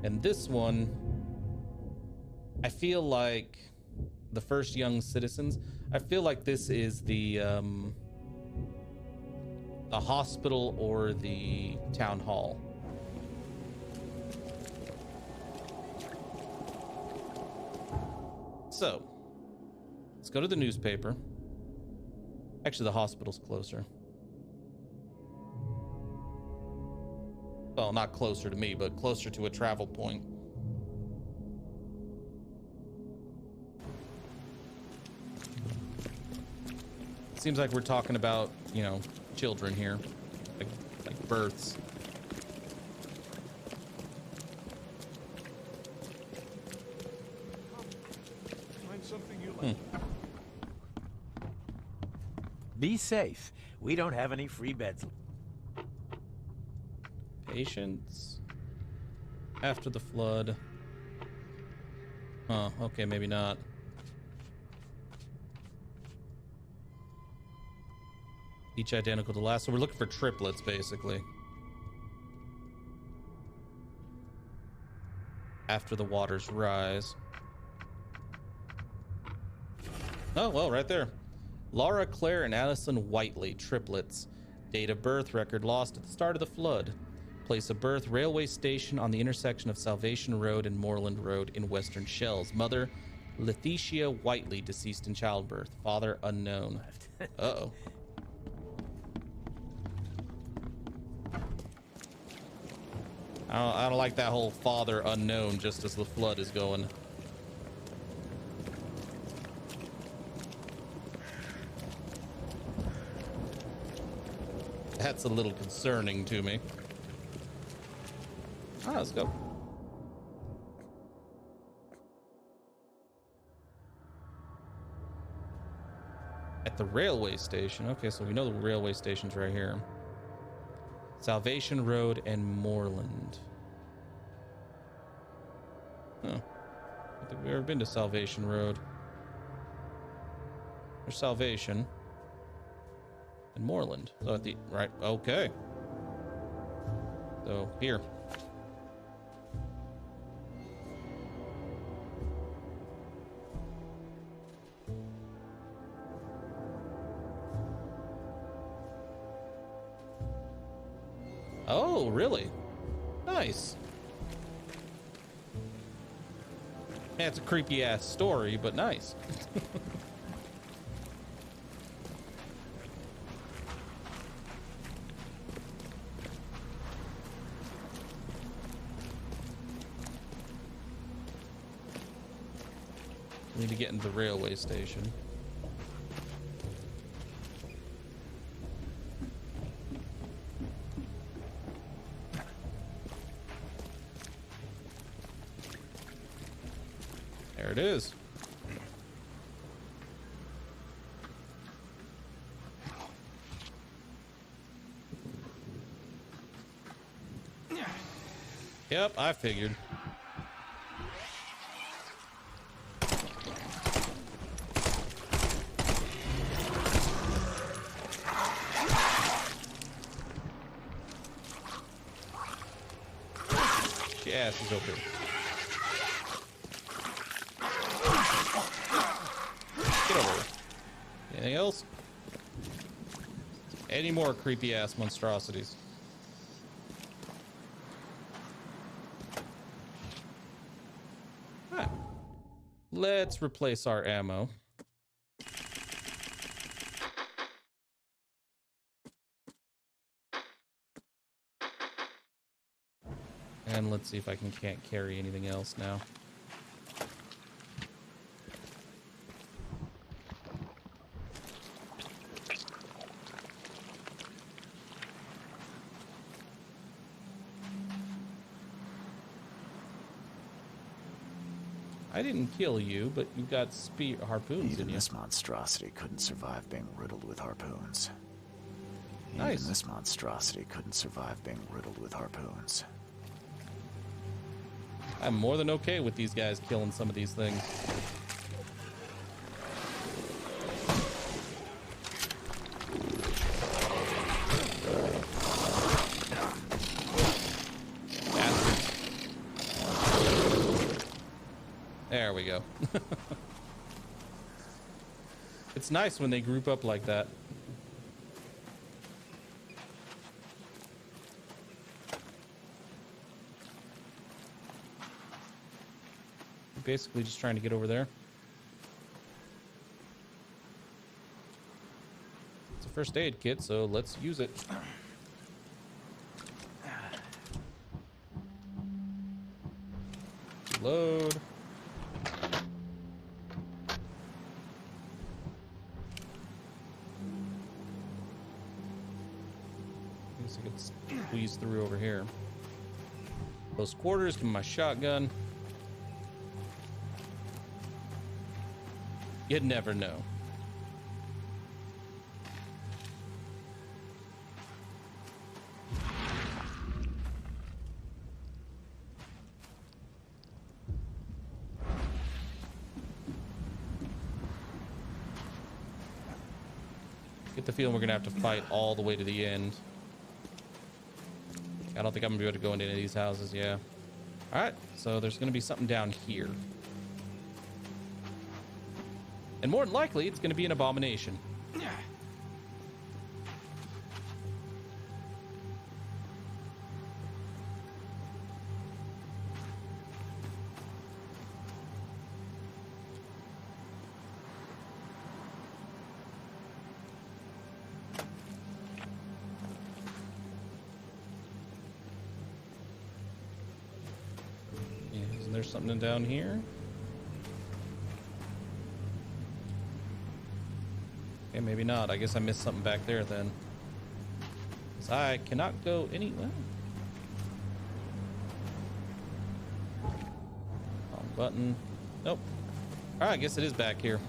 And this one, I feel like the first young citizens. I feel like this is the hospital or the town hall. So, let's go to the newspaper. Actually, the hospital's closer. Well, not closer to me, but closer to a travel point. Seems like we're talking about, you know, children here, like births. Find something you like. Be safe. We don't have any free beds. Patience. After the flood. Oh, okay, maybe not. Each identical to last. So we're looking for triplets, basically. After the waters rise. Oh, well, right there. Laura, Claire, and Allison Whiteley, triplets. Date of birth, record lost at the start of the flood. Place of birth, railway station on the intersection of Salvation Road and Moreland Road in Western Shells. Mother, Letitia Whiteley, deceased in childbirth. Father, unknown. Uh-oh. I don't like that whole father unknown just as the flood is going. That's a little concerning to me. Ah, let's go. At the railway station. Okay, so we know the railway station's right here. Salvation Road and Moreland. Huh. I don't think we've ever been to Salvation Road. There's Salvation. And Moreland. So at the right, okay. So here. Oh, really? Nice. Yeah, it's a creepy ass story, but nice. Need to get into the railway station. There it is. Yep, I figured. Ass is over. Get over. Anything else? Any more creepy ass monstrosities? Alright. Let's replace our ammo. And let's see if I can't carry anything else now. I didn't kill you, but you got harpoons in you. This monstrosity couldn't survive being riddled with harpoons. Nice. Even this monstrosity couldn't survive being riddled with harpoons. I'm more than okay with these guys killing some of these things. Bastards. There we go. It's nice when they group up like that. Basically just trying to get over there. It's a first aid kit, so let's use it. Load. I guess I could squeeze through over here. Close quarters, give me my shotgun. You'd never know. Get the feeling we're gonna have to fight all the way to the end. I don't think I'm gonna be able to go into any of these houses, yeah. Alright, so there's gonna be something down here. And more than likely, it's going to be an abomination. Yeah, isn't there something down here? Okay, maybe not. I guess I missed something back there then. So I cannot go anywhere. Wrong button. Nope. Alright, I guess it is back here.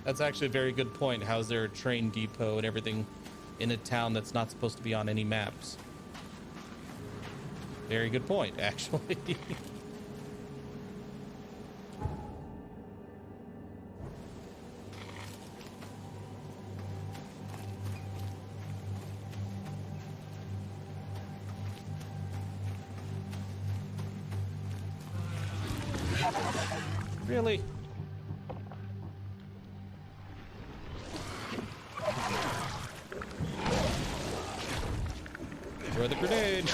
That's actually a very good point. How's there a train depot and everything in a town that's not supposed to be on any maps? Very good point, actually. Really? Throw the grenade.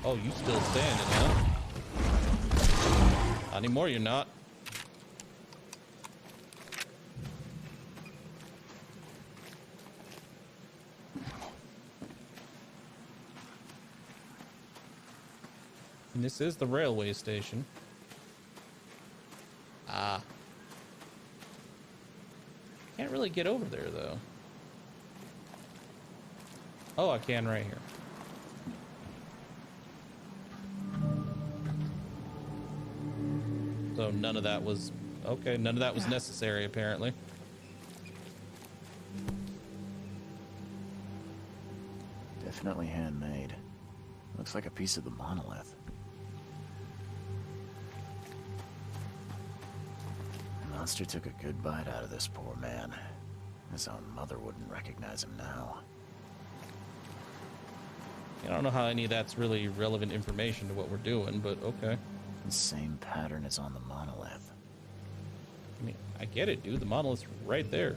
Oh, you still standing, huh? Not anymore, you're not. And this is the railway station. Ah. Can't really get over there, though. Oh, I can right here. So none of that was... Okay, none of that was necessary, apparently. Definitely handmade. Looks like a piece of the monolith. The monster took a good bite out of this poor man. His own mother wouldn't recognize him now. I don't know how any of that's really relevant information to what we're doing, but okay. The same pattern as on the monolith. I mean, I get it, dude. The monolith's right there.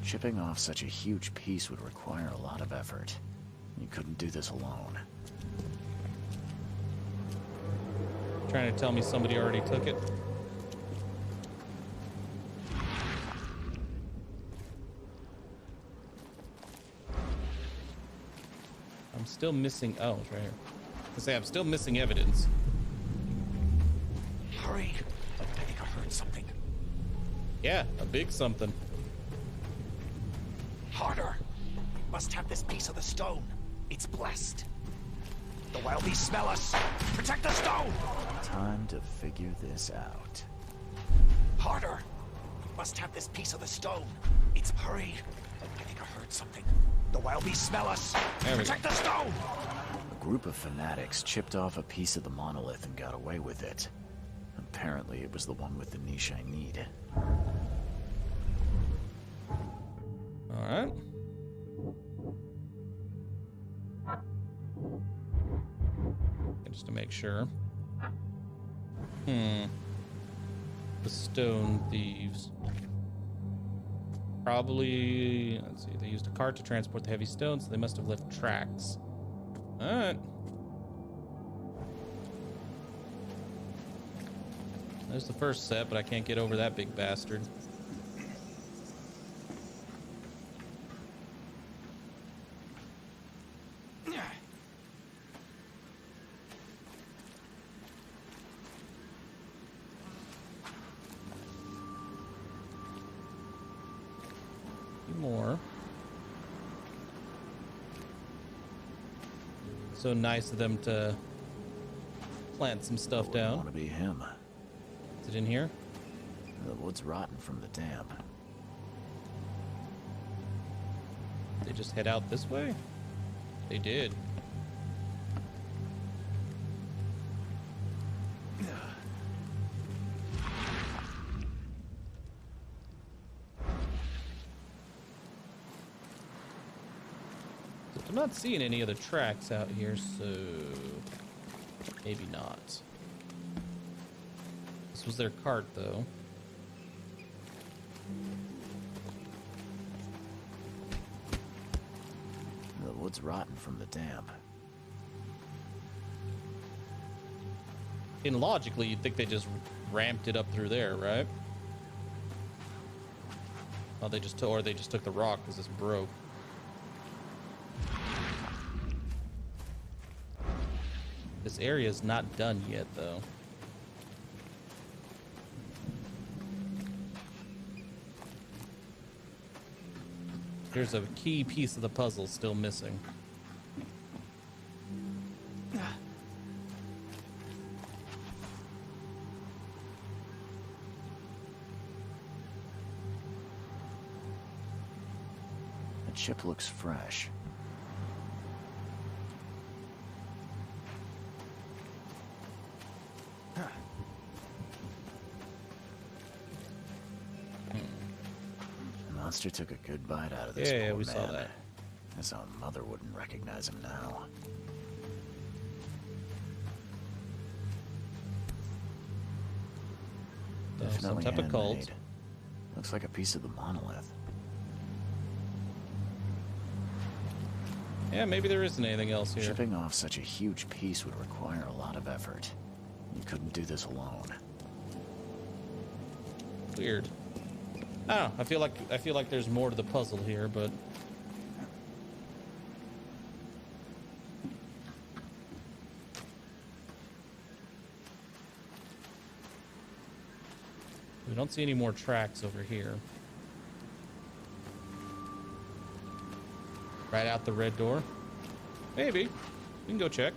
Chipping off such a huge piece would require a lot of effort. You couldn't do this alone. Trying to tell me somebody already took it? I'm still missing... Oh, it's right here. I say I'm still missing evidence. Hurry! I think I heard something. Yeah, a big something. Harder! We must have this piece of the stone. It's blessed. The wild beasts smell us. Protect the stone! Time to figure this out. Harder! We must have this piece of the stone. It's... Hurry! I think I heard something. The wild beasts smell us. Protect the stone! A group of fanatics chipped off a piece of the monolith and got away with it. Apparently, it was the one with the niche I need. All right. Just to make sure. The stone thieves. Probably, let's see, they used a cart to transport the heavy stones, so they must have left tracks. All right. There's the first set, but I can't get over that big bastard. More. So nice of them to plant some stuff down. Want to be him? Is it in here? The wood's rotten from the damp. They just head out this way? They did. I'm not seeing any other tracks out here, so maybe not. This was their cart, though. The wood's rotten from the damp. And logically, you'd think they just ramped it up through there, right? Oh, they just took the rock because it's broke. This area is not done yet, though. There's a key piece of the puzzle still missing. The chip looks fresh. monster took a good bite out of this Yeah, poor we man. saw that. His own mother wouldn't recognize him now. Some Definitely type of cult. handmade. Looks like a piece of the monolith. Yeah, maybe there isn't anything else here. Shipping off such a huge piece would require a lot of effort. You couldn't do this alone. Weird. I don't know. I feel like there's more to the puzzle here, but we don't see any more tracks over here. Right out the red door. Maybe. We can go check.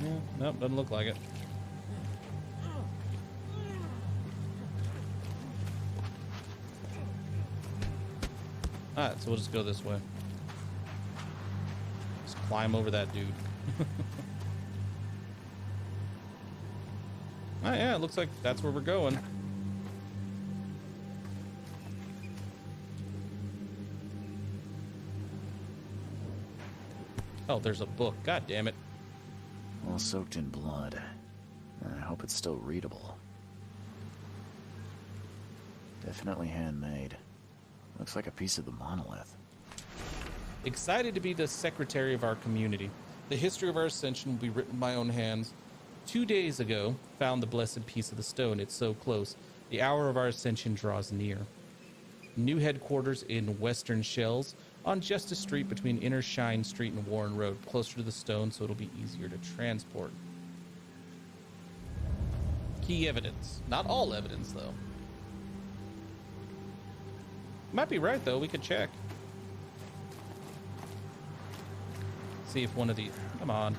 Yeah, nope, doesn't look like it. Alright, so we'll just go this way. Just climb over that dude. Alright, yeah, it looks like that's where we're going. Oh, there's a book. God damn it. All soaked in blood. I hope it's still readable. Definitely handmade. Looks like a piece of the monolith. Excited to be the secretary of our community. The history of our ascension will be written in my own hands. 2 days ago, found the blessed piece of the stone. It's so close. The hour of our ascension draws near. New headquarters in Western Shells on Justice Street between Inner Shine Street and Warren Road, closer to the stone so it'll be easier to transport. Key evidence. Not all evidence, though. Might be right, though. We could check. See if one of these... Come on.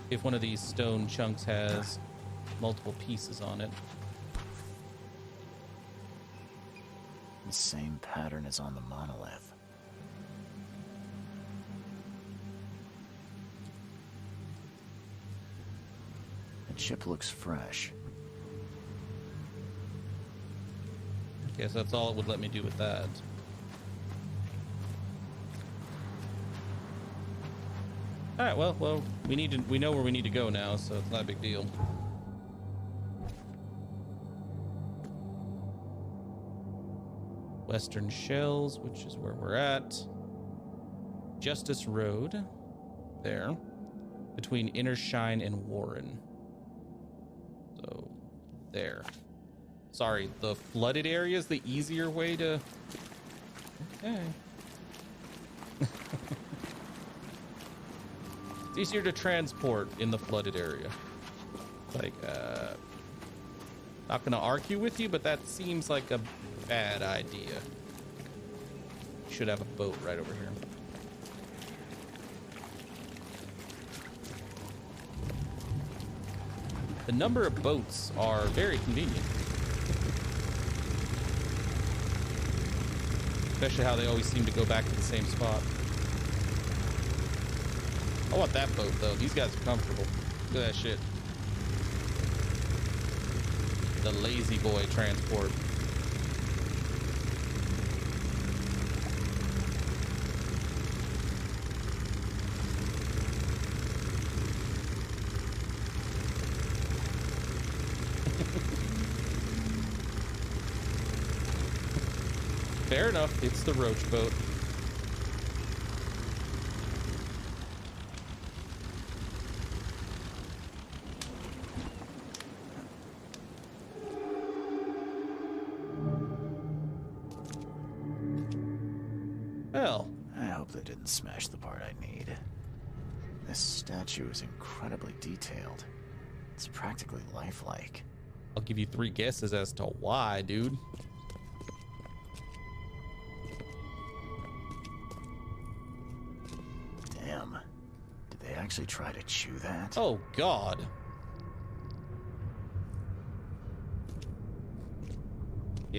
If one of these stone chunks has multiple pieces on it. The same pattern as on the monolith. The chip looks fresh. Guess that's all it would let me do with that. All right, well, we know where we need to go now, so it's not a big deal. Western Shells, which is where we're at. Justice Road, there, between Inner Shine and Warren. So, there. Sorry, the flooded area is the easier way to... Okay. It's easier to transport in the flooded area. Like, not gonna argue with you, but that seems like a bad idea. Should have a boat right over here. The number of boats are very convenient. Especially how they always seem to go back to the same spot. I want that boat, though. These guys are comfortable. Look at that shit. The lazy boy transport. Fair enough, it's the roach boat. Well, I hope they didn't smash the part I need. This statue is incredibly detailed. It's practically lifelike. I'll give you 3 guesses as to why, dude. Damn. Did they actually try to chew that? Oh, God.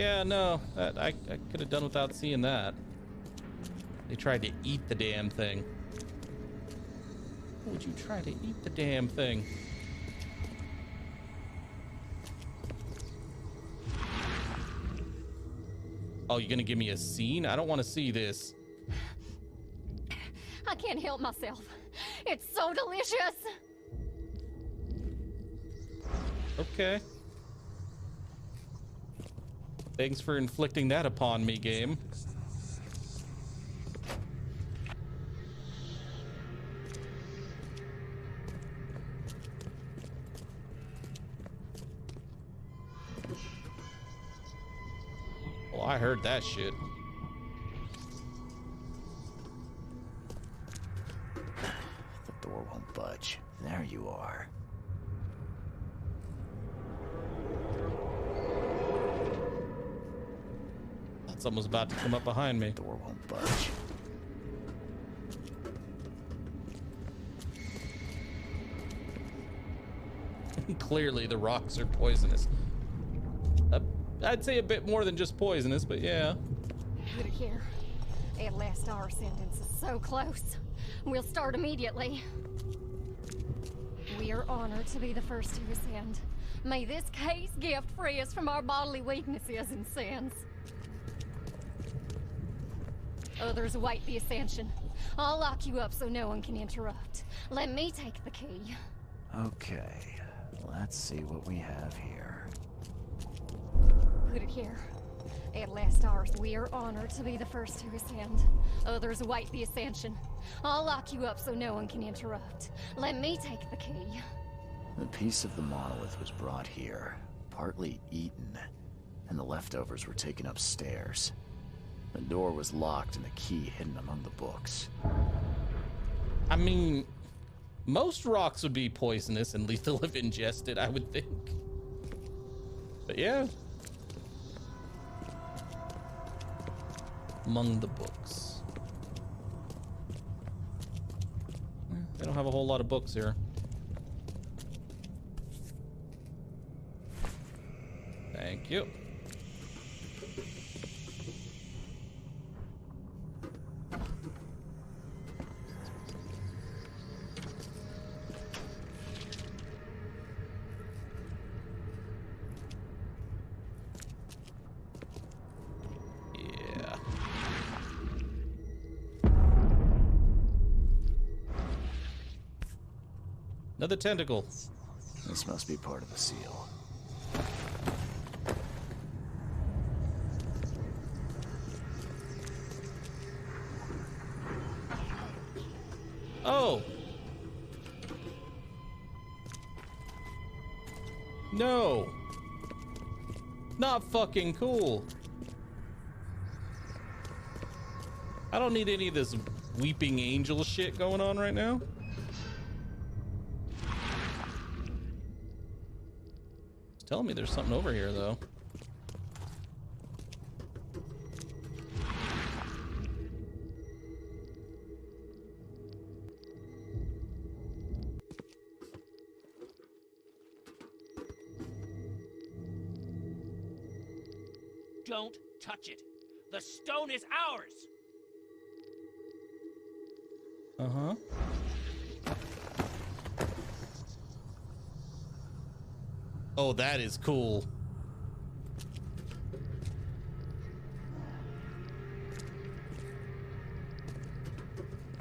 Yeah, no, that I could have done without seeing that. They tried to eat the damn thing. Would you try to eat the damn thing? Oh, you're gonna give me a scene? I don't want to see this. I can't help myself. It's so delicious. Okay. Thanks for inflicting that upon me, game. Well, I heard that shit. The door won't budge. There you are. Thought something was about to come up behind me. The door won't budge. Clearly, the rocks are poisonous. I'd say a bit more than just poisonous, but yeah. Good here. At last, our sentence is so close. We'll start immediately. We are honored to be the first to ascend. May this case gift free us from our bodily weaknesses and sins. Others await the ascension. I'll lock you up so no one can interrupt. Let me take the key. Okay, let's see what we have here. Put it here. At last hours, we are honored to be the first to ascend. Others await the ascension. I'll lock you up so no one can interrupt. Let me take the key. The piece of the monolith was brought here, partly eaten, and the leftovers were taken upstairs. The door was locked and the key hidden among the books. I mean, most rocks would be poisonous and lethal if ingested, I would think. But yeah. Among the books. They don't have a whole lot of books here. Thank you. Another tentacle. This must be part of the seal. Oh. No. Not fucking cool. I don't need any of this weeping angel shit going on right now. Tell me there's something over here, though. Don't touch it. The stone is ours. Uh-huh. Oh, that is cool.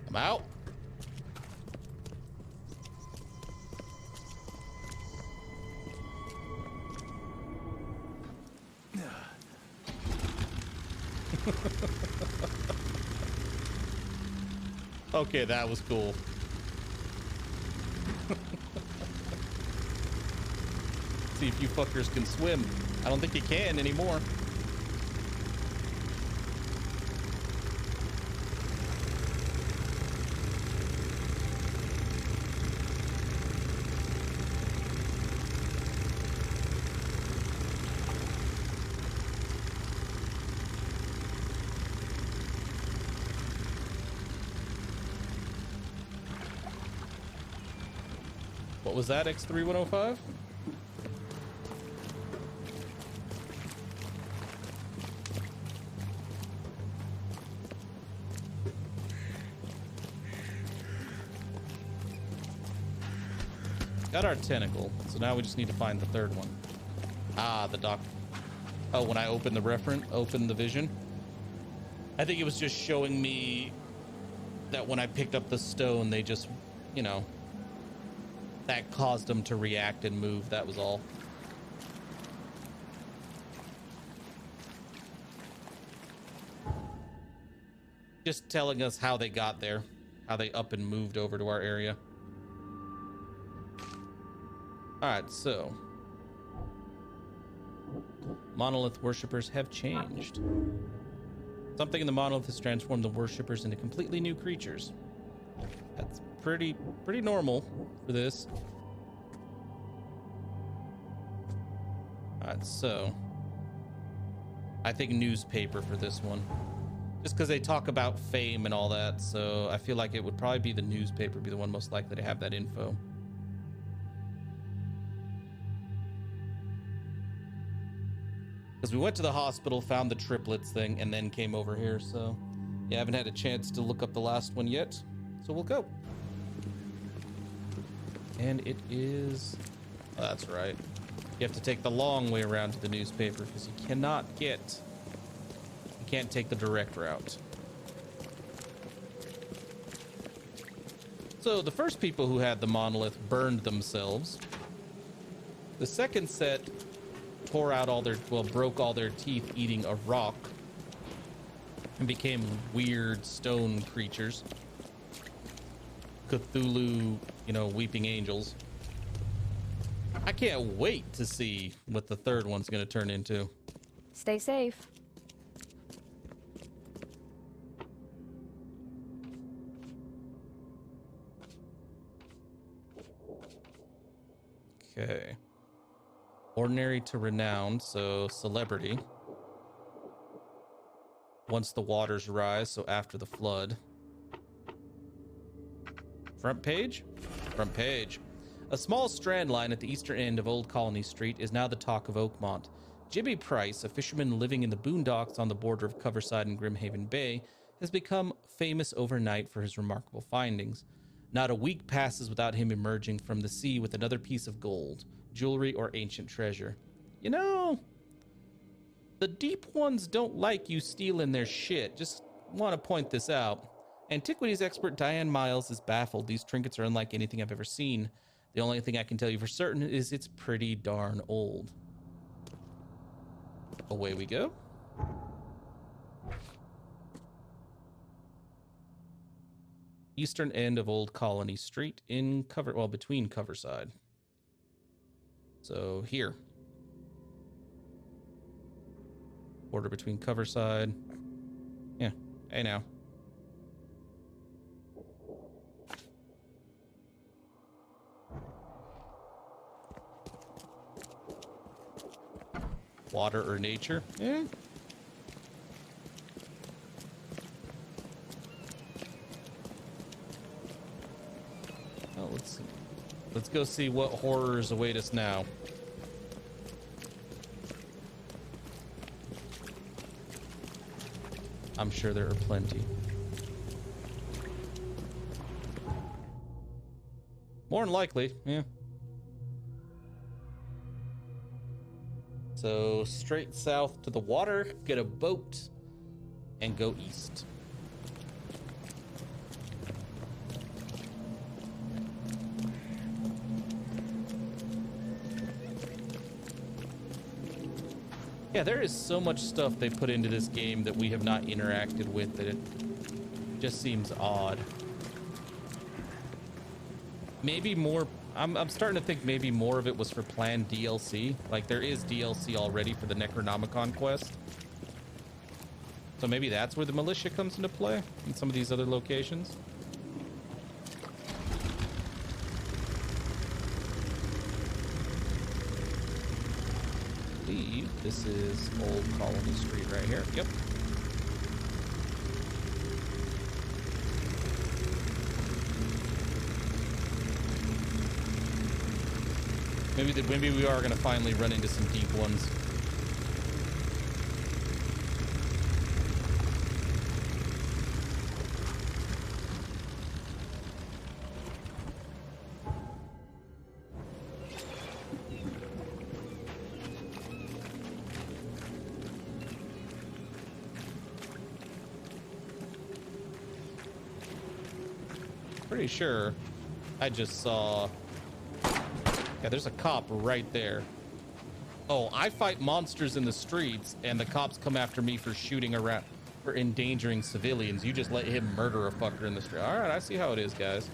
I'm out. Okay, that was cool. See if you fuckers can swim. I don't think you can anymore. What was that, X3105? Got our tentacle, so now we just need to find the third one. Ah, the doc. Oh, when I opened the vision, I think it was just showing me that when I picked up the stone, they just, you know, that caused them to react and move. That was all. Just telling us how they got there, how they up and moved over to our area. All right, so monolith worshippers have changed. Something in the monolith has transformed the worshippers into completely new creatures. That's pretty normal for this. All right, so I think newspaper for this one. Just because they talk about fame and all that, so I feel like it would probably be the newspaper, be the one most likely to have that info. Because we went to the hospital, found the triplets thing, and then came over here, so yeah, I haven't had a chance to look up the last one yet, so we'll go. And it is... oh, that's right. You have to take the long way around to the newspaper, because you cannot get... you can't take the direct route. So the first people who had the monolith burned themselves. The second set tore out all their, well, broke all their teeth eating a rock and became weird stone creatures. Cthulhu, you know, weeping angels. I can't wait to see what the third one's going to turn into. Stay safe. Okay. Ordinary to renowned, so celebrity. Once the waters rise, so after the flood. Front page? Front page. A small strand line at the eastern end of Old Colony Street is now the talk of Oakmont. Jimmy Price, a fisherman living in the boondocks on the border of Coverside and Grimhaven Bay, has become famous overnight for his remarkable findings. Not a week passes without him emerging from the sea with another piece of gold, jewelry, or ancient treasure. You know, the deep ones don't like you stealing their shit. Just want to point this out. Antiquities expert Diane Miles is baffled. These trinkets are unlike anything I've ever seen. The only thing I can tell you for certain is it's pretty darn old. Away we go. Eastern end of Old Colony Street in between Coverside. So here. Border between Coverside. Yeah, hey now. Water or nature? Yeah. Oh, let's go see what horrors await us now. I'm sure there are plenty. More than likely, yeah. So straight south to the water, get a boat, and go east. Yeah, there is so much stuff they put into this game that we have not interacted with that it just seems odd. Maybe more... I'm starting to think maybe more of it was for planned DLC. Like, there is DLC already for the Necronomicon quest. So maybe that's where the militia comes into play in some of these other locations. I believe this is Old Colony Street right here. Yep. Maybe we are going to finally run into some deep ones. Pretty sure I just saw... Yeah, there's a cop right there. Oh, I fight monsters in the streets, and the cops come after me for shooting around, for endangering civilians. You just let him murder a fucker in the street. All right, I see how it is, guys.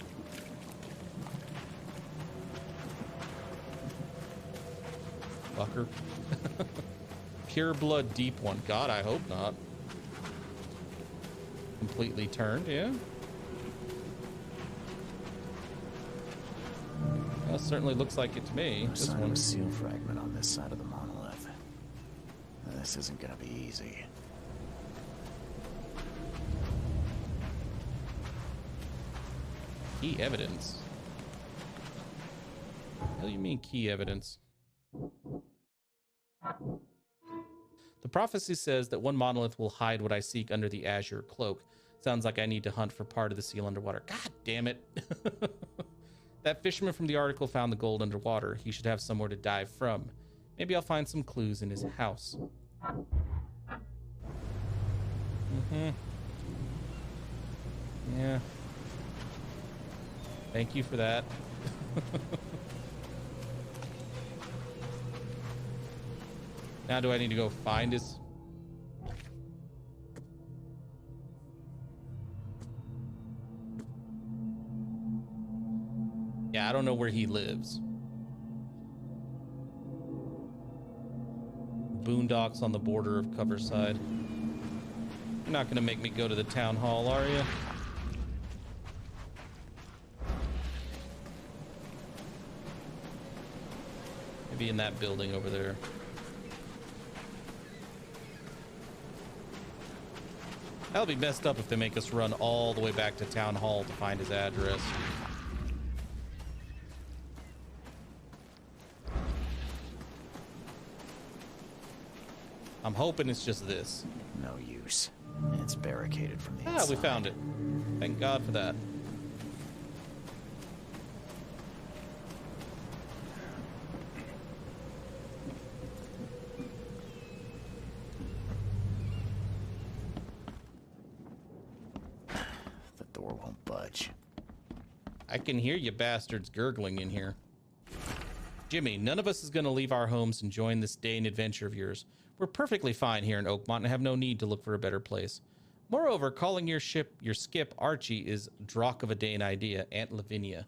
Fucker. Pure blood deep one. God, I hope not. Completely turned, yeah. That certainly looks like it to me. There's a seal fragment on this side of the monolith. This isn't gonna be easy. Key evidence. What do you mean key evidence? The prophecy says that one monolith will hide what I seek under the azure cloak. Sounds like I need to hunt for part of the seal underwater. God damn it. That fisherman from the article found the gold underwater. He should have somewhere to dive from. Maybe I'll find some clues in his house. Yeah. Thank you for that. Now do I need to go find his... Yeah, I don't know where he lives. Boondocks on the border of Coverside. You're not gonna make me go to the town hall, are you? Maybe in that building over there. That'll be messed up if they make us run all the way back to town hall to find his address. I'm hoping it's just this. No use. It's barricaded from the inside. Ah, we found it. Thank God for that. The door won't budge. I can hear you bastards gurgling in here. Jimmy, none of us is going to leave our homes and join this day and adventure of yours. We're perfectly fine here in Oakmont and have no need to look for a better place. Moreover, calling your skip Archie is drock of a Dane idea. Aunt Lavinia.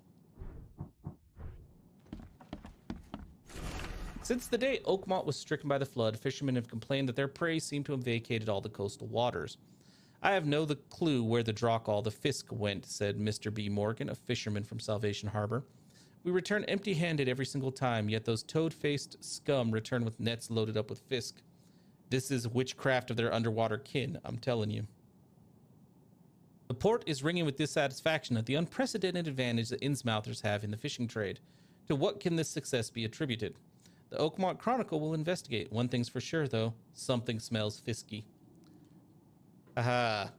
Since the day Oakmont was stricken by the flood, fishermen have complained that their prey seem to have vacated all the coastal waters. I have no clue where the drock all the fisk went, said Mr. B. Morgan, a fisherman from Salvation Harbor. We return empty-handed every single time, yet those toad-faced scum return with nets loaded up with fisk. This is witchcraft of their underwater kin, I'm telling you. The port is ringing with dissatisfaction at the unprecedented advantage the Innsmouthers have in the fishing trade. To what can this success be attributed? The Oakmont Chronicle will investigate. One thing's for sure, though. Something smells fisky. Aha.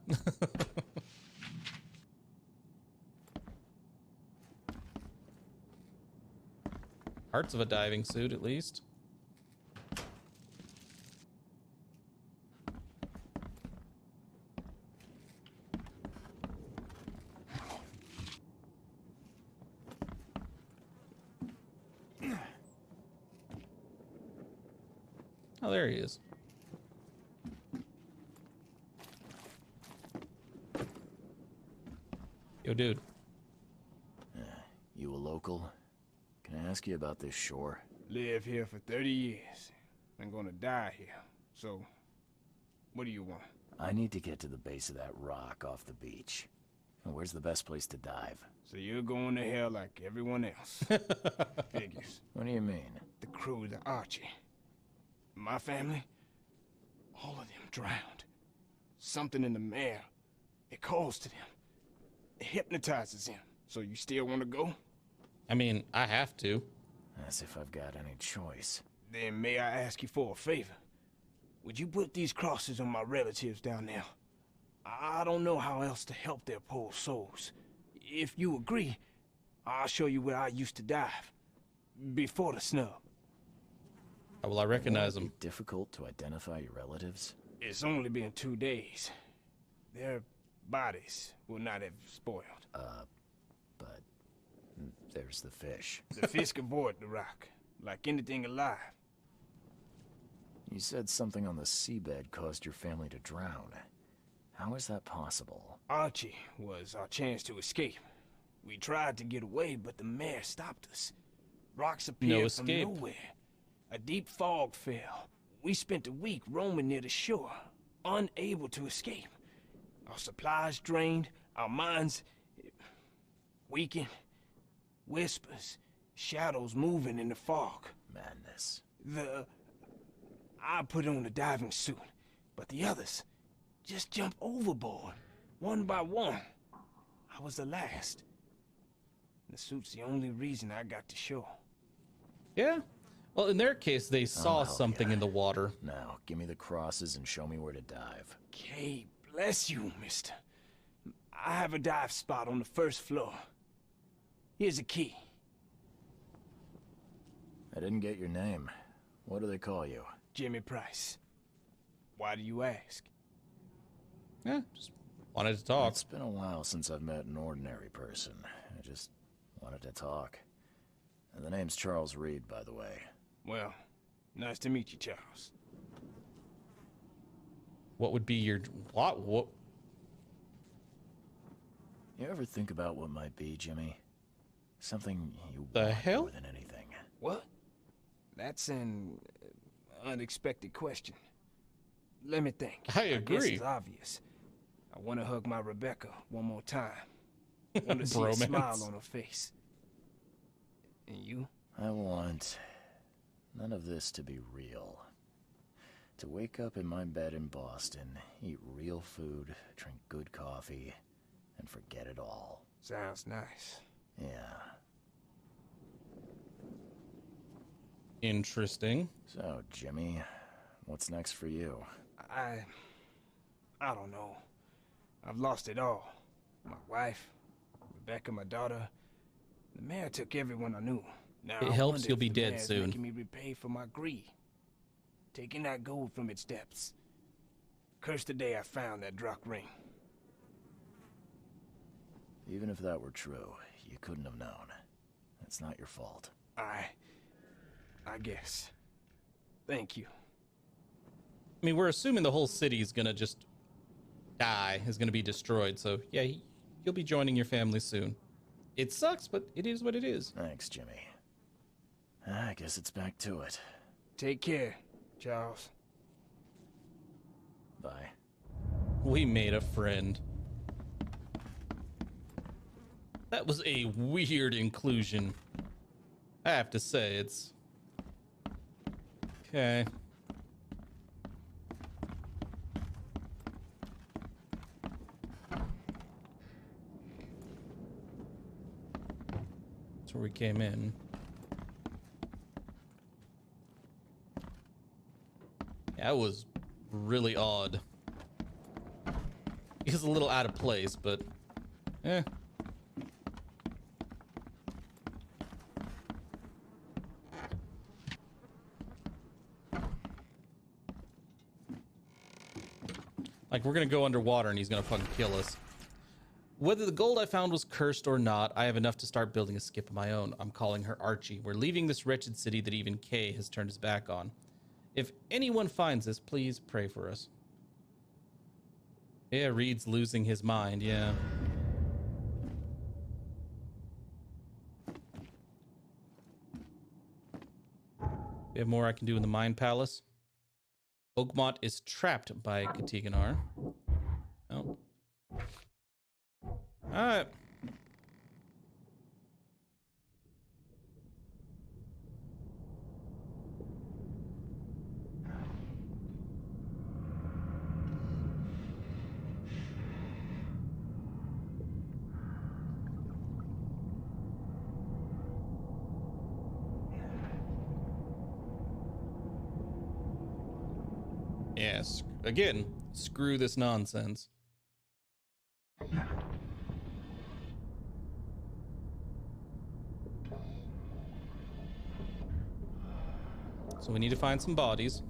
Parts of a diving suit, at least. Oh, there he is. Yo, dude. You a local? Can I ask you about this shore? Live here for 30 years. I'm gonna die here. So, what do you want? I need to get to the base of that rock off the beach. Where's the best place to dive? So you're going to hell like everyone else. Figures. What do you mean? The crew of the Archie. My family, all of them drowned. Something in the mare. It calls to them. It hypnotizes them. So you still want to go? I mean, I have to. As if I've got any choice. Then may I ask you for a favor? Would you put these crosses on my relatives down there? I don't know how else to help their poor souls. If you agree, I'll show you where I used to dive. Before the snub. How will I recognize them? Difficult to identify your relatives? It's only been 2 days. Their bodies will not have spoiled. there's the fish. The fish avoid the rock, like anything alive. You said something on the seabed caused your family to drown. How is that possible? Archie was our chance to escape. We tried to get away, but the mare stopped us. Rocks appeared from nowhere. A deep fog fell. We spent a week roaming near the shore, unable to escape. Our supplies drained, our minds weakened. Whispers, shadows moving in the fog. Madness. I put on a diving suit, but the others just jumped overboard, one by one. I was the last. The suit's the only reason I got to shore. Yeah. Well, in their case, they saw something in the water. Now, give me the crosses and show me where to dive. Okay, bless you, mister. I have a dive spot on the first floor. Here's a key. I didn't get your name. What do they call you? Jimmy Price. Why do you ask? Yeah, just wanted to talk. It's been a while since I've met an ordinary person. I just wanted to talk. And the name's Charles Reed, by the way. Well, nice to meet you, Charles. What would be your... What? You ever think about what might be, Jimmy? Something you the want hell? more than anything. What? That's an unexpected question. Let me think. I agree. Guess it's obvious. I want to hug my Rebecca one more time. I want to see a smile on her face. And you? I want none of this to be real. To wake up in my bed in Boston, eat real food, drink good coffee, and forget it all. Sounds nice. Yeah. Interesting. So, Jimmy, what's next for you? I don't know. I've lost it all. My wife, Rebecca, my daughter. The mayor took everyone I knew. Now It I helps wonder you'll if be the dead mayor's soon. Making me repay for my greed. Taking that gold from its depths. Cursed the day I found that Druck ring. Even if that were true, you couldn't have known. It's not your fault. I guess. Thank you. I mean, we're assuming the whole city is gonna just die, is gonna be destroyed. So yeah, you'll be joining your family soon. It sucks, but it is what it is. Thanks, Jimmy. I guess it's back to it. Take care, Charles. Bye. We made a friend. That was a weird inclusion. I have to say, it's... Okay. That's where we came in. That was really odd. It's a little out of place, but... Eh. Like, we're gonna go underwater and he's gonna fucking kill us. Whether the gold I found was cursed or not, I have enough to start building a skip of my own. I'm calling her Archie. We're leaving this wretched city that even Kay has turned his back on. If anyone finds this, please pray for us. Yeah, Reed's losing his mind, yeah. We have more I can do in the Mind Palace. Oakmont is trapped by Katiganar. Oh. Alright. Yes. Again, screw this nonsense. So we need to find some bodies.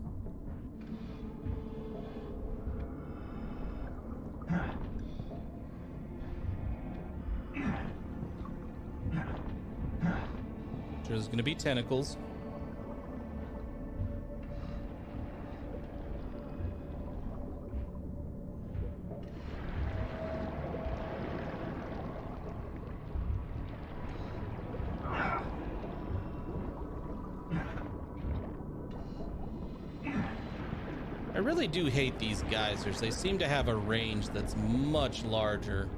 Sure, there's gonna be tentacles. I really do hate these geysers. They seem to have a range that's much larger.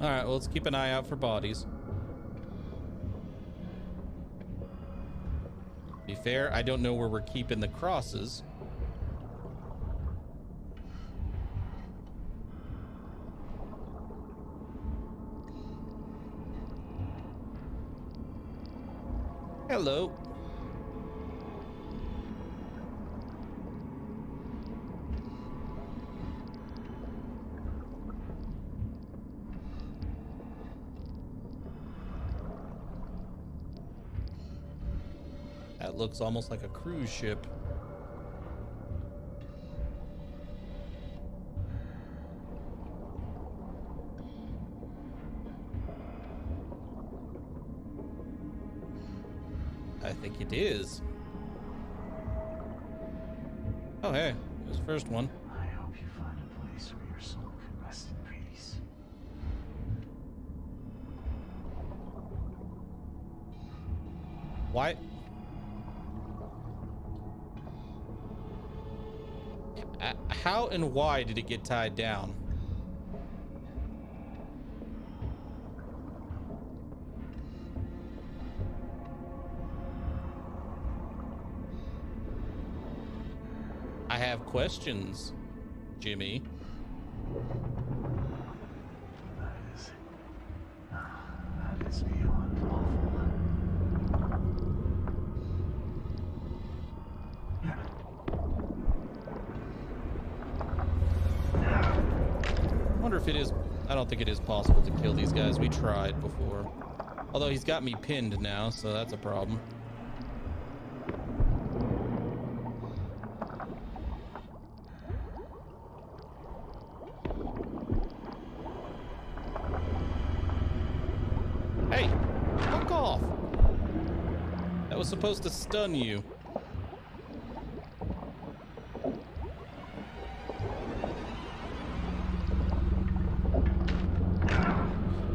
All right, well, let's keep an eye out for bodies. To be fair, I don't know where we're keeping the crosses. Hello. That looks almost like a cruise ship. I think it is. Oh, hey, it was the first one. I hope you find a place where your soul can rest in peace. Why? How and why did it get tied down? I have questions, Jimmy. That is beyond awful. I wonder if it is. I don't think it is possible to kill these guys. We tried before. Although he's got me pinned now, so that's a problem. Hey, fuck off. That was supposed to stun you.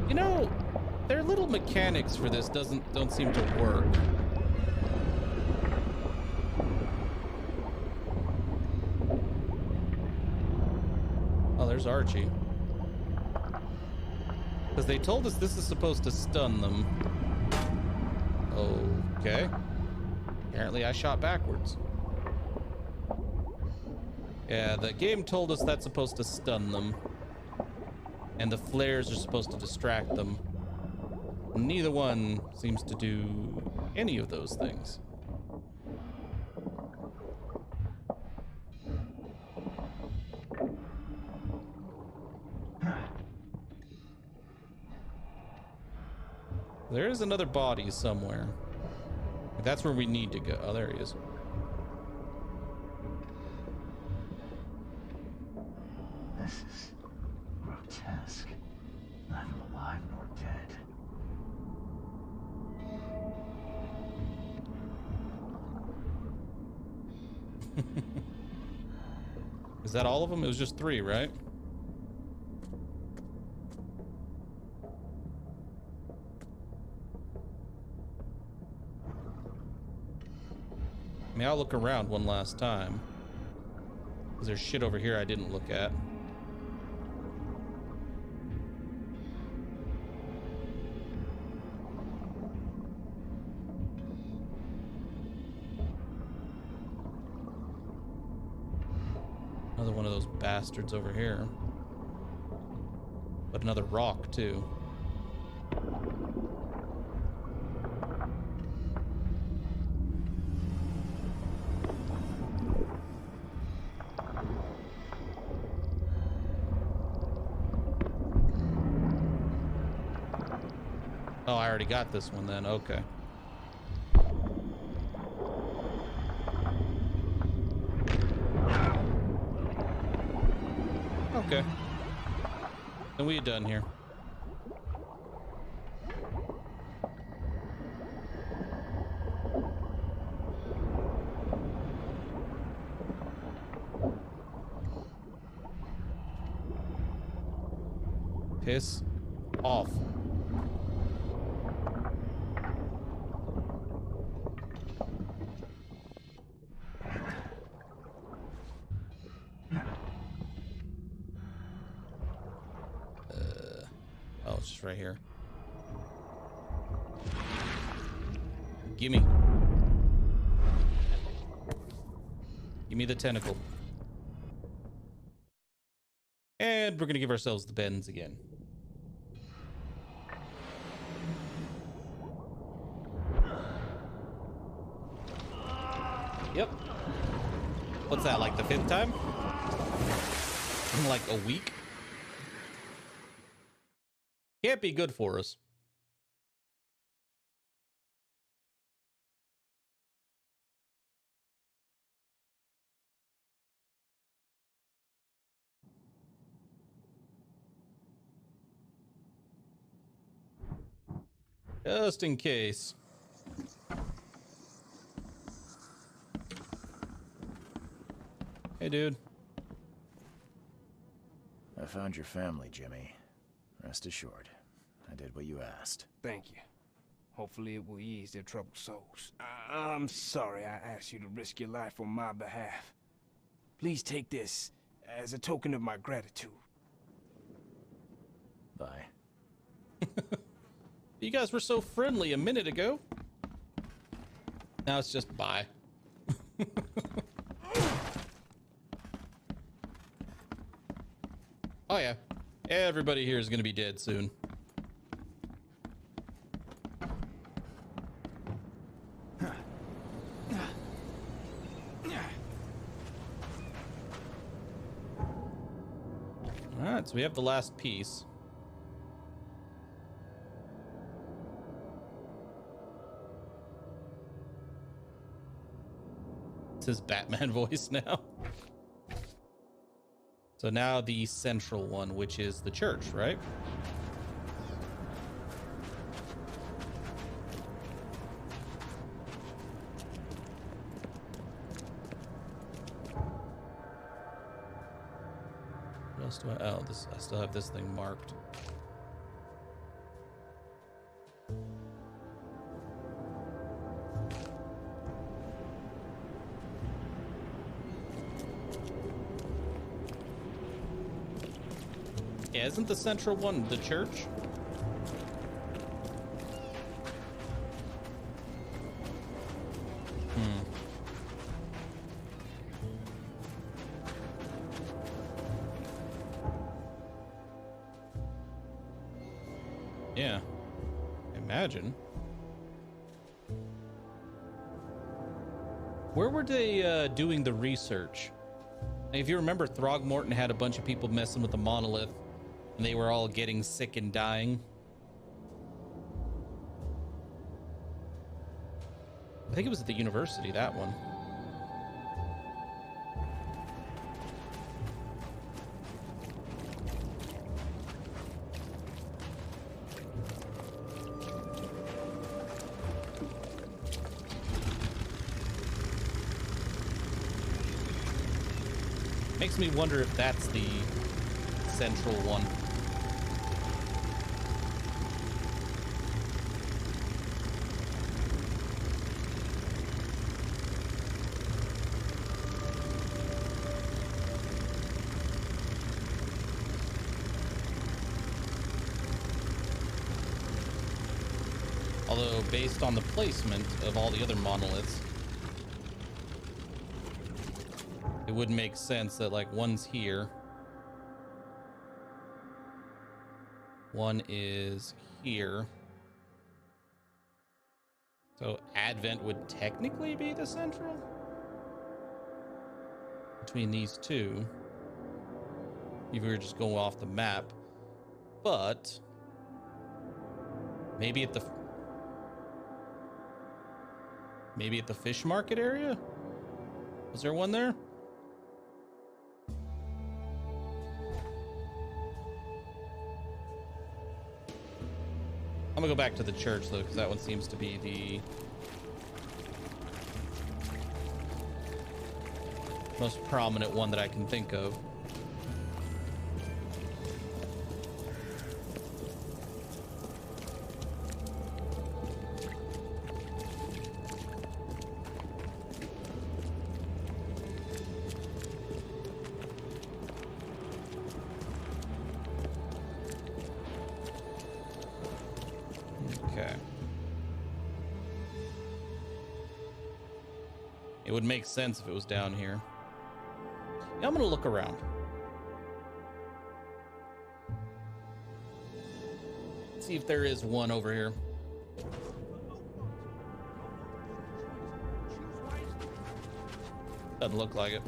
You know, their little mechanics for this don't seem to work. Oh, there's Archie. Because they told us this is supposed to stun them. Okay. Apparently I shot backwards. Yeah, the game told us that's supposed to stun them. And the flares are supposed to distract them. Neither one seems to do any of those things. There is another body somewhere. That's where we need to go. Oh, there he is. This is grotesque. Neither alive nor dead. Is that all of them? It was just 3, right? I mean, I'll look around one last time. Because there's shit over here I didn't look at. Another one of those bastards over here. But another rock, too. Oh, I already got this one then. Okay. Okay. And we're done here. Piss off. Oh, it's just right here. Gimme. Give me the tentacle. And we're gonna give ourselves the bends again. Yep. What's that, like the 5th time? In like a week? Can't be good for us. Just in case. Hey, dude. I found your family, Jimmy. Rest assured, I did what you asked. Thank you. Hopefully it will ease their troubled souls. I'm sorry I asked you to risk your life on my behalf. Please take this as a token of my gratitude. Bye. You guys were so friendly a minute ago. Now it's just bye. Oh yeah, everybody here is going to be dead soon. All right, so we have the last piece. It's his Batman voice now. So now the central one, which is the church, right? What else do I? Oh, this. I still have this thing marked. Yeah, isn't the central one the church? Yeah, imagine. Where were they doing the research? If you remember, Throgmorton had a bunch of people messing with the monolith, and they were all getting sick and dying. I think it was at the university, that one. Makes me wonder if that's the central one. Although, based on the placement of all the other monoliths, it would make sense that, like, one's here. One is here. So Advent would technically be the central between these two, if we were just going off the map. But maybe at the fish market area? Was there one there? gonna go back to the church though, because that one seems to be the most prominent one that I can think of. Okay. It would make sense if it was down here. Yeah, I'm gonna look around. See if there is one over here. Doesn't look like it.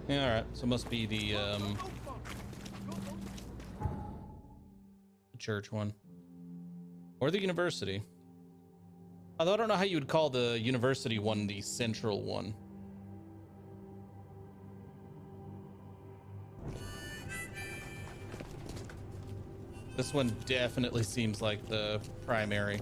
Yeah, all right. So it must be the church one or the university. Although I don't know how you would call the university one the central one. This one definitely seems like the primary.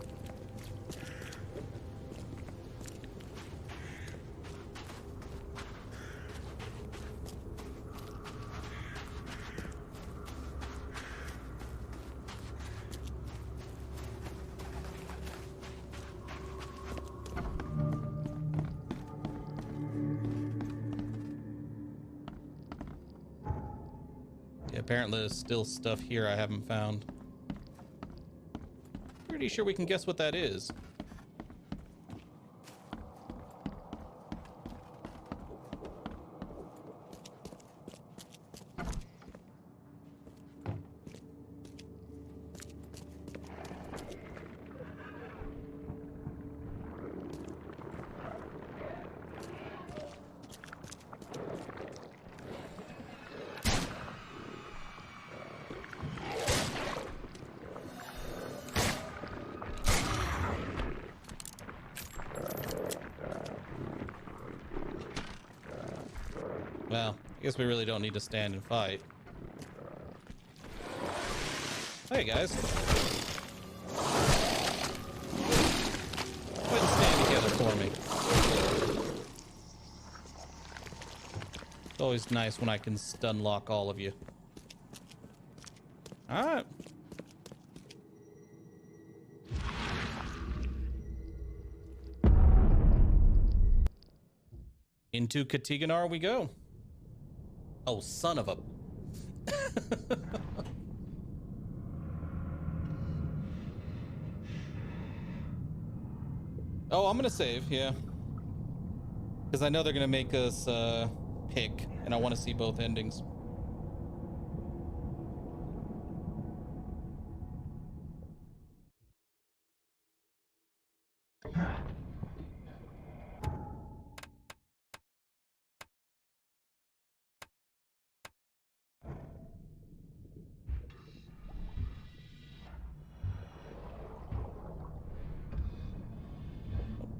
Apparently there's still stuff here I haven't found. Pretty sure we can guess what that is. Well, I guess we really don't need to stand and fight. Hey guys. Go ahead and stand together for me. It's always nice when I can stun lock all of you. Alright. Into Katiganar we go. Oh, son of a... Oh, I'm gonna save, yeah. Because I know they're gonna make us pick, and I want to see both endings.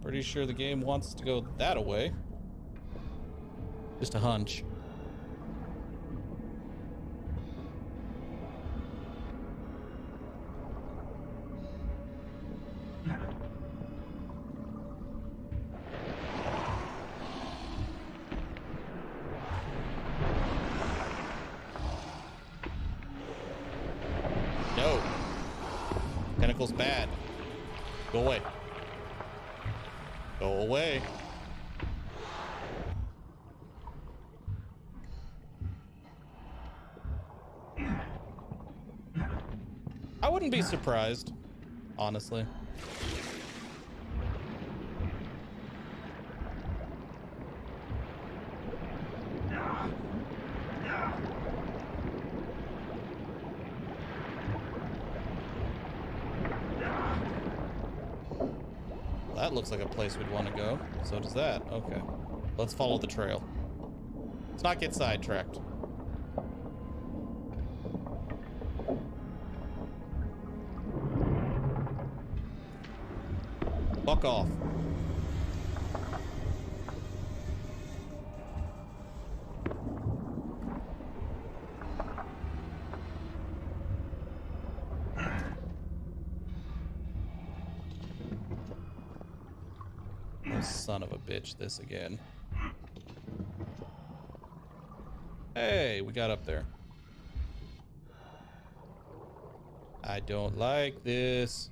Pretty sure the game wants to go that away. Just a hunch. No. Tentacle's bad. Go away. Go away. I wouldn't be surprised, honestly. That looks like a place we'd want to go. So does that. Okay. Let's follow the trail. Let's not get sidetracked. Fuck off. son of a bitch, this again. Hey, we got up there. I don't like this.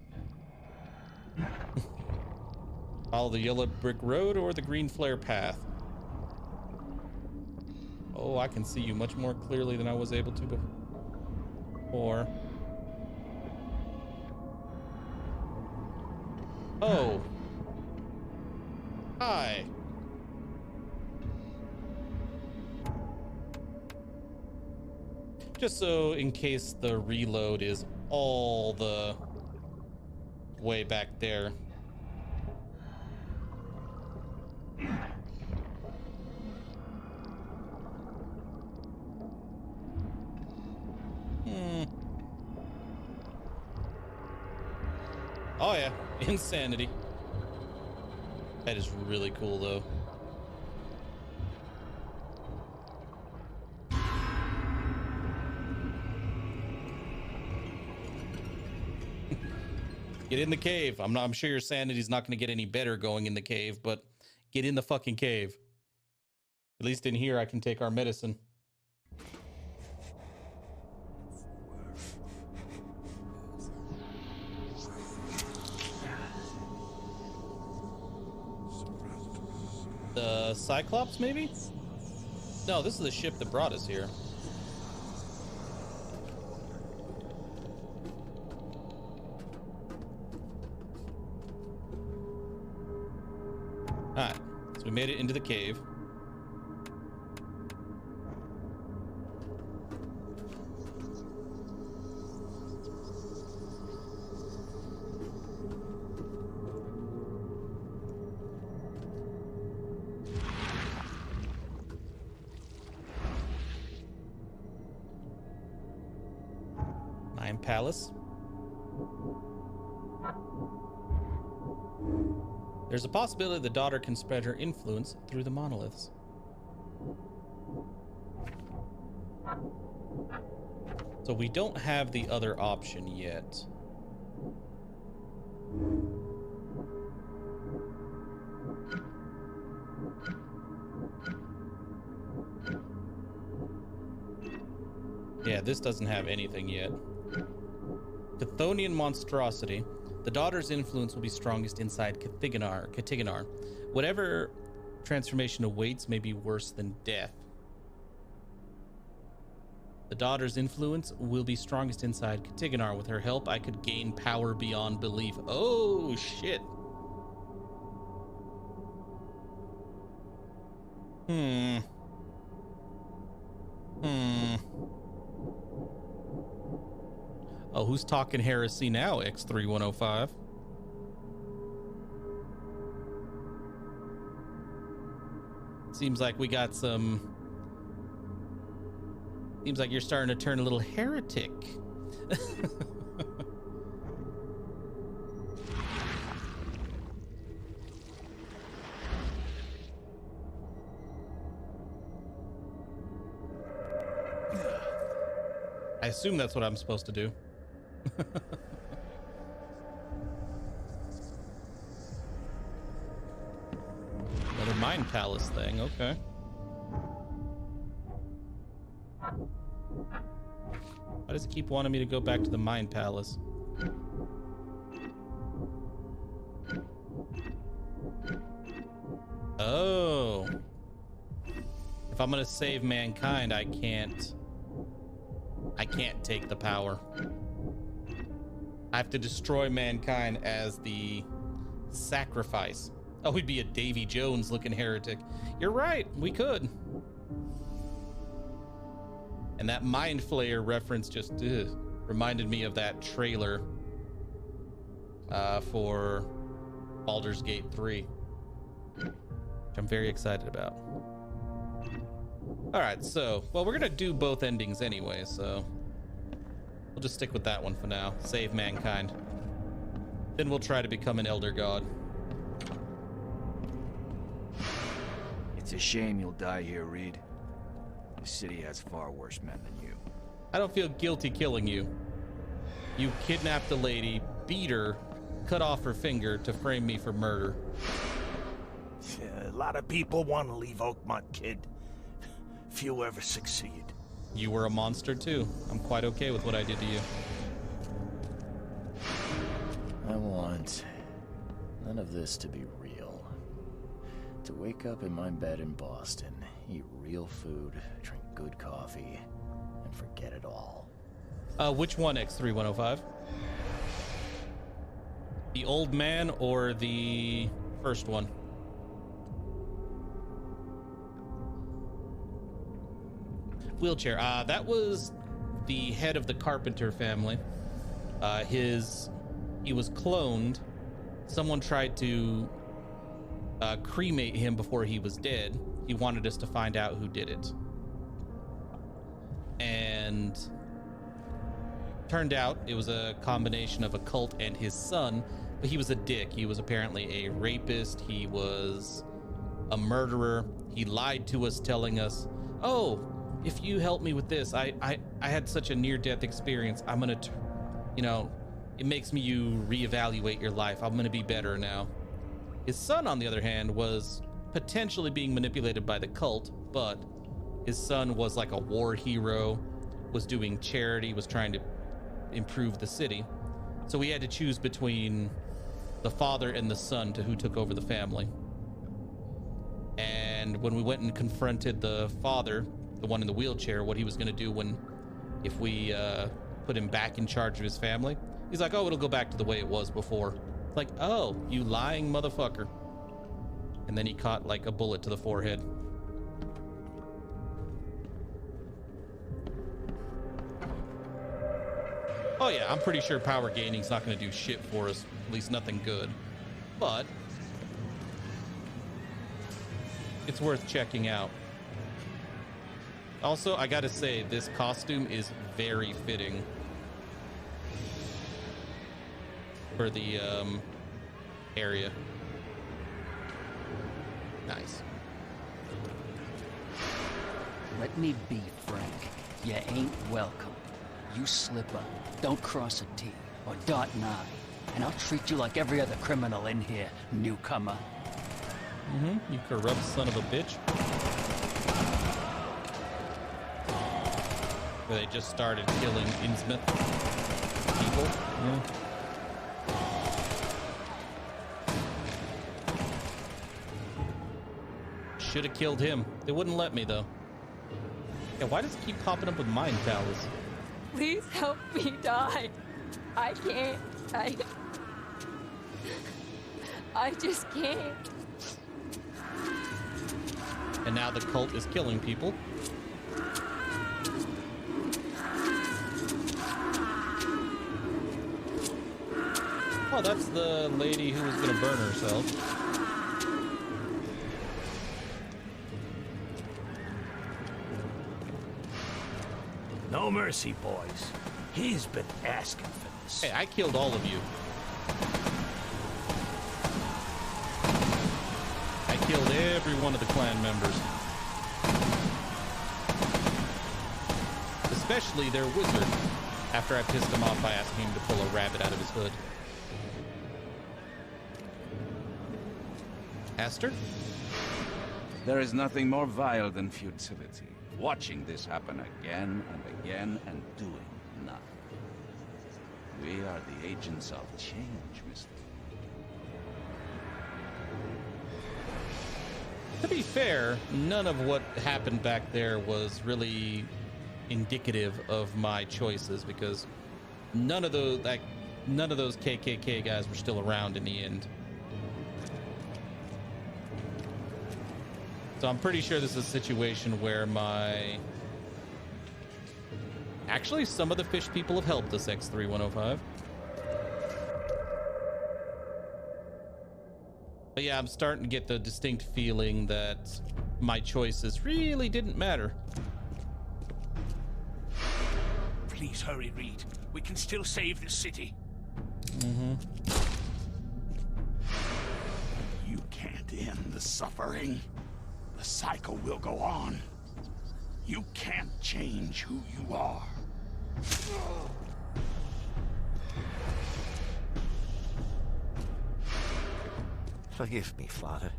Follow the yellow brick road or the green flare path. Oh, I can see you much more clearly than I was able to before. Oh. Hi. Just so in case the reload is all the way back there. Oh yeah, insanity. That is really cool though. Get in the cave. I'm sure your sanity's not going to get any better going in the cave, but get in the fucking cave. At least in here I can take our medicine. The Cyclops, maybe? No, this is the ship that brought us here. Alright, so we made it into the cave. Palace. There's a possibility the daughter can spread her influence through the monoliths. So we don't have the other option yet. Yeah, this doesn't have anything yet. Chthonian monstrosity. The daughter's influence will be strongest inside Katiganar. Whatever transformation awaits may be worse than death. The daughter's influence will be strongest inside Katiganar. With her help, I could gain power beyond belief. Oh, shit. Oh, who's talking heresy now, X3105? Seems like we got some... Seems like you're starting to turn a little heretic. I assume that's what I'm supposed to do. Another Mind Palace thing, okay. Why does it keep wanting me to go back to the Mind Palace? Oh. If I'm gonna save mankind, I can't take the power. I have to destroy mankind as the sacrifice. Oh, we'd be a Davy Jones looking heretic. You're right, we could. And that Mind Flayer reference just reminded me of that trailer for Baldur's Gate 3, which I'm very excited about. All right, so, well, we're gonna do both endings anyway, so we'll just stick with that one for now. Save mankind. Then we'll try to become an elder god. It's a shame you'll die here, Reed. The city has far worse men than you. I don't feel guilty killing you. You kidnapped a lady, beat her, cut off her finger to frame me for murder. A lot of people want to leave Oakmont, kid. Few ever succeed. You were a monster too. I'm quite okay with what I did to you. I want none of this to be real. To wake up in my bed in Boston, eat real food, drink good coffee, and forget it all. Which one, X3105? The old man or the first one? Wheelchair. That was the head of the Carpenter family. He was cloned. Someone tried to cremate him before he was dead. He wanted us to find out who did it. And turned out it was a combination of a cult and his son, but he was a dick. He was apparently a rapist. He was a murderer. He lied to us, telling us, oh, if you help me with this, I had such a near-death experience. I'm gonna, you know, it makes me you reevaluate your life. I'm gonna be better now. His son, on the other hand, was potentially being manipulated by the cult, but his son was like a war hero, was doing charity, was trying to improve the city. So we had to choose between the father and the son to who took over the family. And when we went and confronted the father, the one in the wheelchair, what he was going to do if we put him back in charge of his family, he's like, oh, it'll go back to the way it was before. Like, oh, you lying motherfucker. And then he caught like a bullet to the forehead. Oh yeah, I'm pretty sure power gaining's not going to do shit for us, at least nothing good. But it's worth checking out. Also, I gotta say, this costume is very fitting for the area. Nice. Let me be frank. You ain't welcome. You slip up, don't cross a T or dot an I, and I'll treat you like every other criminal in here, newcomer. You corrupt son of a bitch. They just started killing Innsmouth people. Yeah. Should have killed him. They wouldn't let me though. Yeah, why does it keep popping up with mind palace? Please help me die. I can't. I just can't. And now the cult is killing people. Oh, that's the lady who was gonna burn herself. No mercy, boys. He's been asking for this. Hey, I killed all of you. I killed every one of the clan members. Especially their wizard, after I pissed him off by asking him to pull a rabbit out of his hood. Aster? There is nothing more vile than futility. Watching this happen again and again and doing nothing. We are the agents of change, Mr. To be fair, none of what happened back there was really indicative of my choices, because none of those KKK guys were still around in the end. So I'm pretty sure this is a situation where actually, some of the fish people have helped us, X3105. But yeah, I'm starting to get the distinct feeling that my choices really didn't matter. Please hurry, Reed. We can still save this city. You can't end the suffering. The cycle will go on. You can't change who you are. Forgive me, Father.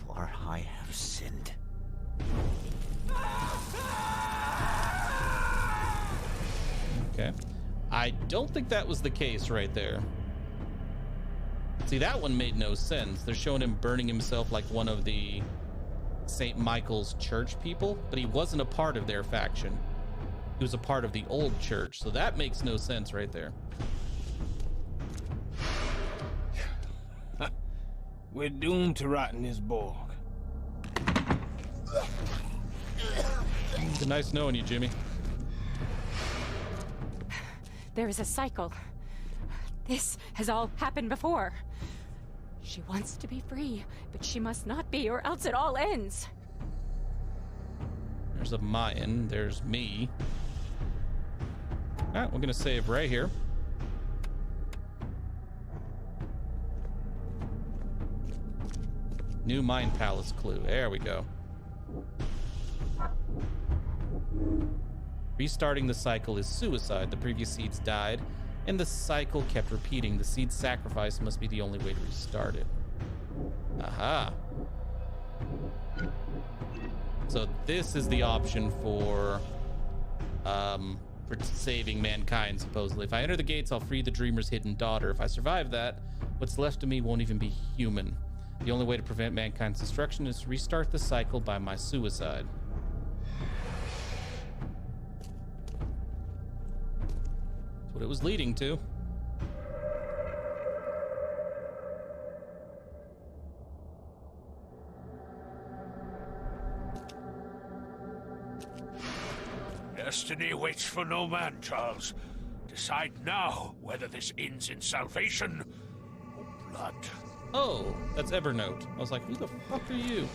For I have sinned. Okay. I don't think that was the case right there. See, that one made no sense. They're showing him burning himself like one of the St. Michael's church people, but he wasn't a part of their faction. He was a part of the old church, so that makes no sense right there. We're doomed to rot in this bog. It's nice knowing you, Jimmy. There is a cycle. This has all happened before. She wants to be free, but she must not be, or else it all ends. There's a Mayan. There's me. All right, we're gonna save right here. New Mind Palace clue. There we go. Restarting the cycle is suicide. The previous seeds died, and the cycle kept repeating. The seed sacrifice must be the only way to restart it. Aha. So this is the option for saving mankind, supposedly. If I enter the gates, I'll free the dreamer's hidden daughter. If I survive that, what's left of me won't even be human. The only way to prevent mankind's destruction is to restart the cycle by my suicide. That's what it was leading to. Destiny waits for no man, Charles. Decide now whether this ends in salvation or blood. Oh, that's Evernote. I was like, who the fuck are you?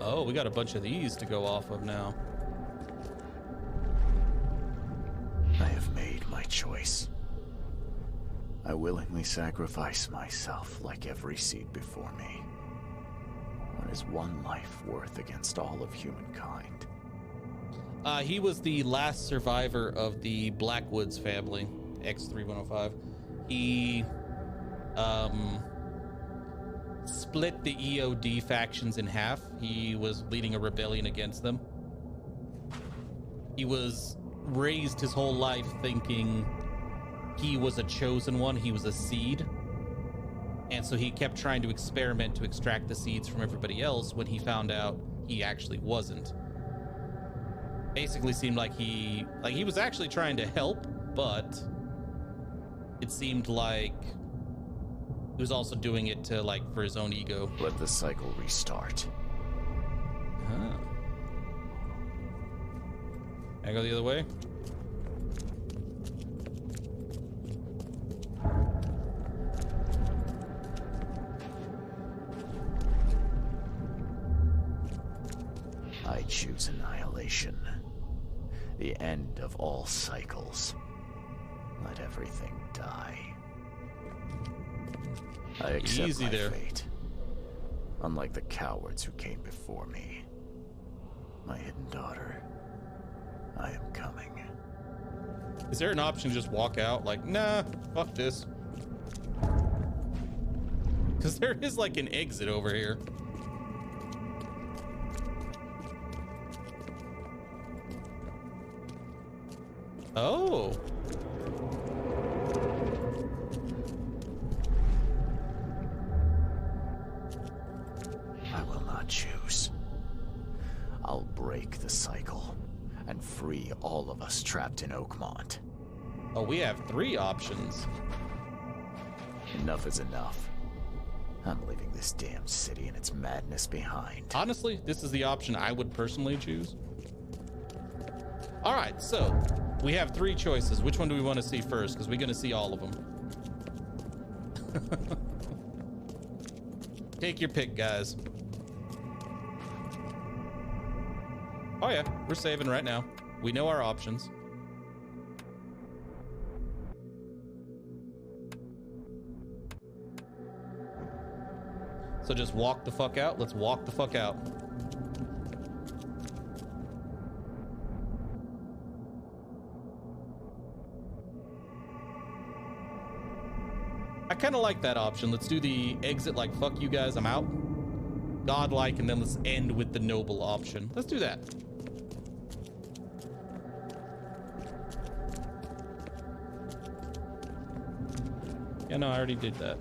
Oh, we got a bunch of these to go off of now. I have made my choice. I willingly sacrifice myself like every seed before me. What is one life worth against all of humankind? He was the last survivor of the Blackwoods family, X3105. He split the EOD factions in half. He was leading a rebellion against them. He was raised his whole life thinking he was a chosen one, he was a seed. And so he kept trying to experiment to extract the seeds from everybody else when he found out he actually wasn't. Basically seemed like he was actually trying to help, but it seemed like he was also doing it to for his own ego. Let the cycle restart. Huh. Can I go the other way? I choose annihilation. The end of all cycles. Let everything die. I accept Easy my there. fate. Unlike the cowards who came before me. My hidden daughter. I am coming. Is there an option to just walk out? Like, nah, fuck this. Because there is an exit over here. Oh. I will not choose. I'll break the cycle and free all of us trapped in Oakmont. Oh, we have 3 options. Enough is enough. I'm leaving this damn city and its madness behind. Honestly, this is the option I would personally choose. All right, so we have 3 choices. Which one do we want to see first? Because we're going to see all of them. Take your pick, guys. Oh yeah, we're saving right now. We know our options. So just walk the fuck out. Let's walk the fuck out. I kind of like that option. Let's do the exit like, fuck you guys, I'm out. Godlike, and then let's end with the noble option. Let's do that. Yeah, no, I already did that.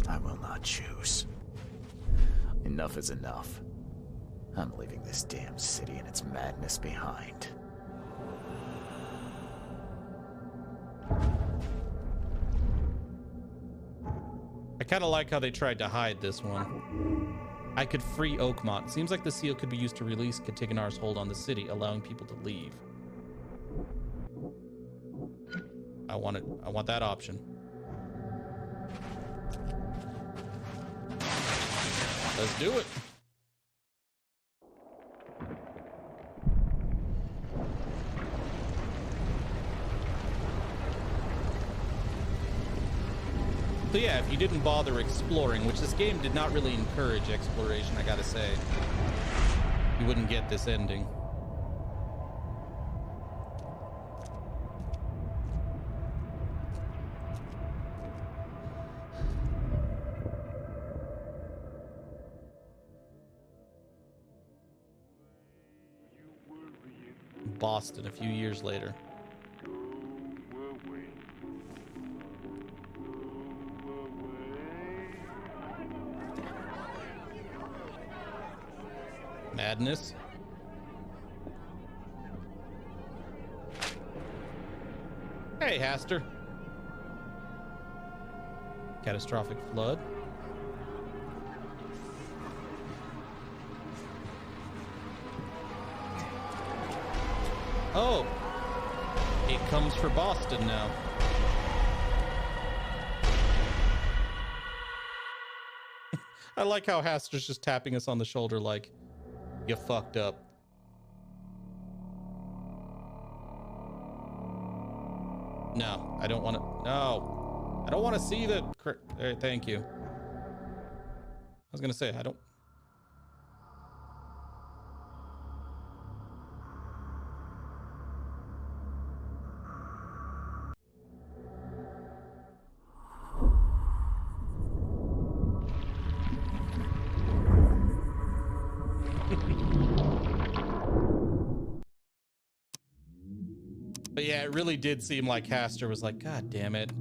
I will not choose. Enough is enough. I'm leaving this damn city and its madness behind. I kind of like how they tried to hide this one. I could free Oakmont. Seems like the seal could be used to release Katiganar's hold on the city, allowing people to leave. I want it. I want that option. Let's do it. So yeah, if you didn't bother exploring, which this game did not really encourage exploration, I gotta say, you wouldn't get this ending. Boston a few years later. Madness. Hey, Haster. Catastrophic flood. Oh, it comes for Boston now. I like how Haster's just tapping us on the shoulder like, you fucked up. No, I don't want to. No, I don't want to see the. Thank you. I was gonna say, I don't. But yeah, it really did seem like Haster was like, God damn it.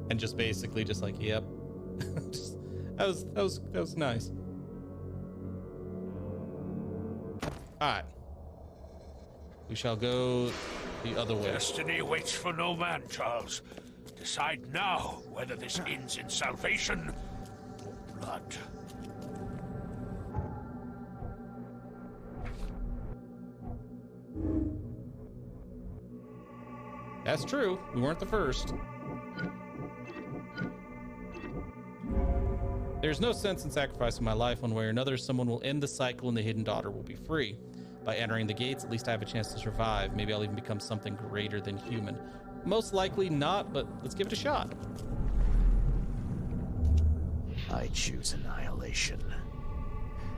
And just basically just like, yep. that was nice. Alright. We shall go the other way. Destiny waits for no man, Charles. Decide now whether this ends in salvation or blood. That's true. We weren't the first. There's no sense in sacrificing my life one way or another. Someone will end the cycle and the hidden daughter will be free. By entering the gates, at least I have a chance to survive. Maybe I'll even become something greater than human. Most likely not, but let's give it a shot. I choose annihilation.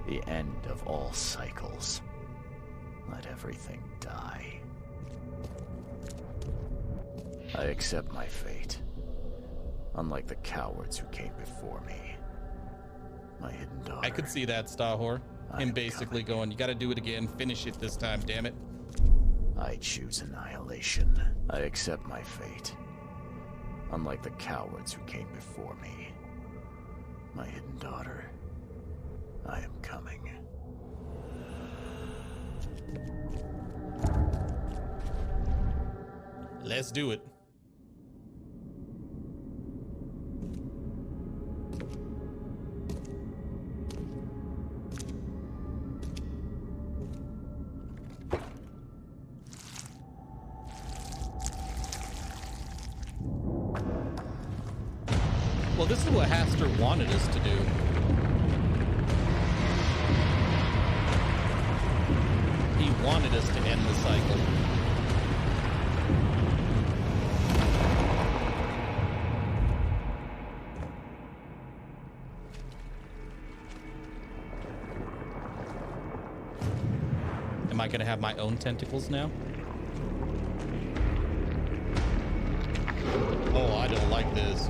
The end of all cycles. Let everything die. I accept my fate. Unlike the cowards who came before me. My hidden daughter. I could see that, Stahor. Him basically going, you gotta do it again. Finish it this time, damn it. I choose annihilation. I accept my fate. Unlike the cowards who came before me. My hidden daughter. I am coming. Let's do it. Well, this is what Haster wanted us to do. He wanted us to end the cycle. I gonna have my own tentacles now? Oh, I don't like this.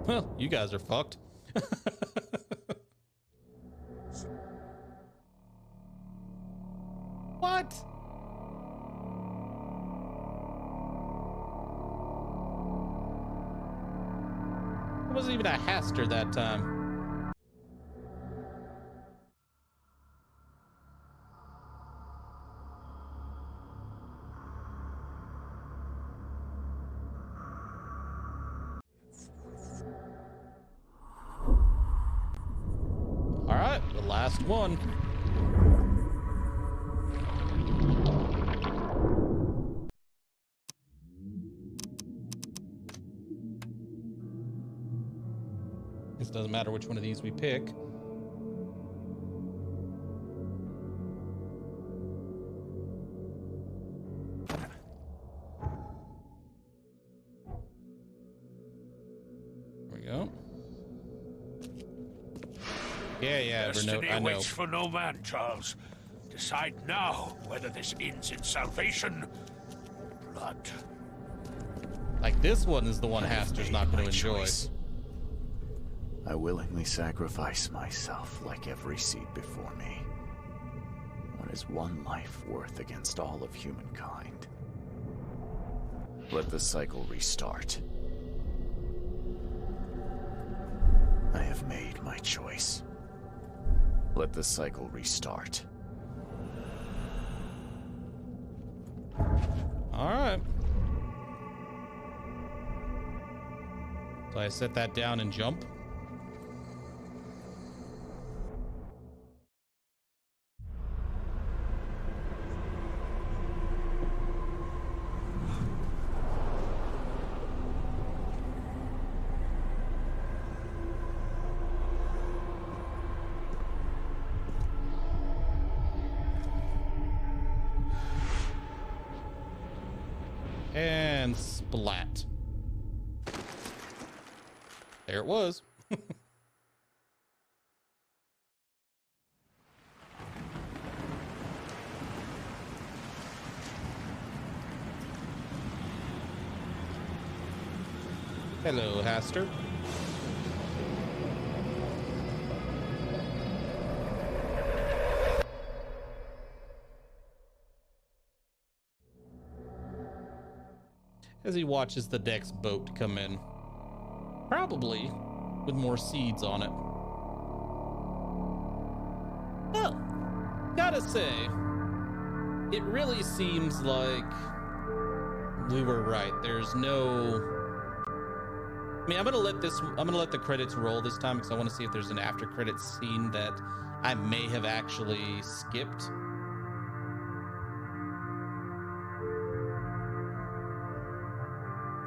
Well, you guys are fucked. What? It wasn't even a Haster that time. All right, the last one. It doesn't matter which one of these we pick. There we go. Yeah, Destiny Evernote, I know. waits for no man, Charles. Decide now whether this ends in salvation or blood. Like, this one is the one Haster's not going to enjoy. Choice. I willingly sacrifice myself like every seed before me. What is one life worth against all of humankind? Let the cycle restart. I have made my choice. Let the cycle restart. All right. So I set that down and jump. And splat. There it was. Hello, Haster. As he watches the next boat come in. Probably with more seeds on it. Well, gotta say, it really seems like we were right. There's no... I mean, I'm gonna let the credits roll this time because I want to see if there's an after credits scene that I may have actually skipped.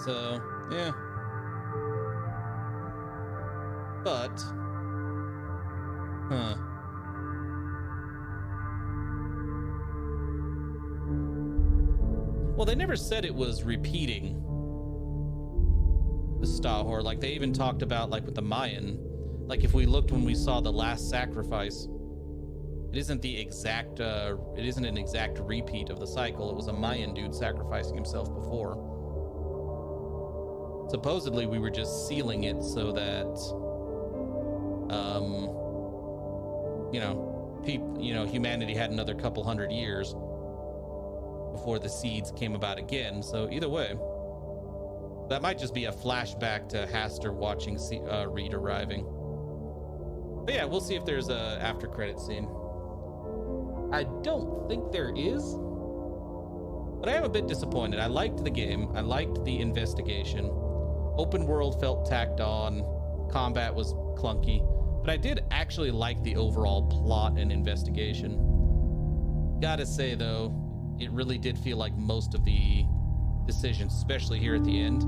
So, yeah. But, well, they never said it was repeating the Stahor. Like, they even talked about, like, with the Mayan, like, if we looked when we saw the last sacrifice, it isn't the exact, it isn't an exact repeat of the cycle. It was a Mayan dude sacrificing himself before. Supposedly, we were just sealing it so that, humanity had another couple hundred years before the seeds came about again. So either way, that might just be a flashback to Haster watching Reed arriving. But yeah, we'll see if there's a after credit scene. I don't think there is, but I am a bit disappointed. I liked the game. I liked the investigation. Open world felt tacked on. Combat was clunky, but I did actually like the overall plot and investigation. Gotta say though, it really did feel like most of the decisions, especially here at the end,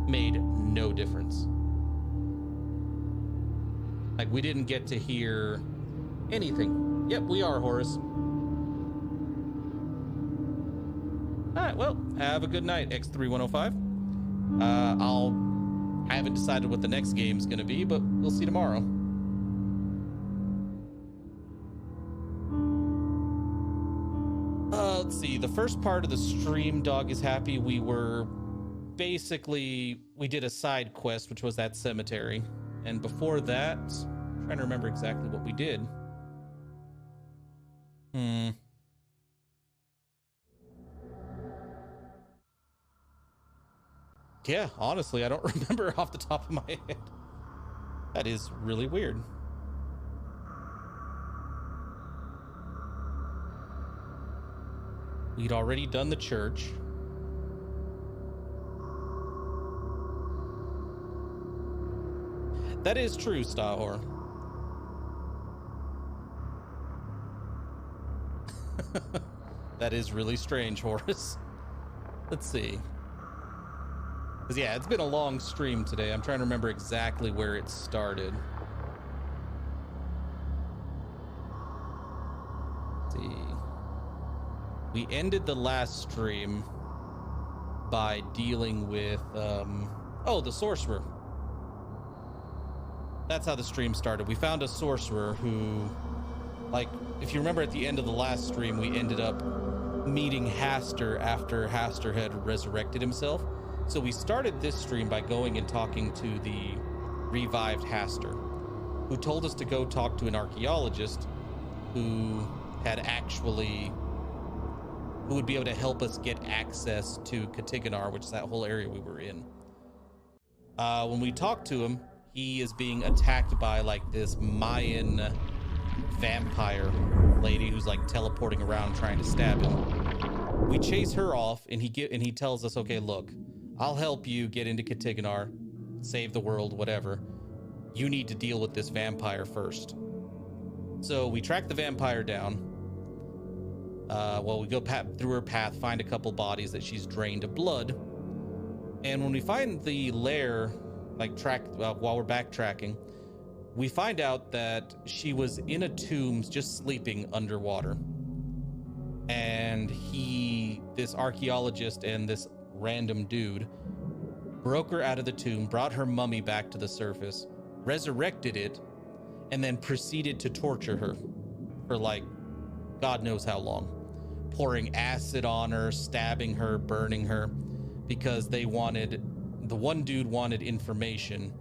made no difference. Like, we didn't get to hear anything. Yep, we are, Horace. All right, well, have a good night, X3105. I haven't decided what the next game's gonna be, but we'll see tomorrow. Let's see, the first part of the stream, Dog is Happy, we did a side quest, which was that cemetery. And before that, I'm trying to remember exactly what we did. Yeah, honestly, I don't remember off the top of my head. That is really weird. We'd already done the church. That is true, Stahor. That is really strange, Horace. Let's see. Because, yeah, it's been a long stream today. I'm trying to remember exactly where it started. Let's see. We ended the last stream by dealing with, the sorcerer. That's how the stream started. We found a sorcerer who, like, if you remember at the end of the last stream, we ended up meeting Haster after Haster had resurrected himself. So we started this stream by going and talking to the revived Haster, who told us to go talk to an archaeologist who would be able to help us get access to Katiganar, which is that whole area we were in. When we talked to him, he is being attacked by like this Mayan vampire lady who's like teleporting around trying to stab him. We chase her off, and he tells us, okay, look, I'll help you get into Katiganar, save the world, whatever. You need to deal with this vampire first. So we track the vampire down. We go through her path, find a couple bodies that she's drained of blood. And when we find the lair, while we're backtracking, we find out that she was in a tomb just sleeping underwater. And this archaeologist and this random dude broke her out of the tomb, brought her mummy back to the surface, resurrected it, and then proceeded to torture her for like God knows how long, pouring acid on her, stabbing her, burning her, because the one dude wanted information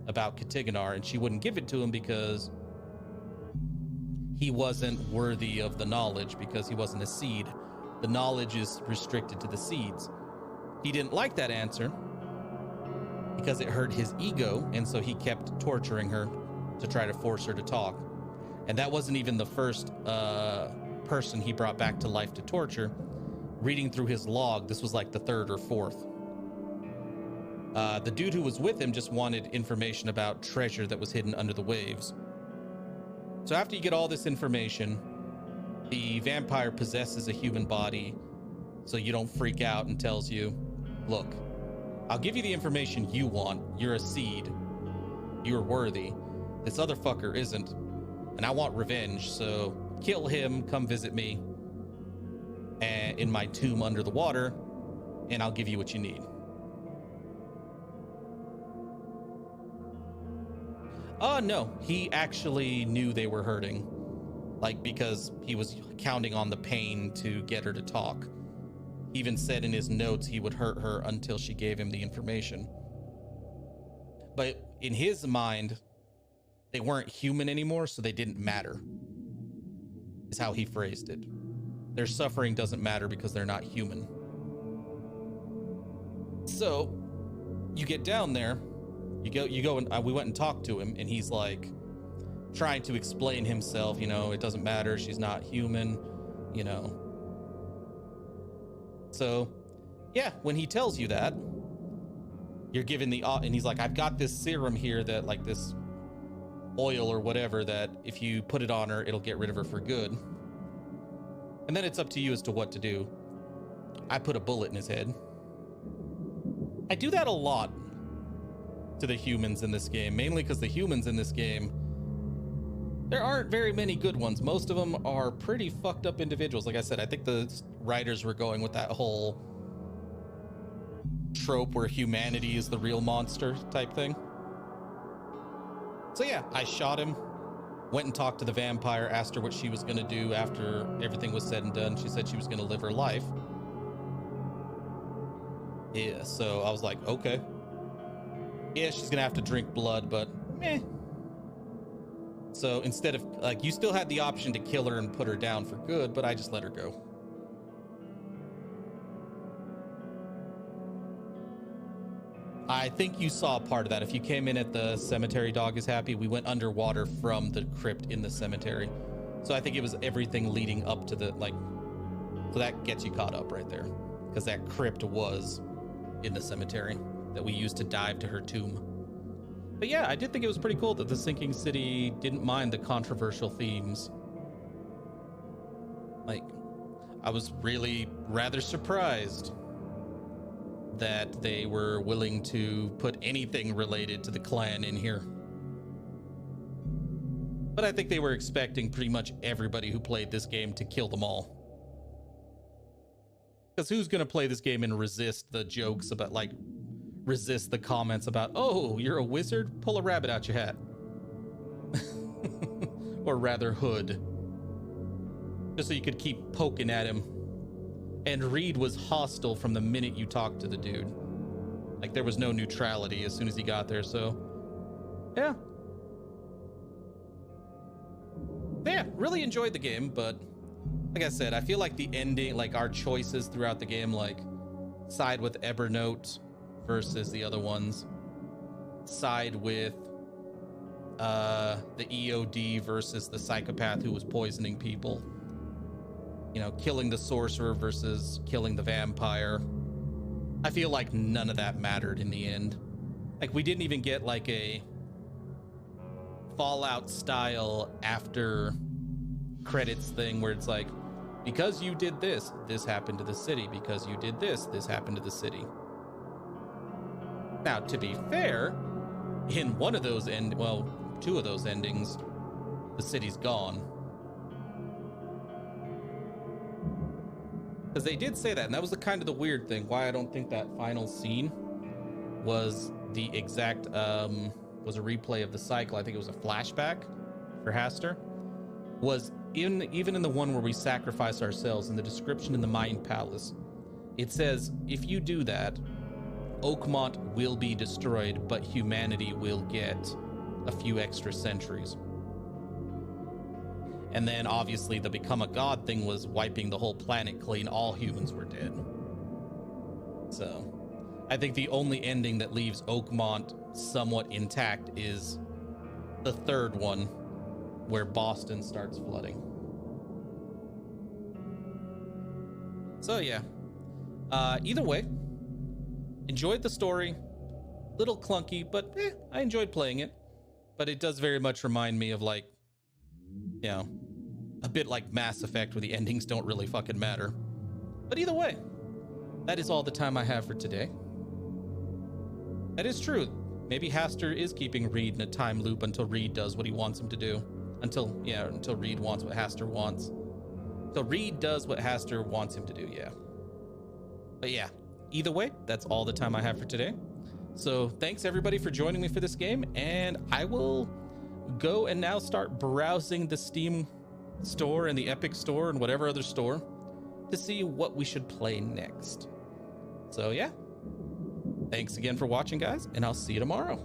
about Katiganar, and she wouldn't give it to him because he wasn't worthy of the knowledge, because he wasn't a seed. The knowledge is restricted to the seeds. He didn't like that answer because it hurt his ego, and so he kept torturing her to try to force her to talk. And that wasn't even the first person he brought back to life to torture. Reading through his log, this was like the third or fourth. The dude who was with him just wanted information about treasure that was hidden under the waves. So after you get all this information, the vampire possesses a human body, so you don't freak out, and tells you, look, I'll give you the information you want. You're a seed. You're worthy. This other fucker isn't. And I want revenge, so kill him, come visit me in my tomb under the water, and I'll give you what you need. No, he actually knew they were hurting. Like, because he was counting on the pain to get her to talk. He even said in his notes he would hurt her until she gave him the information. But in his mind, they weren't human anymore, so they didn't matter, is how he phrased it. Their suffering doesn't matter because they're not human. So you get down there, you go and we went and talked to him, and he's like trying to explain himself, it doesn't matter, she's not human, So yeah, when he tells you that, you're given and he's like, I've got this serum here that, like, this oil or whatever, that if you put it on her, it'll get rid of her for good. And then it's up to you as to what to do. I put a bullet in his head. I do that a lot to the humans in this game, mainly because the humans in this game, there aren't very many good ones. Most of them are pretty fucked up individuals. Like I said, I think the writers were going with that whole trope where humanity is the real monster type thing. So yeah, I shot him, went and talked to the vampire, asked her what she was going to do after everything was said and done. She said she was going to live her life. Yeah, so I was like, okay. Yeah, she's going to have to drink blood, but meh. So instead of, like, you still had the option to kill her and put her down for good, but I just let her go. I think you saw part of that. If you came in at the cemetery, Dog is Happy, we went underwater from the crypt in the cemetery. So I think it was everything leading up to the, like, so that gets you caught up right there. Because that crypt was in the cemetery that we used to dive to her tomb. But yeah, I did think it was pretty cool that the Sinking City didn't mind the controversial themes. Like, I was really rather surprised that they were willing to put anything related to the clan in here. But I think they were expecting pretty much everybody who played this game to kill them all. Because who's going to play this game and resist the jokes about, like, resist the comments about, oh, you're a wizard? Pull a rabbit out your hat. Or rather, hood. Just so you could keep poking at him. And Reed was hostile from the minute you talked to the dude. Like, there was no neutrality as soon as he got there, so... yeah. Yeah, really enjoyed the game, but... like I said, I feel like the ending, like our choices throughout the game, like side with Evernote versus the other ones, side with the EOD versus the psychopath who was poisoning people, you know, killing the sorcerer versus killing the vampire. I feel like none of that mattered in the end. Like, we didn't even get like a Fallout style after credits thing where it's like, because you did this, this happened to the city. Because you did this, this happened to the city. Now, to be fair, in one of those two of those endings, the city's gone. Because they did say that, and that was the kind of the weird thing, why I don't think that final scene was the exact, was a replay of the cycle. I think it was a flashback for Haster. Was even in the one where we sacrifice ourselves, in the description in the Mind Palace, it says, if you do that, Oakmont will be destroyed, but humanity will get a few extra centuries. And then obviously the become a god thing was wiping the whole planet clean. All humans were dead. So I think the only ending that leaves Oakmont somewhat intact is the third one, where Boston starts flooding. So yeah, either way, enjoyed the story. Little clunky, but I enjoyed playing it. But it does very much remind me of, like, you know, a bit like Mass Effect, where the endings don't really fucking matter. But either way, that is all the time I have for today. That is true. Maybe Haster is keeping Reed in a time loop until Reed does what he wants him to do. Until Reed wants what Haster wants. Until Reed does what Haster wants him to do, yeah. But yeah, either way, that's all the time I have for today. So thanks everybody for joining me for this game, and I will go and now start browsing the Steam store and the Epic store and whatever other store to see what we should play next. So yeah, thanks again for watching, guys, and I'll see you tomorrow.